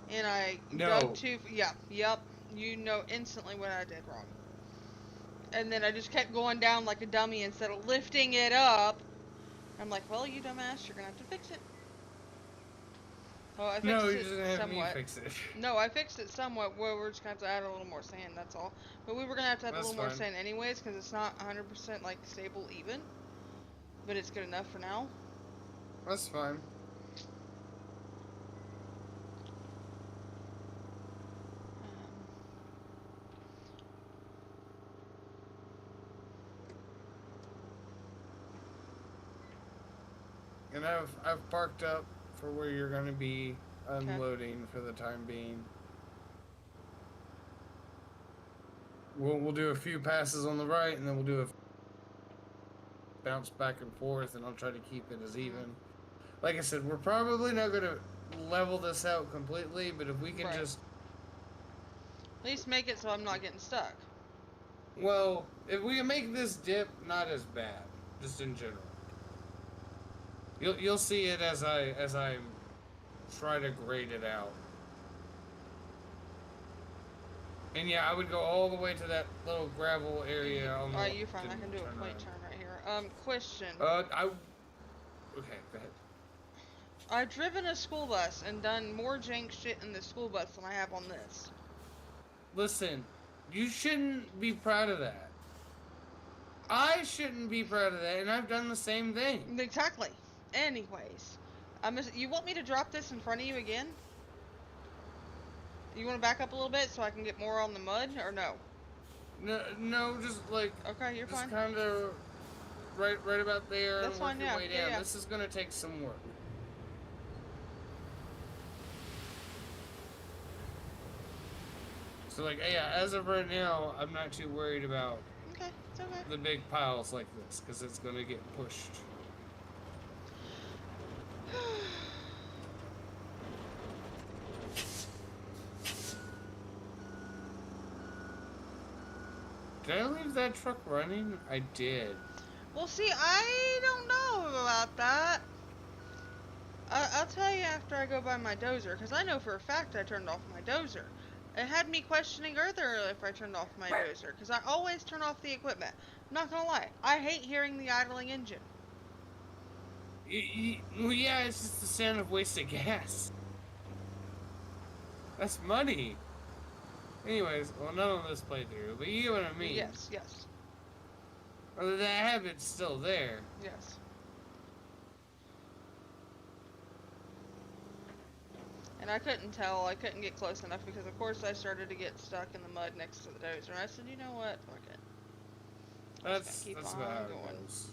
and I dug too. Yep. You know instantly what I did wrong. And then I just kept going down like a dummy instead of lifting it up. I'm like, well, you dumbass, you're gonna have to fix it. Oh, I fixed No, you it just have me somewhat. fix it. No, I fixed it somewhat. Where we're just gonna have to add a little more sand. That's all. But we were gonna have to add a That's little more fine. sand anyways, because it's not 100% like stable even. But it's good enough for now. That's fine. And I've parked up for where you're gonna be unloading for the time being. We'll do a few passes on the right, and then we'll do a bounce back and forth, and I'll try to keep it as even. Like I said, we're probably not gonna level this out completely, but if we can just, at least make it so I'm not getting stuck. well, if we can make this dip not as bad, just in general. You'll see it as I try to grade it out. And yeah, I would go all the way to that little gravel area. Alright, you're fine. I can do a point turn right here. Question. Okay, go ahead. I've driven a school bus and done more jank shit in the school bus than I have on this. Listen, you shouldn't be proud of that. I shouldn't be proud of that, and I've done the same thing. Exactly. Anyways, you want me to drop this in front of you again? You want to back up a little bit so I can get more on the mud, or no? No, just like okay, you're fine. Just kind of right about there. That's and work fine. your Yeah. way down. Yeah. This is gonna take some work. So like, yeah, as of right now, I'm not too worried about Okay, it's okay. the big piles like this because it's gonna get pushed. Did I leave that truck running? I did. Well, see, I don't know about that. I'll tell you after I go by my dozer, because I know for a fact I turned off my dozer. It had me questioning earlier if I turned off my dozer, because I always turn off the equipment. I'm not gonna lie, I hate hearing the idling engine. Well, yeah, it's just the sound of wasted gas. That's money. Anyways, well, not on this playthrough, but you get what I mean. Yes. Or that habit's still there. Yes. And I couldn't tell, I couldn't get close enough because of course I started to get stuck in the mud next to the dozer. And I said, you know what, fuck it. That's about how it goes.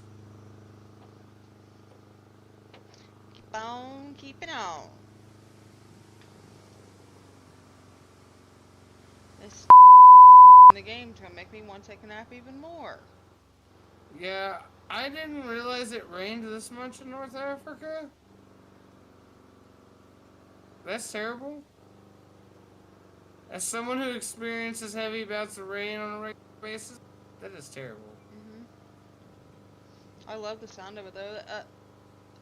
on keeping on. This in the game's gonna make me want to take a nap even more. Yeah, I didn't realize it rained this much in North Africa. That's terrible. As someone who experiences heavy bouts of rain on a regular basis, that is terrible. I love the sound of it though.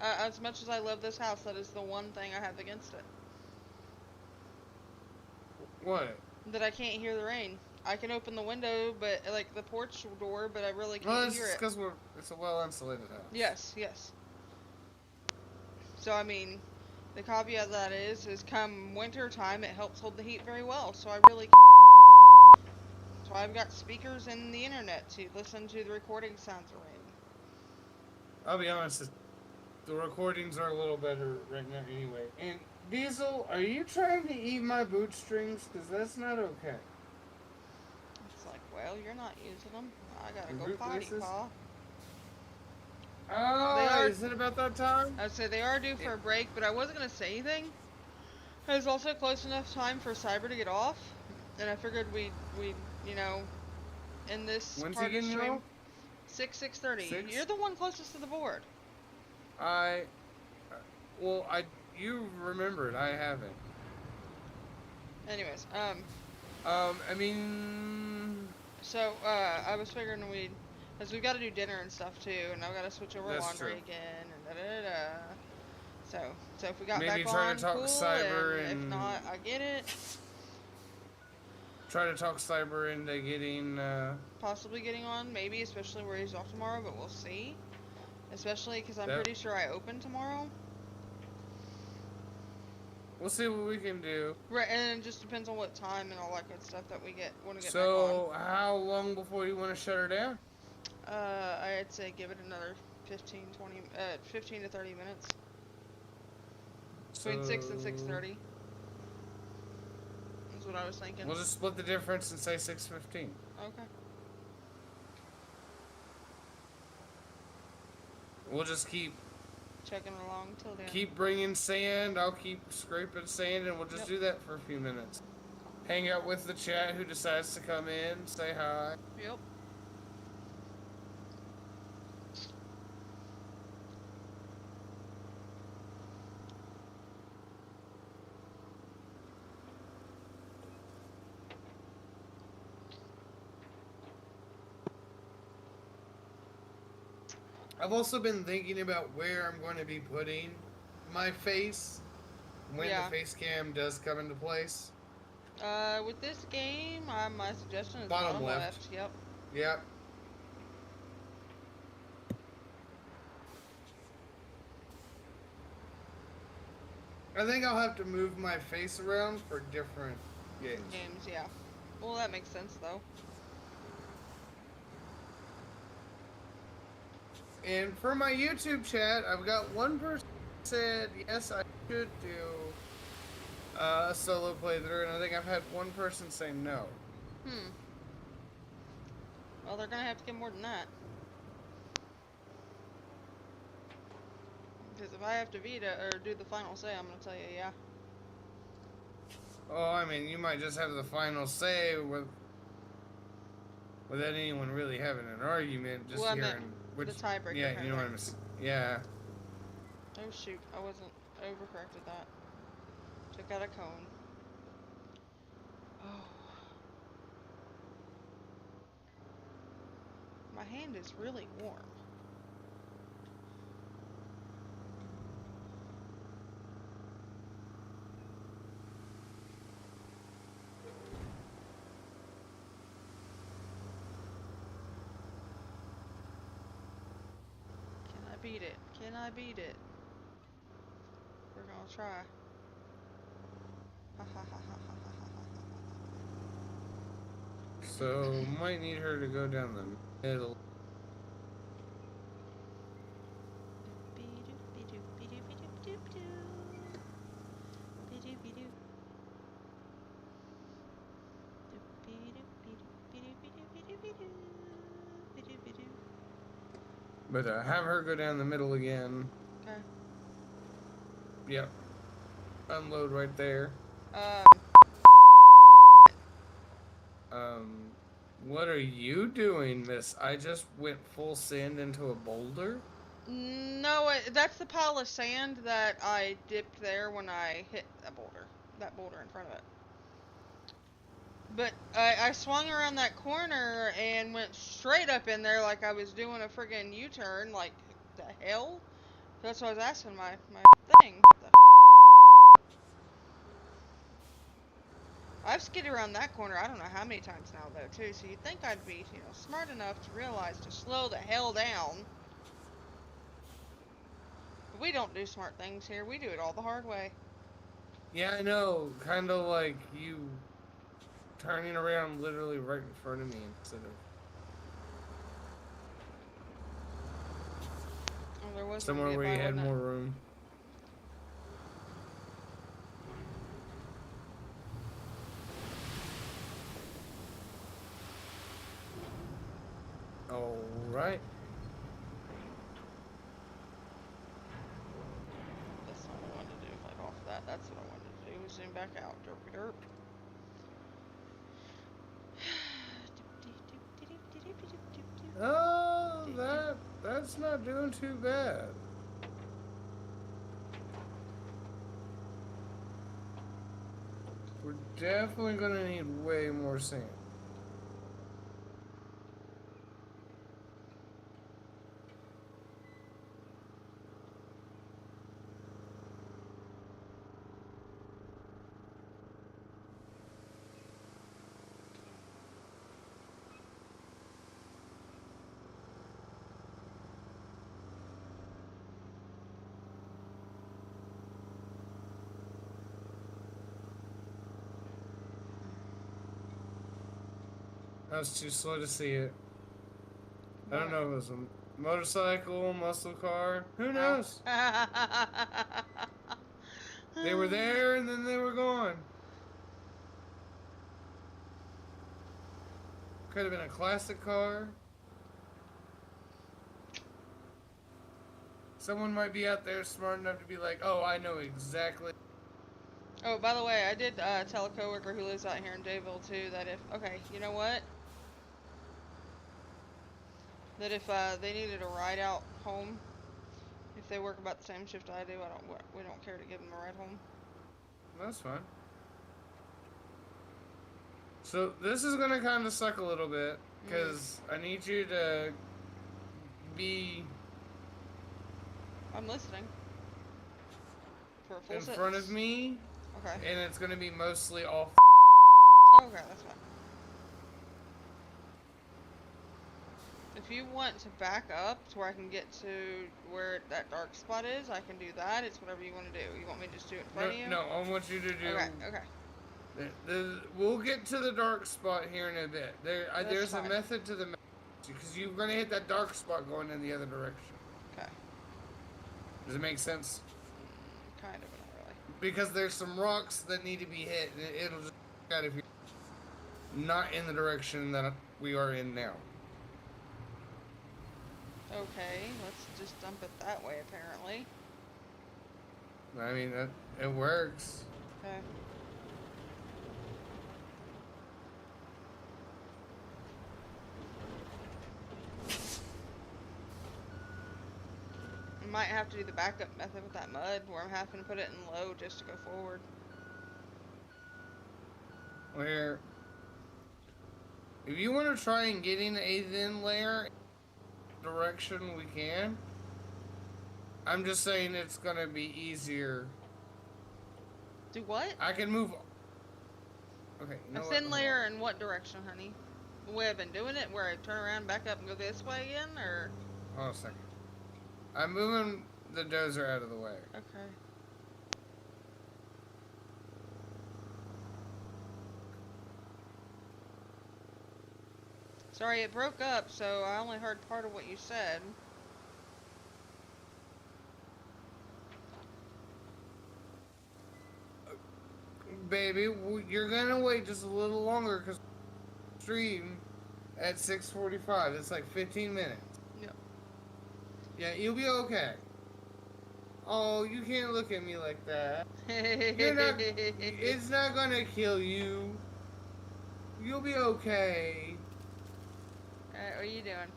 As much as I love this house, that is the one thing I have against it. What? That I can't hear the rain. I can open the window, but like the porch door, but I really Well, can't it's hear it. because it's a well-insulated house. Yes, yes. So I mean, the caveat of that is come winter time, it helps hold the heat very well. So I really. So I've got speakers in the internet to listen to the recording sounds of rain. I'll be honest, the recordings are a little better right now anyway. And Diesel, are you trying to eat my boot strings? Because that's not okay. It's like, well, you're not using them. I gotta The go root potty, places? Paul. Oh, is it about that time? I'd say they are due for a break, but I wasn't gonna say anything. It was also close enough time for Cyber to get off, and I figured we'd in this When's part he of the getting stream. off? 6:30. 6? You're the one closest to the board. You remembered. I haven't. Anyways, I mean... so, I was figuring because we've got to do dinner and stuff too, and I've got to switch over That's laundry true. again, and da-da-da-da. So if we got Maybe back try on, to talk cool, Cyber and if and- not, I get it. Try to talk Cyber into getting, Possibly getting on, maybe, especially where he's off tomorrow, but we'll see. Especially because I'm Yep. pretty sure I open tomorrow. We'll see what we can do. Right, and it just depends on what time and all that good stuff that we want to get So, how long before you want to shut her down? back on. I'd say give it another 15 to 30 minutes. Between 6 and 6:30. That's what I was thinking. We'll just split the difference and say 6:15. Okay. We'll just keep Checking along till then. bringing sand. I'll keep scraping sand, and we'll just Yep. do that for a few minutes. Hang out with the chat who decides to come in, say hi. Yep. I've also been thinking about where I'm going to be putting my face when Yeah. the face cam does come into place. With this game, my suggestion is Bottom bottom left. left. Yep. Yep. I think I'll have to move my face around for different games. Games, yeah. Well, that makes sense though. And for my YouTube chat, I've got one person said yes, I should do a solo playthrough, and I think I've had one person say no. Well, they're gonna have to get more than that. Because if I have to veto or do the final say, I'm gonna tell you, yeah. Oh, I mean, you might just have the final say without anyone really having an argument, just Well, I meant hearing which. the tiebreaker Yeah, kind you know of what I'm thing. saying. Yeah. Oh shoot, I wasn't overcorrected that. Took out a cone. Oh. My hand is really warm. Can I beat it? Can I beat it? We're gonna try. Ha ha ha ha ha ha ha ha. So, might need her to go down the middle. But have her go down the middle again. Okay. Yep. Unload right there. Um, Um, what are you doing, miss? I just went full send into a boulder? no, that's the pile of sand that I dipped there when I hit that boulder in front of it. But I swung around that corner and went straight up in there like I was doing a friggin' U-turn. Like, the hell? That's what I was asking my thing. I've skidded around that corner I don't know how many times now, though, too. So you'd think I'd be, smart enough to realize to slow the hell down. But we don't do smart things here. We do it all the hard way. Yeah, I know. Kind of like you turning around literally right in front of me instead of Oh, there was room to somewhere get where you by, had wasn't it? more room. All right. That's not what I wanted to do. If I go off that, that's what I wanted to do. Was zoom back out. Derpy derp. Oh, that's not doing too bad. We're definitely gonna need way more sand. I was too slow to see it. I don't know if it was a motorcycle, muscle car. Who knows? They were there and then they were gone. Could have been a classic car. Someone might be out there smart enough to be like, oh, I know exactly. Oh, by the way, I did tell a coworker who lives out here in Dayville too that okay, you know what? That if they needed a ride out home, if they work about the same shift I do, we don't care to give them a ride home. That's fine. So this is gonna kind of suck a little bit because I need you to be I'm listening. For a full in sentence. front of me. Okay. And it's gonna be mostly all. Okay, that's fine. If you want to back up to where I can get to where that dark spot is, I can do that. It's whatever you want to do. You want me to just do it in front of you? No, I want you to do. Okay. We'll get to the dark spot here in a bit. There's fine. a method to the because you're gonna hit that dark spot going in the other direction. Okay. Does it make sense? Kind of, but not really. Because there's some rocks that need to be hit, and it'll just out if you're not in the direction that we are in now. Okay, let's just dump it that way, apparently. I mean, it works. Okay. I might have to do the backup method with that mud, where I'm having to put it in low just to go forward. Where, if you want to try and get in a thin layer direction, we can. I'm just saying it's gonna be easier. Do what? I can move. Okay, you know A what? thin layer in what direction, honey? The way I've been doing it, where I turn around, back up, and go this way again, or? Hold on a second. I'm moving the dozer out of the way. Okay. Sorry, it broke up, so I only heard part of what you said. Baby, you're gonna wait just a little longer because stream at 6:45. It's like 15 minutes. Yep. Yeah, you'll be okay. Oh, you can't look at me like that. You're not. It's not gonna kill you. You'll be okay. Alright, what are you doing?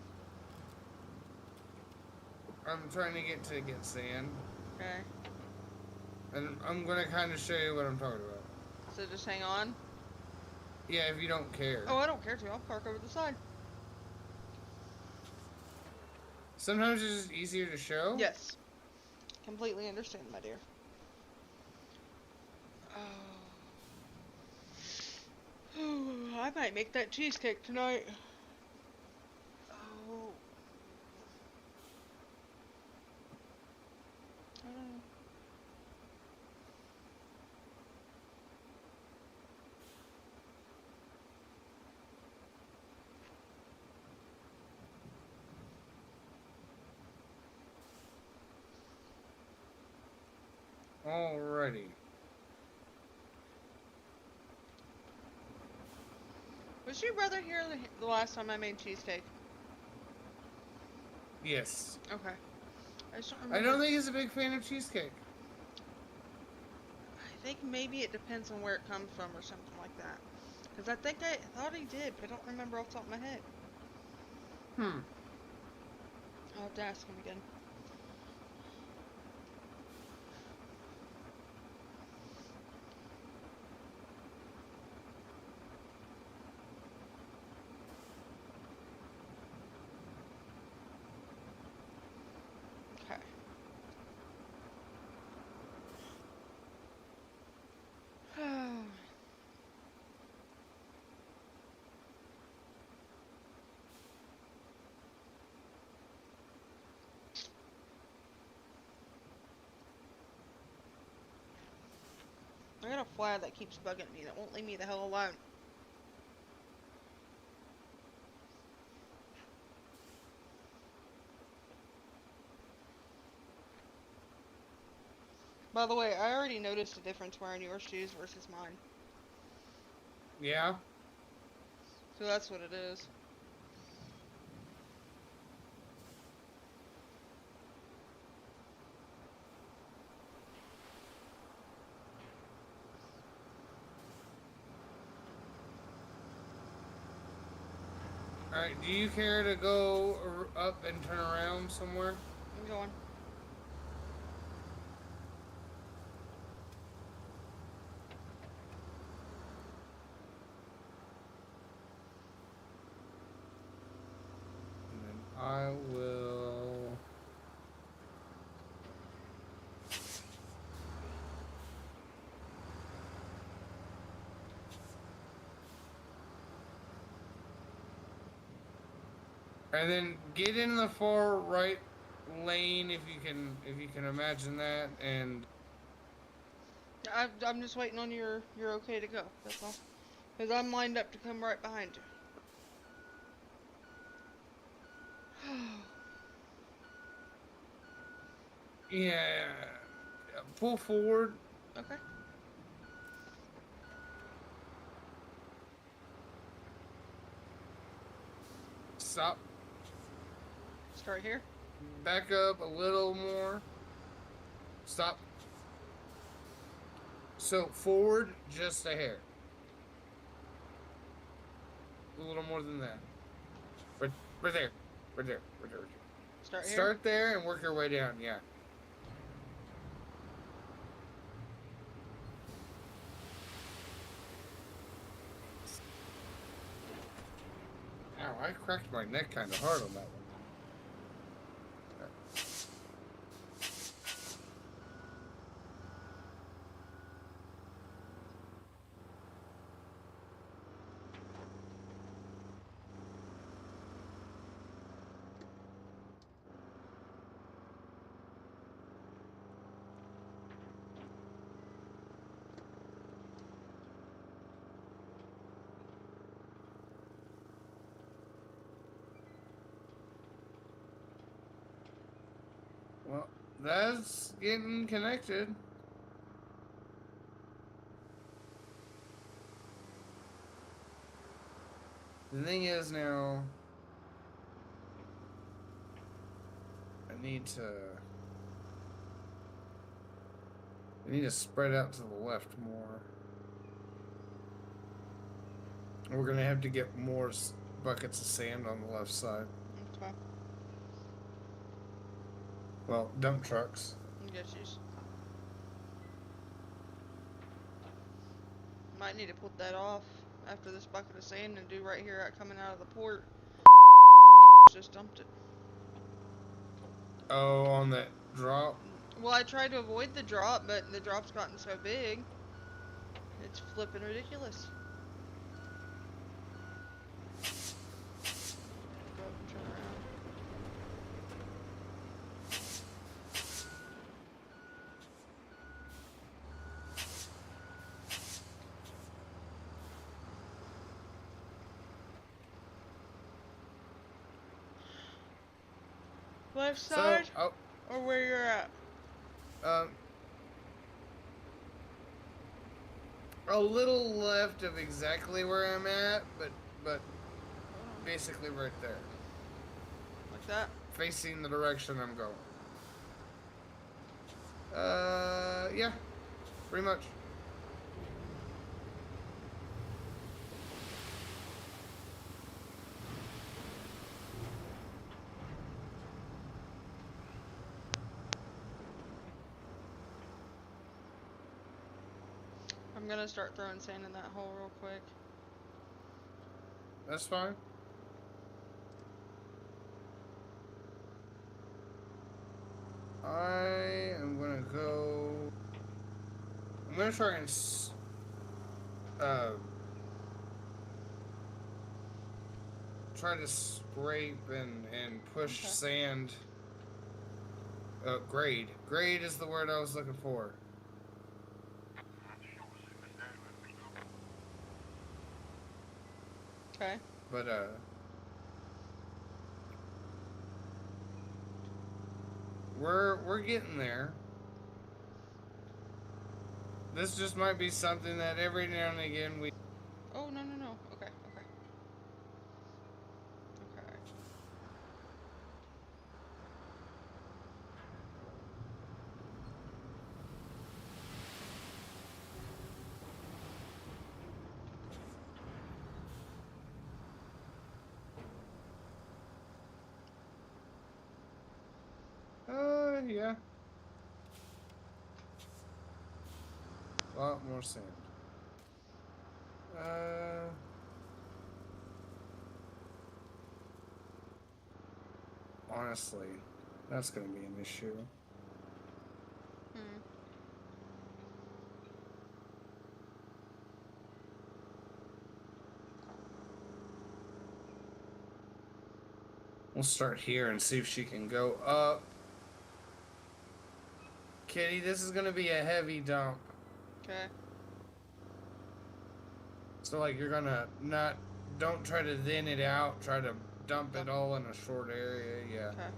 I'm trying to get sand. Okay. And I'm gonna kind of show you what I'm talking about. So just hang on. Yeah, if you don't care. Oh, I don't care to. I'll park over the side. Sometimes it's just easier to show. Yes. Completely understand, my dear. Oh. I might make that cheesecake tonight. Oh. I don't know. Alrighty. Was your brother here the last time I made cheesecake? Yes. Okay. I just don't I remember. don't think he's a big fan of cheesecake. I think maybe it depends on where it comes from or something like that. Because I think I thought he did, but I don't remember off the top of my head. I'll have to ask him again. Okay. I got a fly that keeps bugging me that won't leave me the hell alone. By the way, I already noticed a difference wearing your shoes versus mine. Yeah. So that's what it is. Alright, do you care to go up and turn around somewhere? I'm going. And then I will... And then get in the far right lane if you can imagine that, and I'm just waiting on you're okay to go. That's all. Because I'm lined up to come right behind you. yeah, pull forward. Okay. Stop. Start here. Back up a little more. Stop. So forward just a hair. A little more than that. Right there. Right there. Right there. Start here. Start there and work your way down, yeah. Ow, I cracked my neck kind of hard on that one. Well, that's getting connected. The thing is now, I need to We need to spread out to the left more. We're gonna have to get more buckets of sand on the left side. Okay. Well, dump trucks. Get you. Might need to put that off after this bucket of sand and do right here coming out of the port. Just dumped it. Oh, on that drop? Well, I tried to avoid the drop, but the drop's gotten so big. It's flipping ridiculous. Go up and turn around. Left side? So, Or where you're at? A little left of exactly where I'm at, but basically right there. Like that? Facing the direction I'm going. Yeah, pretty much. I'm gonna start throwing sand in that hole real quick. That's fine. I am gonna go. I'm gonna try and try to scrape and push sand. Grade. Grade is the word I was looking for. Okay. But we're getting there. This just might be something that every now and again we. Oh, no, no, no. Okay, okay. Okay. Yeah. A lot more sand. Honestly, that's gonna be an issue. We'll start here and see if she can go up. Kitty, this is gonna be a heavy dump. Okay. So like you're gonna don't try to thin it out, try to dump it all in a short area, yeah. Okay.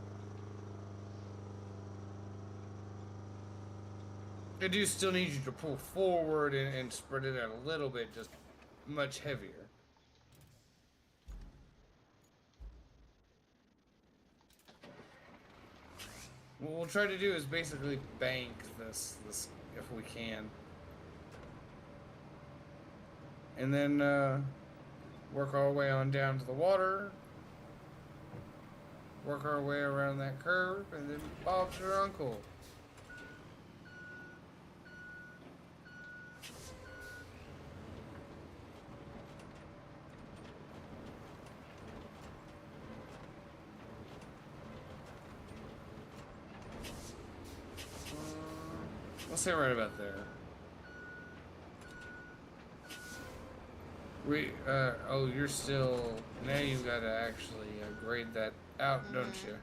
I do still need you to pull forward and spread it out a little bit, just much heavier. What we'll try to do is basically bank this if we can. And then work our way on down to the water. Work our way around that curve, and then Bob's your uncle. Let's say right about there. Oh, you're still, now you've got to actually grade that out, don't you?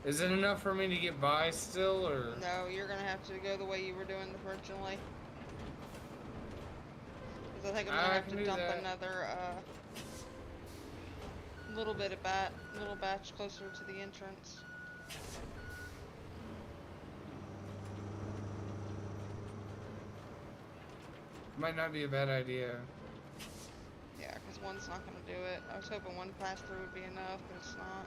Is it enough for me to get by still, or? No, you're gonna have to go the way you were doing originally. Because I think I'm gonna have to dump another, little batch closer to the entrance. Might not be a bad idea. Yeah, because one's not going to do it. I was hoping one pass through would be enough, but it's not.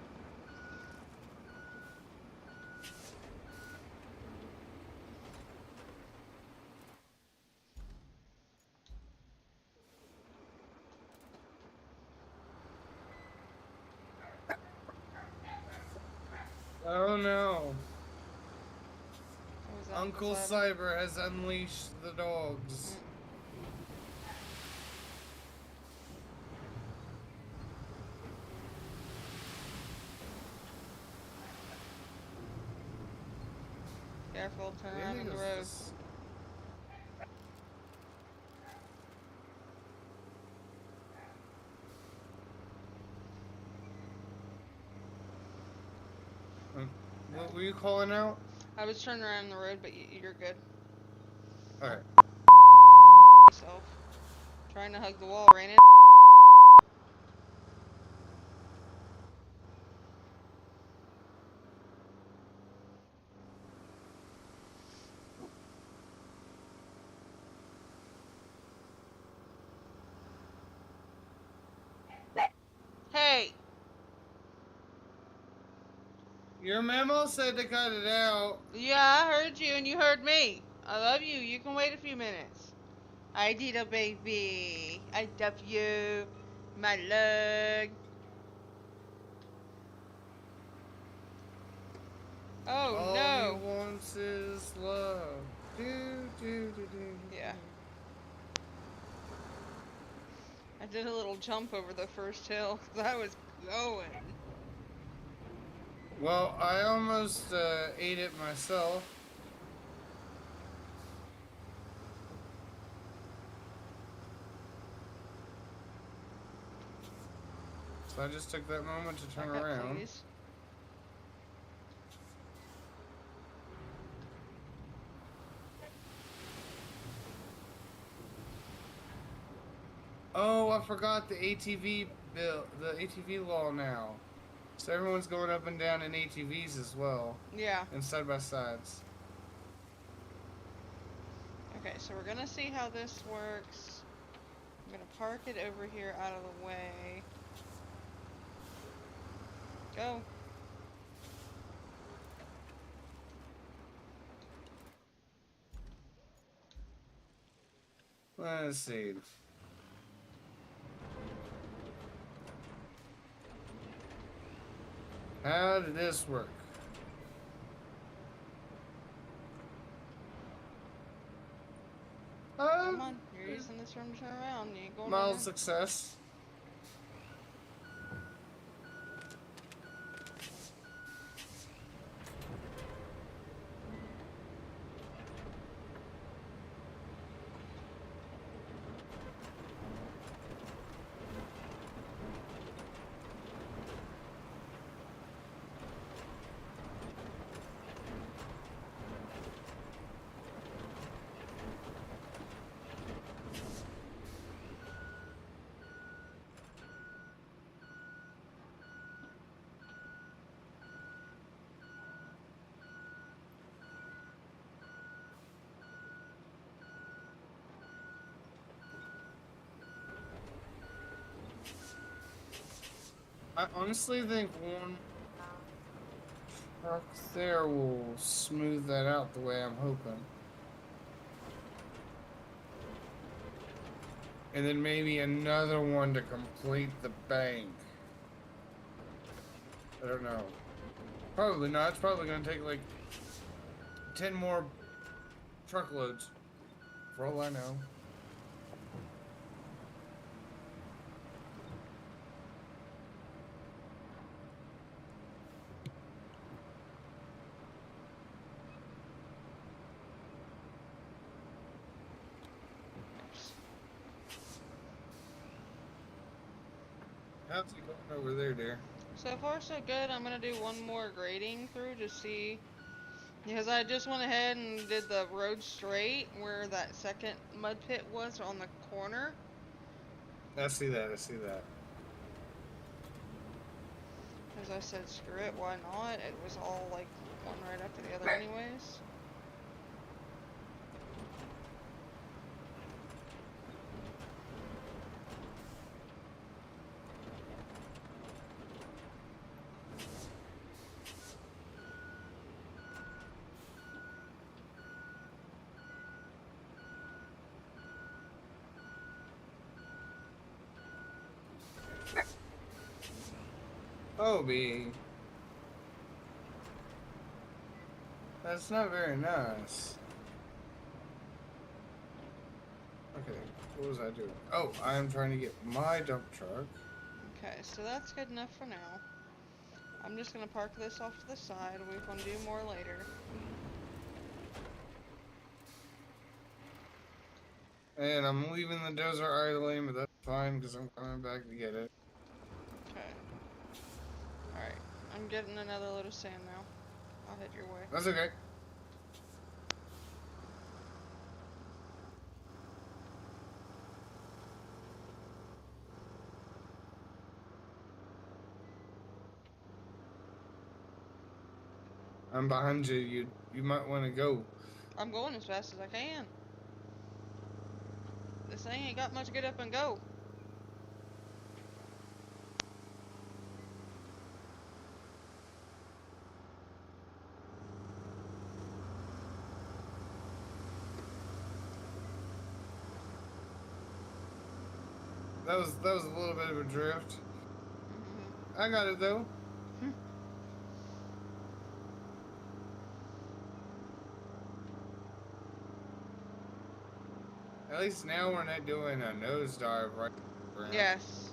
Oh no. What was that, Uncle Cyber has unleashed the dogs. Careful, turn I around think on it the was road. just... What were you calling out? I was turning around the road, but you're good. Alright. Myself. Trying to hug the wall, ran in. Hey! Your memo said to cut it out. Yeah, I heard you and you heard me. I love you. You can wait a few minutes. I did a baby. I love you. My love. Oh All he no. wants is love. Do, do, do, do. Yeah. I did a little jump over the first hill because I was going. Well, I almost ate it myself. So I just took that moment to turn Back up, around. please. Oh, I forgot the ATV bill, the ATV law now. So everyone's going up and down in ATVs as well. Yeah. And side by sides. Okay, so we're gonna see how this works. I'm gonna park it over here out of the way. Go. Let's see. How did this work? Come on, you're using this room to turn around. You ain't going Mild nowhere. success. I honestly think one truck there will smooth that out the way I'm hoping. And then maybe another one to complete the bank. I don't know. Probably not. It's probably going to take like 10 more truckloads. For all I know. How's it going over there, dear? So far, so good. I'm gonna do one more grading through to see. Because I just went ahead and did the road straight where that second mud pit was on the corner. I see that. I see that. As I said, screw it, why not? It was all like one right after the other anyways. Oh, B. That's not very nice. Okay, what was I doing? Oh, I'm trying to get my dump truck. Okay, so that's good enough for now. I'm just gonna park this off to the side. We can do more later. And I'm leaving the dozer idling, but that's fine because I'm coming back to get it. Okay. Alright. I'm getting another load of sand now. I'll head your way. That's okay. I'm behind you. You might want to go. I'm going as fast as I can. This thing ain't got much to get up and go. That was a little bit of a drift. Mm-hmm. I got it though. At least now we're not doing a nosedive right around. Yes.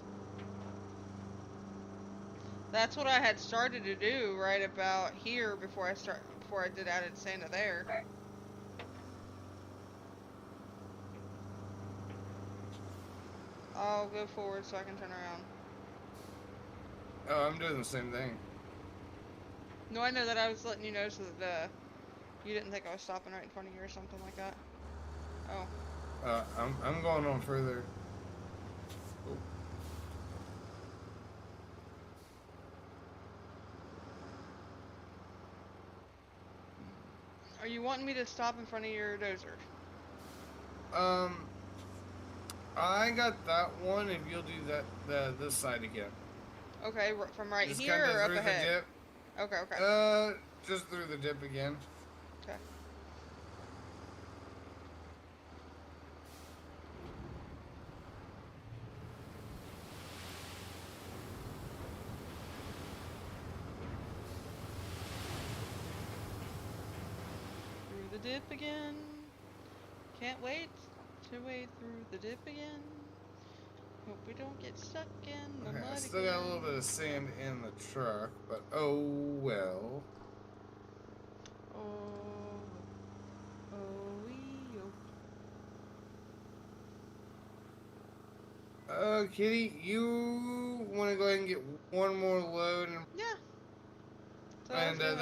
That's what I had started to do right about here before I did added sand to there. I'll go forward so I can turn around. Oh, I'm doing the same thing. No, I know that I was letting you know so that you didn't think I was stopping right in front of you or something like that. Oh. I'm going on further. Oh. Are you wanting me to stop in front of your dozer? I got that one. If you'll do this side again. Okay, from right Just here kinda or up through ahead? the dip. Okay, okay. Just through the dip again. Okay. Through the dip again. Can't wait to wade through the dip again. Hope we don't get stuck in the Okay, mud I still again. got a little bit of sand in the truck, but oh well. Oh, Kitty, you want to go ahead and get one more load, yeah. So I was doing.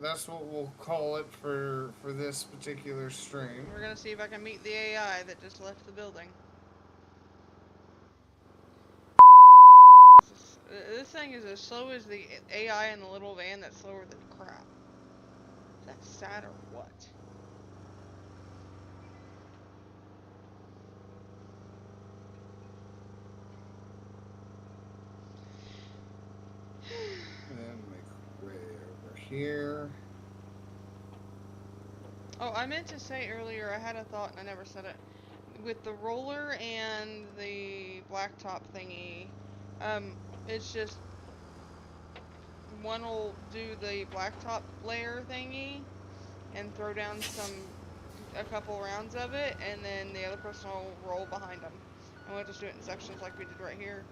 that's what we'll call it for this particular stream. We're gonna see if I can meet the AI that just left the building. This thing is as slow as the AI in the little van that's slower than crap. Is that sad or what? And then make way over here. Oh, I meant to say earlier, I had a thought and I never said it. With the roller and the blacktop thingy, it's just one will do the blacktop layer thingy and throw down a couple rounds of it, and then the other person will roll behind them. And we'll just do it in sections like we did right here.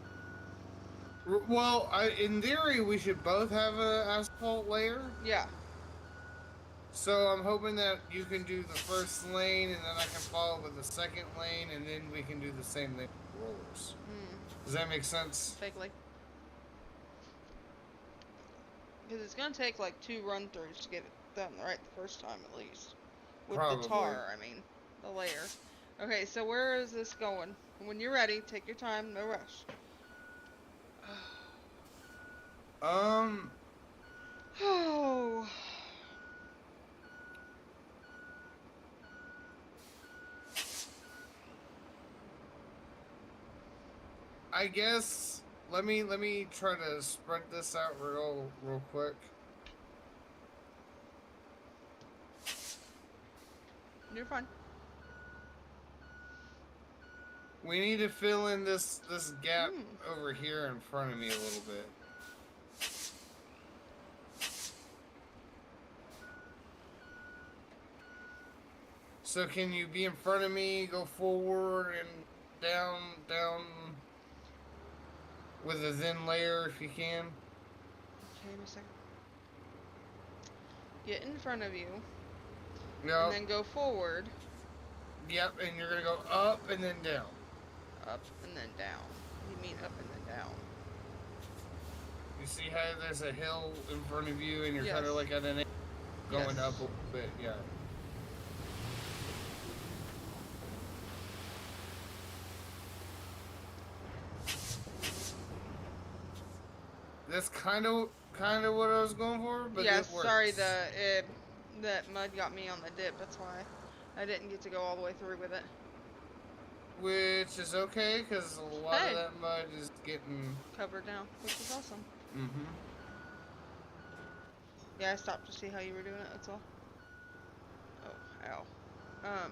Well, in theory, we should both have a asphalt layer. Yeah. So I'm hoping that you can do the first lane, and then I can follow with the second lane, and then we can do the same thing with rollers. Does that make sense? Vaguely. Because it's going to take like 2 run-throughs to get it done right the first time at least. With Probably. the tar, I mean. The layer. Okay, so where is this going? When you're ready, take your time, no rush. Oh. I guess let me try to spread this out real quick. You're fine. We need to fill in this gap over here in front of me a little bit. So can you be in front of me, go forward and down, with a thin layer if you can? Okay, give me a second. Get in front of you, and Yep. then go forward, Yep, and you're gonna go up and then down. up, and then down. You mean up and then down. You see how there's a hill in front of you and you're Yes. kind of like at an angle going Yes. up a little bit, yeah. That's kind of what I was going for, but Yeah, it works. sorry, that mud got me on the dip. That's why I didn't get to go all the way through with it. Which is okay, because a lot Hey. of that mud is getting... Covered now, which is awesome. Mm-hmm. Yeah, I stopped to see how you were doing it, that's all. Oh, ow.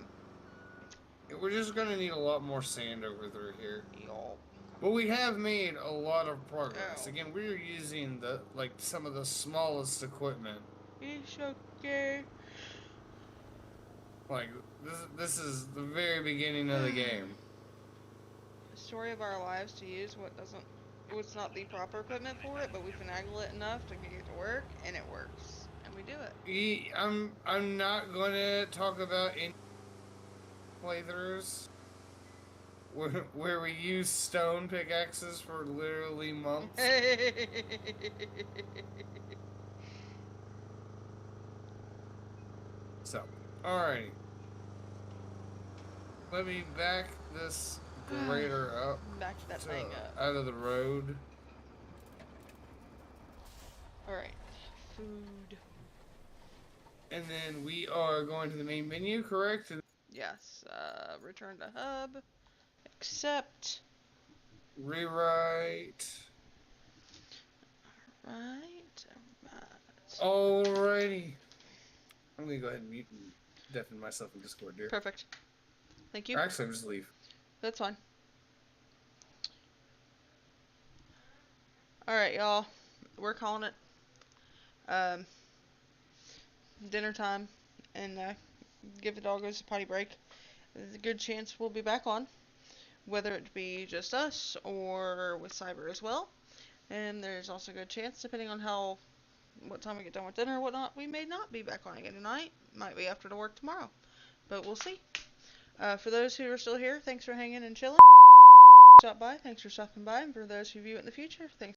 We're just going to need a lot more sand over through here. Y'all. But we have made a lot of progress. Ow. Again, we're using some of the smallest equipment. It's okay. Like, this is the very beginning of the game. Story of our lives to use what's not the proper equipment for it, but we finagle it enough to get it to work, and it works. And we do it. I'm not going to talk about any playthroughs where we use stone pickaxes for literally months. So, alrighty. Let me back this grader up. Back that thing up. Out of the road. Alright. Food. And then we are going to the main menu, correct? Yes. Return to hub. Accept. Rewrite. Right. Alrighty. I'm gonna go ahead and mute and deafen myself in Discord here. Perfect. Thank you. Or actually, just leave. That's fine. Alright, y'all. We're calling it dinner time, and give the doggos a potty break. There's a good chance we'll be back on, whether it be just us or with Cyber as well. And there's also a good chance, depending on what time we get done with dinner or whatnot, we may not be back on again tonight. Might be after to work tomorrow, but we'll see. For those who are still here, thanks for hanging and chilling. Stop by, thanks for stopping by, and for those who view it in the future, thanks